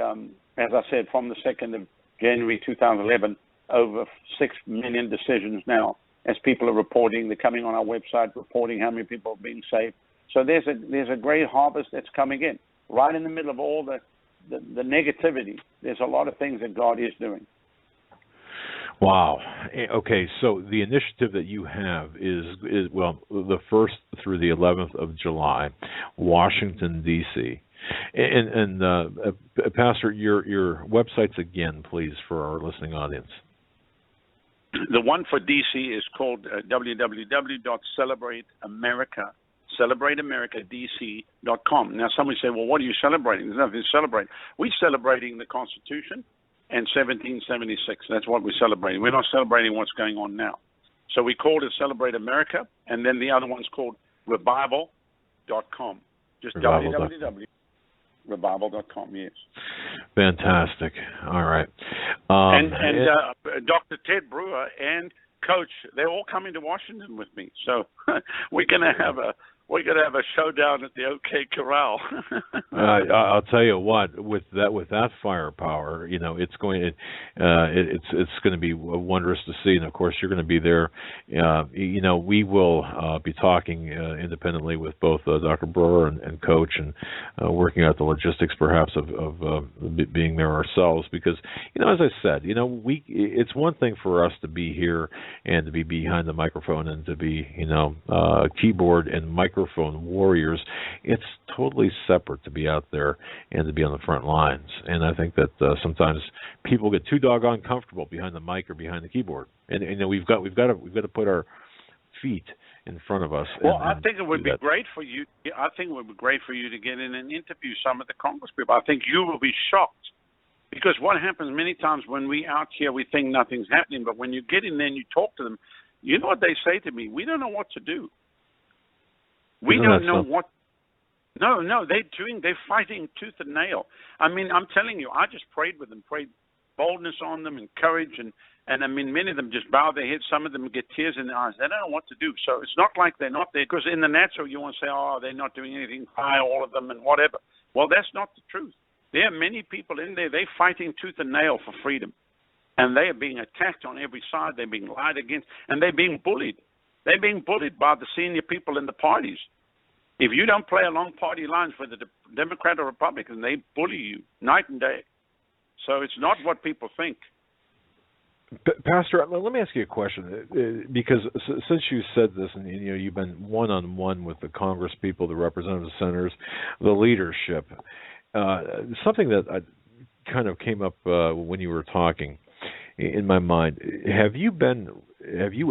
as I said, from the 2nd of January 2011, over 6 million decisions now, as people are reporting. They're coming on our website reporting how many people are being saved. So there's a great harvest that's coming in. Right in the middle of all the negativity, there's a lot of things that God is doing. Wow. Okay, so the initiative that you have is well, the 1st through the 11th of July, Washington, D.C., and Pastor, your websites again, please, for our listening audience. The one for D.C. is called celebrateamericadc.com. Now, somebody say, well, what are you celebrating? There's nothing to celebrate. We're celebrating the Constitution and 1776. That's what we're celebrating. We're not celebrating what's going on now. So we called it Celebrate America, and then the other one's called revival.com. Just www.revival.com, yes. Fantastic. All right. Dr. Ted Brewer and Coach, they're all coming to Washington with me. So we're gonna have a showdown at the OK Corral. I'll tell you what, with that firepower, you know, it's going to be wondrous to see. And of course, you're going to be there. You know, we will be talking independently with both Dr. Brewer and Coach, and working out the logistics, perhaps, of being there ourselves. Because, you know, as I said, you know, it's one thing for us to be here and to be behind the microphone and to be, you know, keyboard and microphone warriors. It's totally separate to be out there and to be on the front lines. And I think that sometimes people get too doggone comfortable behind the mic or behind the keyboard. And you know, we've got to put our feet in front of us. Well, I think it would be great for you. I think it would be great for you to get in and interview some of the Congress people. I think you will be shocked. Because what happens many times when we out here, we think nothing's happening. But when you get in there and you talk to them, you know what they say to me? We don't know what to do. We don't know what. No, they're fighting tooth and nail. I mean, I'm telling you, I just prayed with them, prayed boldness on them and courage. And I mean, many of them just bow their heads. Some of them get tears in their eyes. They don't know what to do. So it's not like they're not there. Because in the natural, you want to say, oh, they're not doing anything, fire all of them and whatever. Well, that's not the truth. There are many people in there, they're fighting tooth and nail for freedom. And they are being attacked on every side. They're being lied against. And they're being bullied. They're being bullied by the senior people in the parties. If you don't play along party lines with the Democrat or Republican, they bully you night and day. So it's not what people think. Pastor, let me ask you a question, because since you said this, and you've been one-on-one with the Congress people, the representatives, senators, the leadership, something that I kind of came up when you were talking in my mind. Have you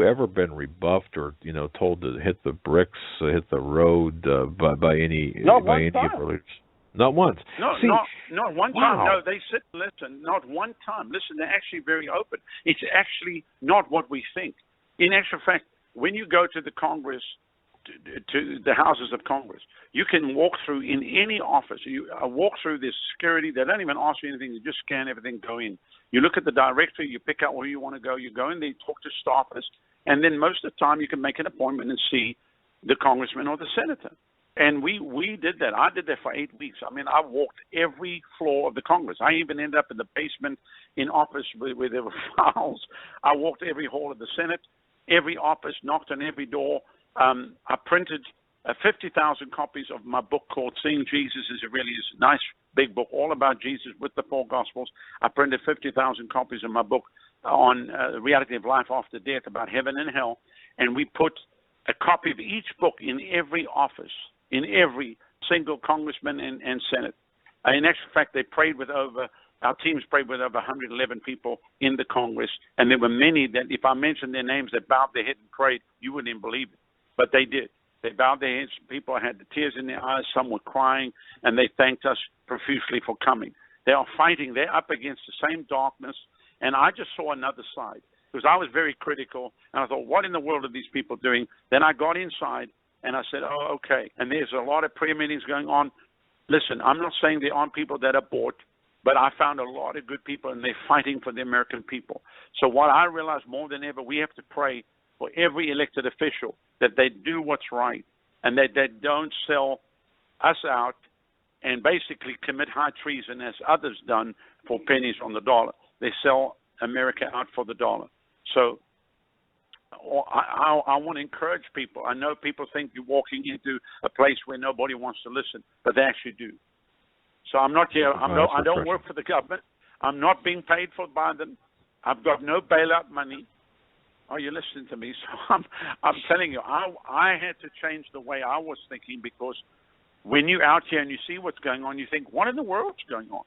ever been rebuffed or told to hit the bricks, hit the road by any of your leaders? Not once. Not one time. No, they sit and listen. Not one time. Listen, they're actually very open. It's actually not what we think. In actual fact, when you go to the Congress, to the houses of Congress, you can walk through in any office. You walk through this security. They don't even ask you anything. You just scan everything, go in. You look at the directory. You pick out where you want to go. You go in there, talk to staffers, and then most of the time you can make an appointment and see the congressman or the senator. And we did that. I did that for 8 weeks. I mean, I walked every floor of the Congress. I even ended up in the basement in office where there were files. I walked every hall of the Senate, every office, knocked on every door. I printed 50,000 copies of my book called Seeing Jesus. Is a really nice big book all about Jesus with the four Gospels. I printed 50,000 copies of my book on the reality of life after death, about heaven and hell. And we put a copy of each book in every office, in every single congressman and Senate. In actual fact, our teams prayed with over 111 people in the Congress, and there were many that, if I mentioned their names, that bowed their head and prayed, you wouldn't even believe it. But they did. They bowed their heads. People had the tears in their eyes. Some were crying, and they thanked us profusely for coming. They are fighting. They're up against the same darkness, and I just saw another side, because I was very critical, and I thought, what in the world are these people doing? Then I got inside, and I said, oh, okay. And there's a lot of prayer meetings going on. Listen, I'm not saying there aren't people that are bought, but I found a lot of good people, and they're fighting for the American people. So what I realized more than ever, we have to pray for every elected official that they do what's right and that they don't sell us out and basically commit high treason as others done for pennies on the dollar. They sell America out for the dollar. So I want to encourage people. I know people think you're walking into a place where nobody wants to listen, but they actually do. So I'm not here. I don't work for the government. I'm not being paid for by them. I've got no bailout money. Are you listening to me? So I'm telling you, I had to change the way I was thinking, because when you're out here and you see what's going on, you think, what in the world's going on?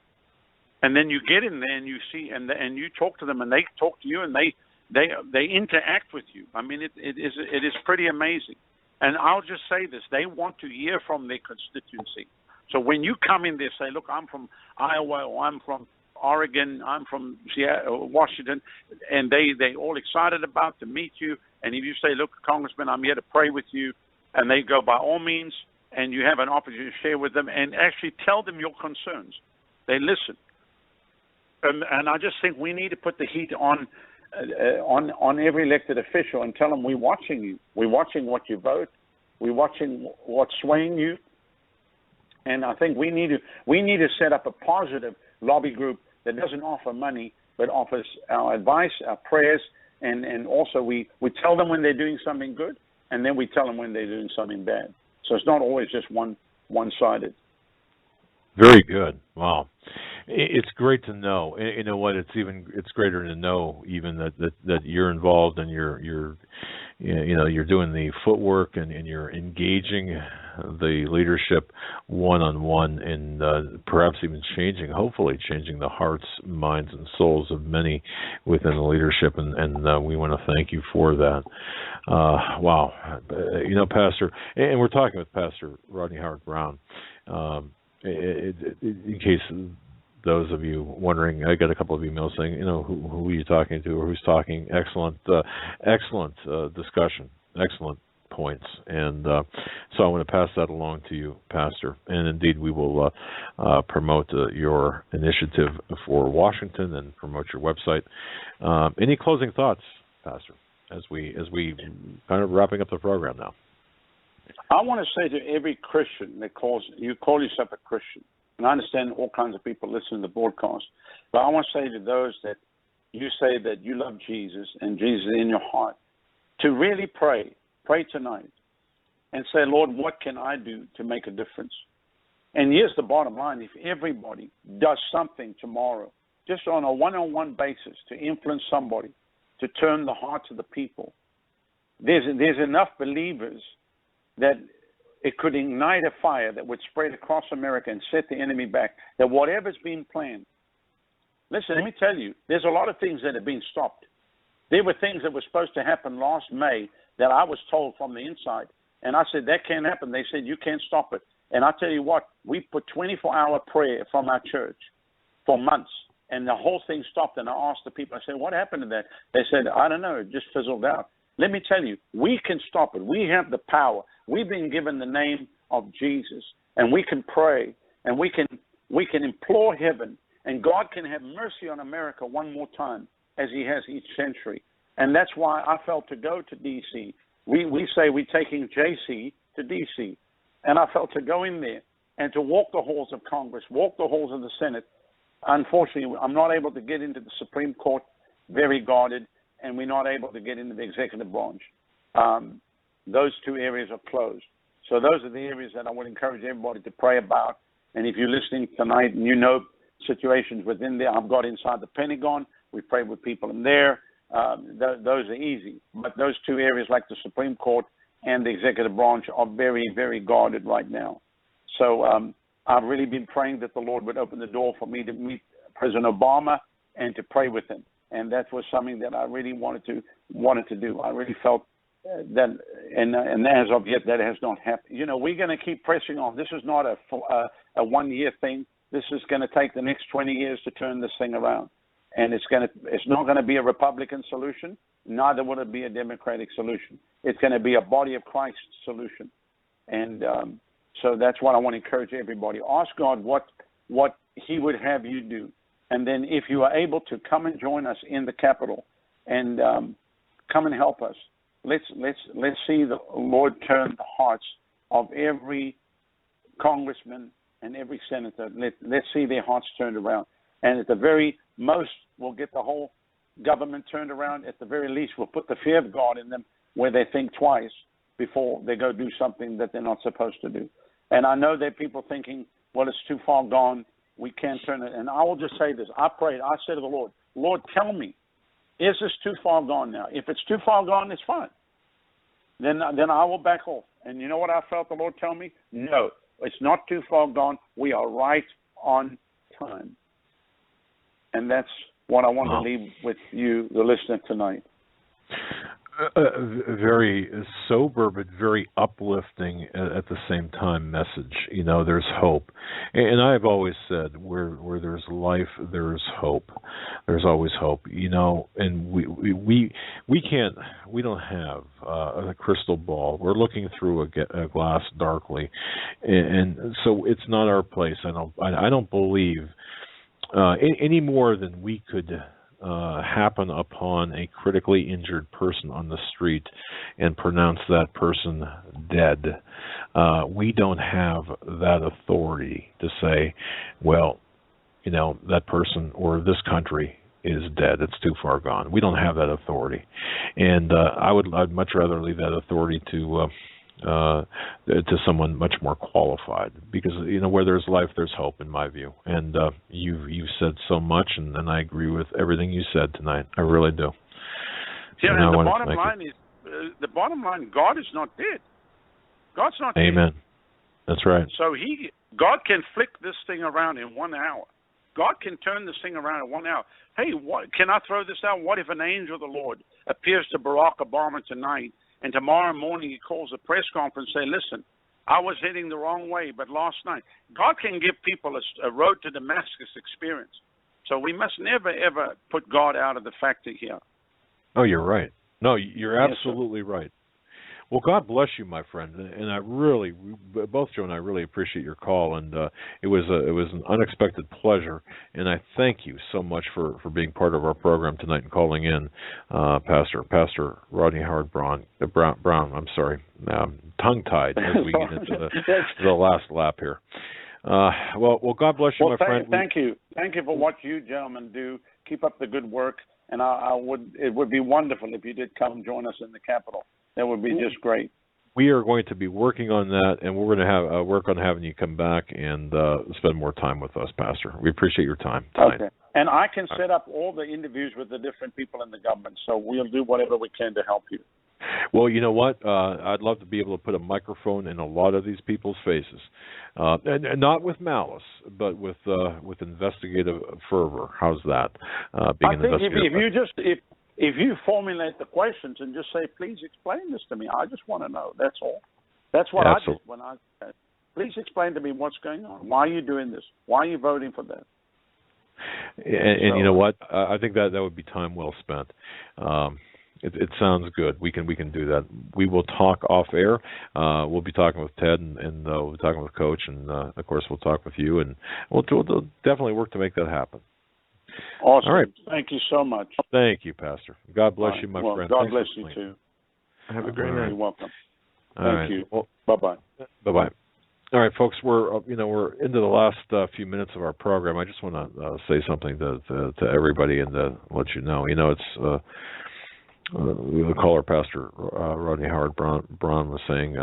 And then you get in there and you see, and you talk to them, and they talk to you, and they interact with you. I mean, it is pretty amazing. And I'll just say this: they want to hear from their constituency. So when you come in there, say, look, I'm from Iowa, or I'm from Oregon, I'm from Seattle, Washington, and they all excited about to meet you. And if you say, look, Congressman, I'm here to pray with you, and they go, by all means, and you have an opportunity to share with them and actually tell them your concerns. They listen. And I just think we need to put the heat on every elected official and tell them, we're watching you. We're watching what you vote. We're watching what's swaying you. And I think we need to set up a positive lobby group that doesn't offer money, but offers our advice, our prayers, and also we tell them when they're doing something good, and then we tell them when they're doing something bad. So it's not always just one-sided. Very good. Wow. It's great to know. You know what? It's greater to know even that you're involved and you're you're doing the footwork and you're engaging the leadership one-on-one and perhaps even hopefully changing the hearts, minds, and souls of many within the leadership, and we want to thank you for that. Wow. Pastor, and we're talking with Pastor Rodney Howard-Browne. In case those of you wondering, I got a couple of emails saying, who are you talking to or who's talking? Excellent discussion, excellent points. And so I want to pass that along to you, Pastor. And indeed, we will promote your initiative for Washington and promote your website. Any closing thoughts, Pastor, as we kind of wrapping up the program now? I want to say to every Christian that you call yourself a Christian, and I understand all kinds of people listen to the broadcast, but I want to say to those that you say that you love Jesus and Jesus is in your heart, to really pray tonight and say, Lord, what can I do to make a difference? And here's the bottom line. If everybody does something tomorrow, just on a one-on-one basis to influence somebody, to turn the hearts of the people, there's enough believers that it could ignite a fire that would spread across America and set the enemy back, that whatever's been planned. Listen, let me tell you, there's a lot of things that have been stopped. There were things that were supposed to happen last May that I was told from the inside. And I said, that can't happen. They said, you can't stop it. And I tell you what, we put 24-hour prayer from our church for months. And the whole thing stopped. And I asked the people, I said, what happened to that? They said, I don't know, it just fizzled out. Let me tell you, we can stop it. We have the power. We've been given the name of Jesus, and we can pray, and we can implore heaven, and God can have mercy on America one more time, as he has each century. And that's why I felt to go to D.C. We say we're taking J.C. to D.C., and I felt to go in there and to walk the halls of Congress, walk the halls of the Senate. Unfortunately, I'm not able to get into the Supreme Court, very guarded, and we're not able to get into the executive branch. Those two areas are closed. So those are the areas that I would encourage everybody to pray about. And if you're listening tonight and you know situations within there, I've got inside the Pentagon. We pray with people in there. Those are easy. But those two areas like the Supreme Court and the executive branch are very, very guarded right now. So I've really been praying that the Lord would open the door for me to meet President Obama and to pray with him. And that was something that I really wanted to do. I really felt that, and as of yet, that has not happened. We're going to keep pressing on. This is not a 1-year thing. This is going to take the next 20 years to turn this thing around. And it's not going to be a Republican solution. Neither will it be a Democratic solution. It's going to be a body of Christ solution. And so that's what I want to encourage everybody. Ask God what he would have you do. And then if you are able to come and join us in the Capitol and come and help us, let's see the Lord turn the hearts of every congressman and every senator. Let's see their hearts turned around. And at the very most, we'll get the whole government turned around. At the very least, we'll put the fear of God in them where they think twice before they go do something that they're not supposed to do. And I know there are people thinking, well, it's too far gone. We can't turn it. And I will just say this. I prayed. I said to the Lord, Lord, tell me, is this too far gone now? If it's too far gone, it's fine. Then I will back off. And you know what I felt the Lord tell me? No, it's not too far gone. We are right on time. And that's what I want to leave with you, the listener, tonight. Very sober but very uplifting at the same time message. There's hope. And I've always said where there's life, there's hope. There's always hope. And we don't have a crystal ball. We're looking through a glass darkly. And so it's not our place. I don't believe any more than we could happen upon a critically injured person on the street and pronounce that person dead. We don't have that authority to say, well, that person or this country is dead. It's too far gone. We don't have that authority. And I'd much rather leave that authority to someone much more qualified, because where there's life, there's hope, in my view. And you've said so much, and I agree with everything you said tonight. I really do. Yeah, and the bottom line is, the bottom line, God is not dead. God's not dead. Amen. That's right. So God can flick this thing around in 1 hour. God can turn this thing around in 1 hour. Hey, can I throw this out? What if an angel of the Lord appears to Barack Obama tonight, and tomorrow morning he calls a press conference and say, listen, I was heading the wrong way, but last night. God can give people a road to Damascus experience. So we must never, ever put God out of the factor here. Oh, you're right. No, you're absolutely right. Well, God bless you, my friend, and I really, both Joe and I really appreciate your call, and it was an unexpected pleasure, and I thank you so much for being part of our program tonight and calling in, Pastor Rodney Howard-Browne. I'm sorry, tongue-tied as we get into the last lap here. Well, God bless you, my friend. Thank you for what you gentlemen do. Keep up the good work, and it would be wonderful if you did come join us in the Capitol. That would be just great. We are going to be working on that, and we're going to have work on having you come back and spend more time with us, Pastor. We appreciate your time tonight. Okay. And I can set up all the interviews with the different people in the government, so we'll do whatever we can to help you. Well, you know what? I'd love to be able to put a microphone in a lot of these people's faces, and not with malice, but with investigative fervor. How's that? If you formulate the questions and just say, please explain this to me, I just want to know. That's all. That's what I did when I said, please explain to me what's going on. Why are you doing this? Why are you voting for that? And you know what? I think that would be time well spent. It sounds good. We can do that. We will talk off air. We'll be talking with Ted and we'll be talking with Coach, and of course we'll talk with you, and we'll definitely work to make that happen. Awesome. All right. Thank you so much. Thank you, Pastor. God bless you, my friend. God bless you too. Have a great night. You're welcome. Thank you. Well, bye-bye. Bye-bye. All right, folks, we're into the last few minutes of our program. I just want to say something to everybody and to let you know. It's the caller, Pastor Rodney Howard-Browne, was saying,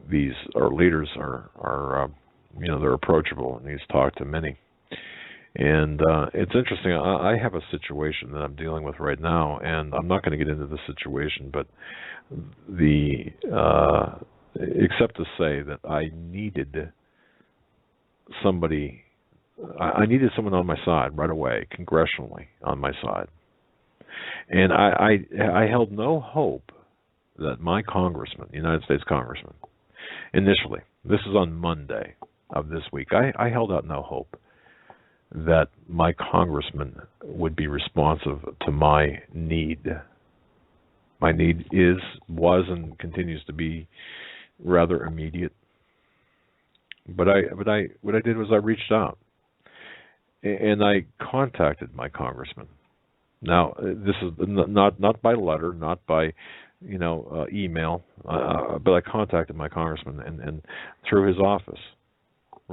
these our leaders are they're approachable, and he's talked to many. And it's interesting. I have a situation that I'm dealing with right now, and I'm not going to get into the situation, but except to say that I needed somebody. I needed someone on my side right away, congressionally on my side, and I held no hope that my congressman, United States congressman, initially, this is on Monday of this week, I held out no hope that my congressman would be responsive to my need. My need was and continues to be rather immediate. But what I did was I reached out and I contacted my congressman. Now, this is not by letter, not by email, but I contacted my congressman and through his office.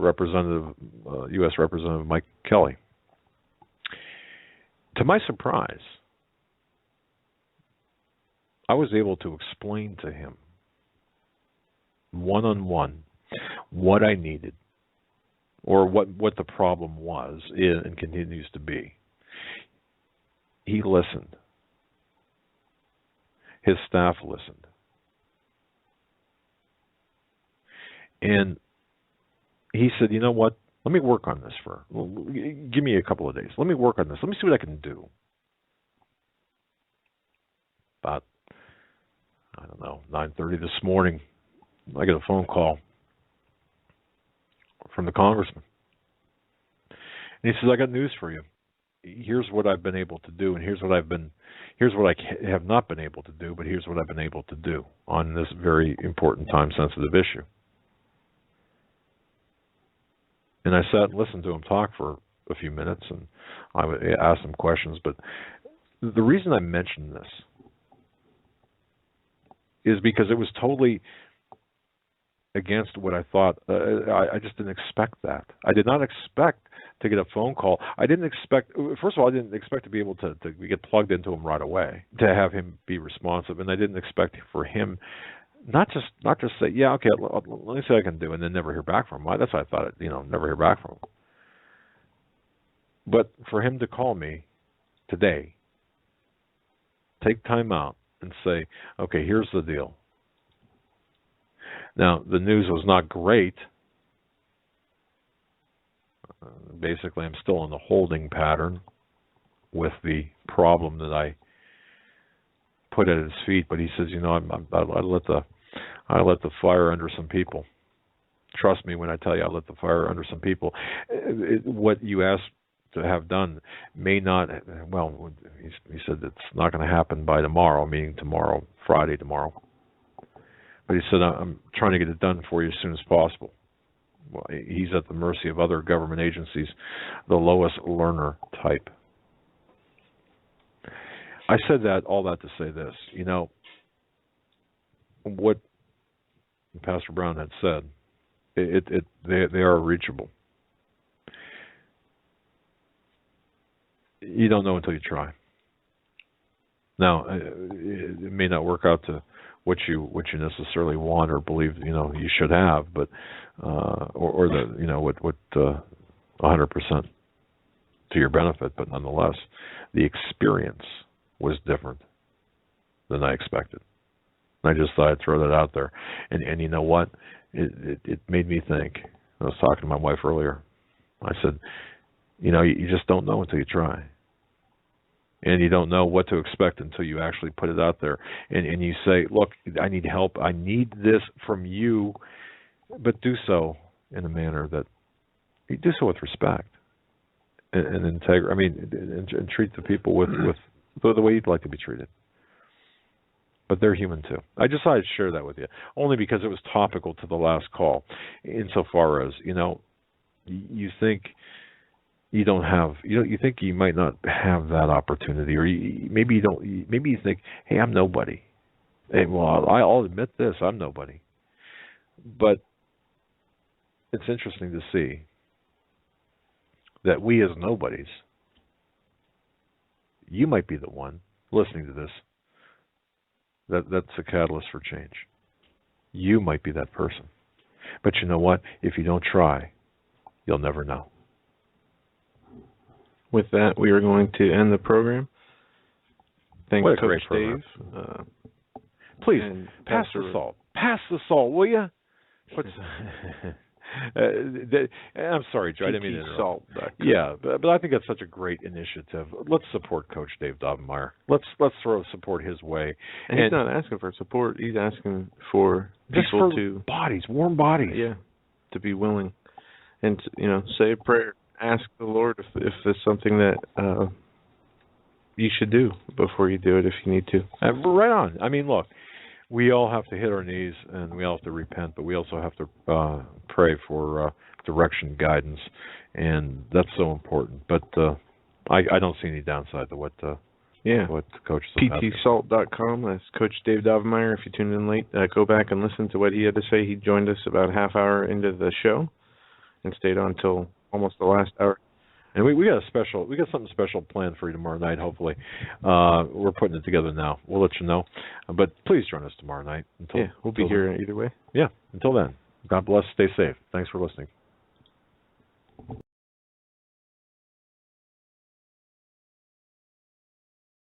U.S. Representative Mike Kelly. To my surprise, I was able to explain to him one-on-one what I needed, or what the problem was and continues to be. He listened. His staff listened. And he said, you know what, let me work on this give me a couple of days. Let me work on this. Let me see what I can do. About, 9:30 this morning, I get a phone call from the congressman. And he says, I got news for you. Here's what I've been able to do, and here's what I have not been able to do, but here's what I've been able to do on this very important, time-sensitive issue. And I sat and listened to him talk for a few minutes, and I asked him questions. But the reason I mentioned this is because it was totally against what I thought. I just didn't expect that. I did not expect to get a phone call. First of all, I didn't expect to be able to get plugged into him right away, to have him be responsive, and I didn't expect for him not just say, yeah, okay, let me see what I can do, and then never hear back from him. That's what I thought, never hear back from him. But for him to call me today, take time out, and say, okay, here's the deal. Now, the news was not great. Basically, I'm still in the holding pattern with the problem that I put at his feet. But he says, I let the fire under some people. Trust me when I tell you, I let the fire under some people. What you asked to have done may not. Well, he said it's not going to happen by tomorrow, meaning tomorrow, Friday tomorrow. But he said, I'm trying to get it done for you as soon as possible. Well, he's at the mercy of other government agencies, the lowest learner type. I said all that to say this. What Pastor Brown had said, they are reachable. You don't know until you try. Now, it may not work out to what you necessarily want or believe you should have, but or what 100% to your benefit, but nonetheless, the experience was different than I expected. I just thought I'd throw that out there, and you know what? It made me think. I was talking to my wife earlier. I said, you just don't know until you try. And you don't know what to expect until you actually put it out there. And you say, look, I need help. I need this from you. But do so in a manner that you do so with respect and integrity. I mean, and treat the people with the way you'd like to be treated. But they're human too. I just thought I'd share that with you, only because it was topical to the last call. Insofar as, you think you don't have, you think you might not have that opportunity, or maybe you don't. Maybe you think, hey, I'm nobody. Hey, well, I'll admit this, I'm nobody. But it's interesting to see that we as nobodies, you might be the one listening to this. That's a catalyst for change. You might be that person. But you know what? If you don't try, you'll never know. With that, we are going to end the program. Thank What a Coach great program. Dave. Please, pass the salt. Pass the salt, will you? I'm sorry, Joe. I didn't mean to interrupt. Yeah, but I think that's such a great initiative. Let's support Coach Dave Daubenmire. Let's throw support his way. And he's not asking for support. He's asking for people to bodies, warm bodies. Yeah, to be willing, and say a prayer. Ask the Lord if there's something that you should do before you do it if you need to. Right on. I mean, look. We all have to hit our knees, and we all have to repent, but we also have to pray for direction, guidance, and that's so important. But I don't see any downside to what Coach is asking. PTSalt.com. That's Coach Dave Daubenmire. If you tuned in late, go back and listen to what he had to say. He joined us about a half hour into the show and stayed on until almost the last hour. And we got something special planned for you tomorrow night, hopefully. We're putting it together now. We'll let you know. But please join us tomorrow night. We'll be here either way. Yeah, until then. God bless. Stay safe. Thanks for listening.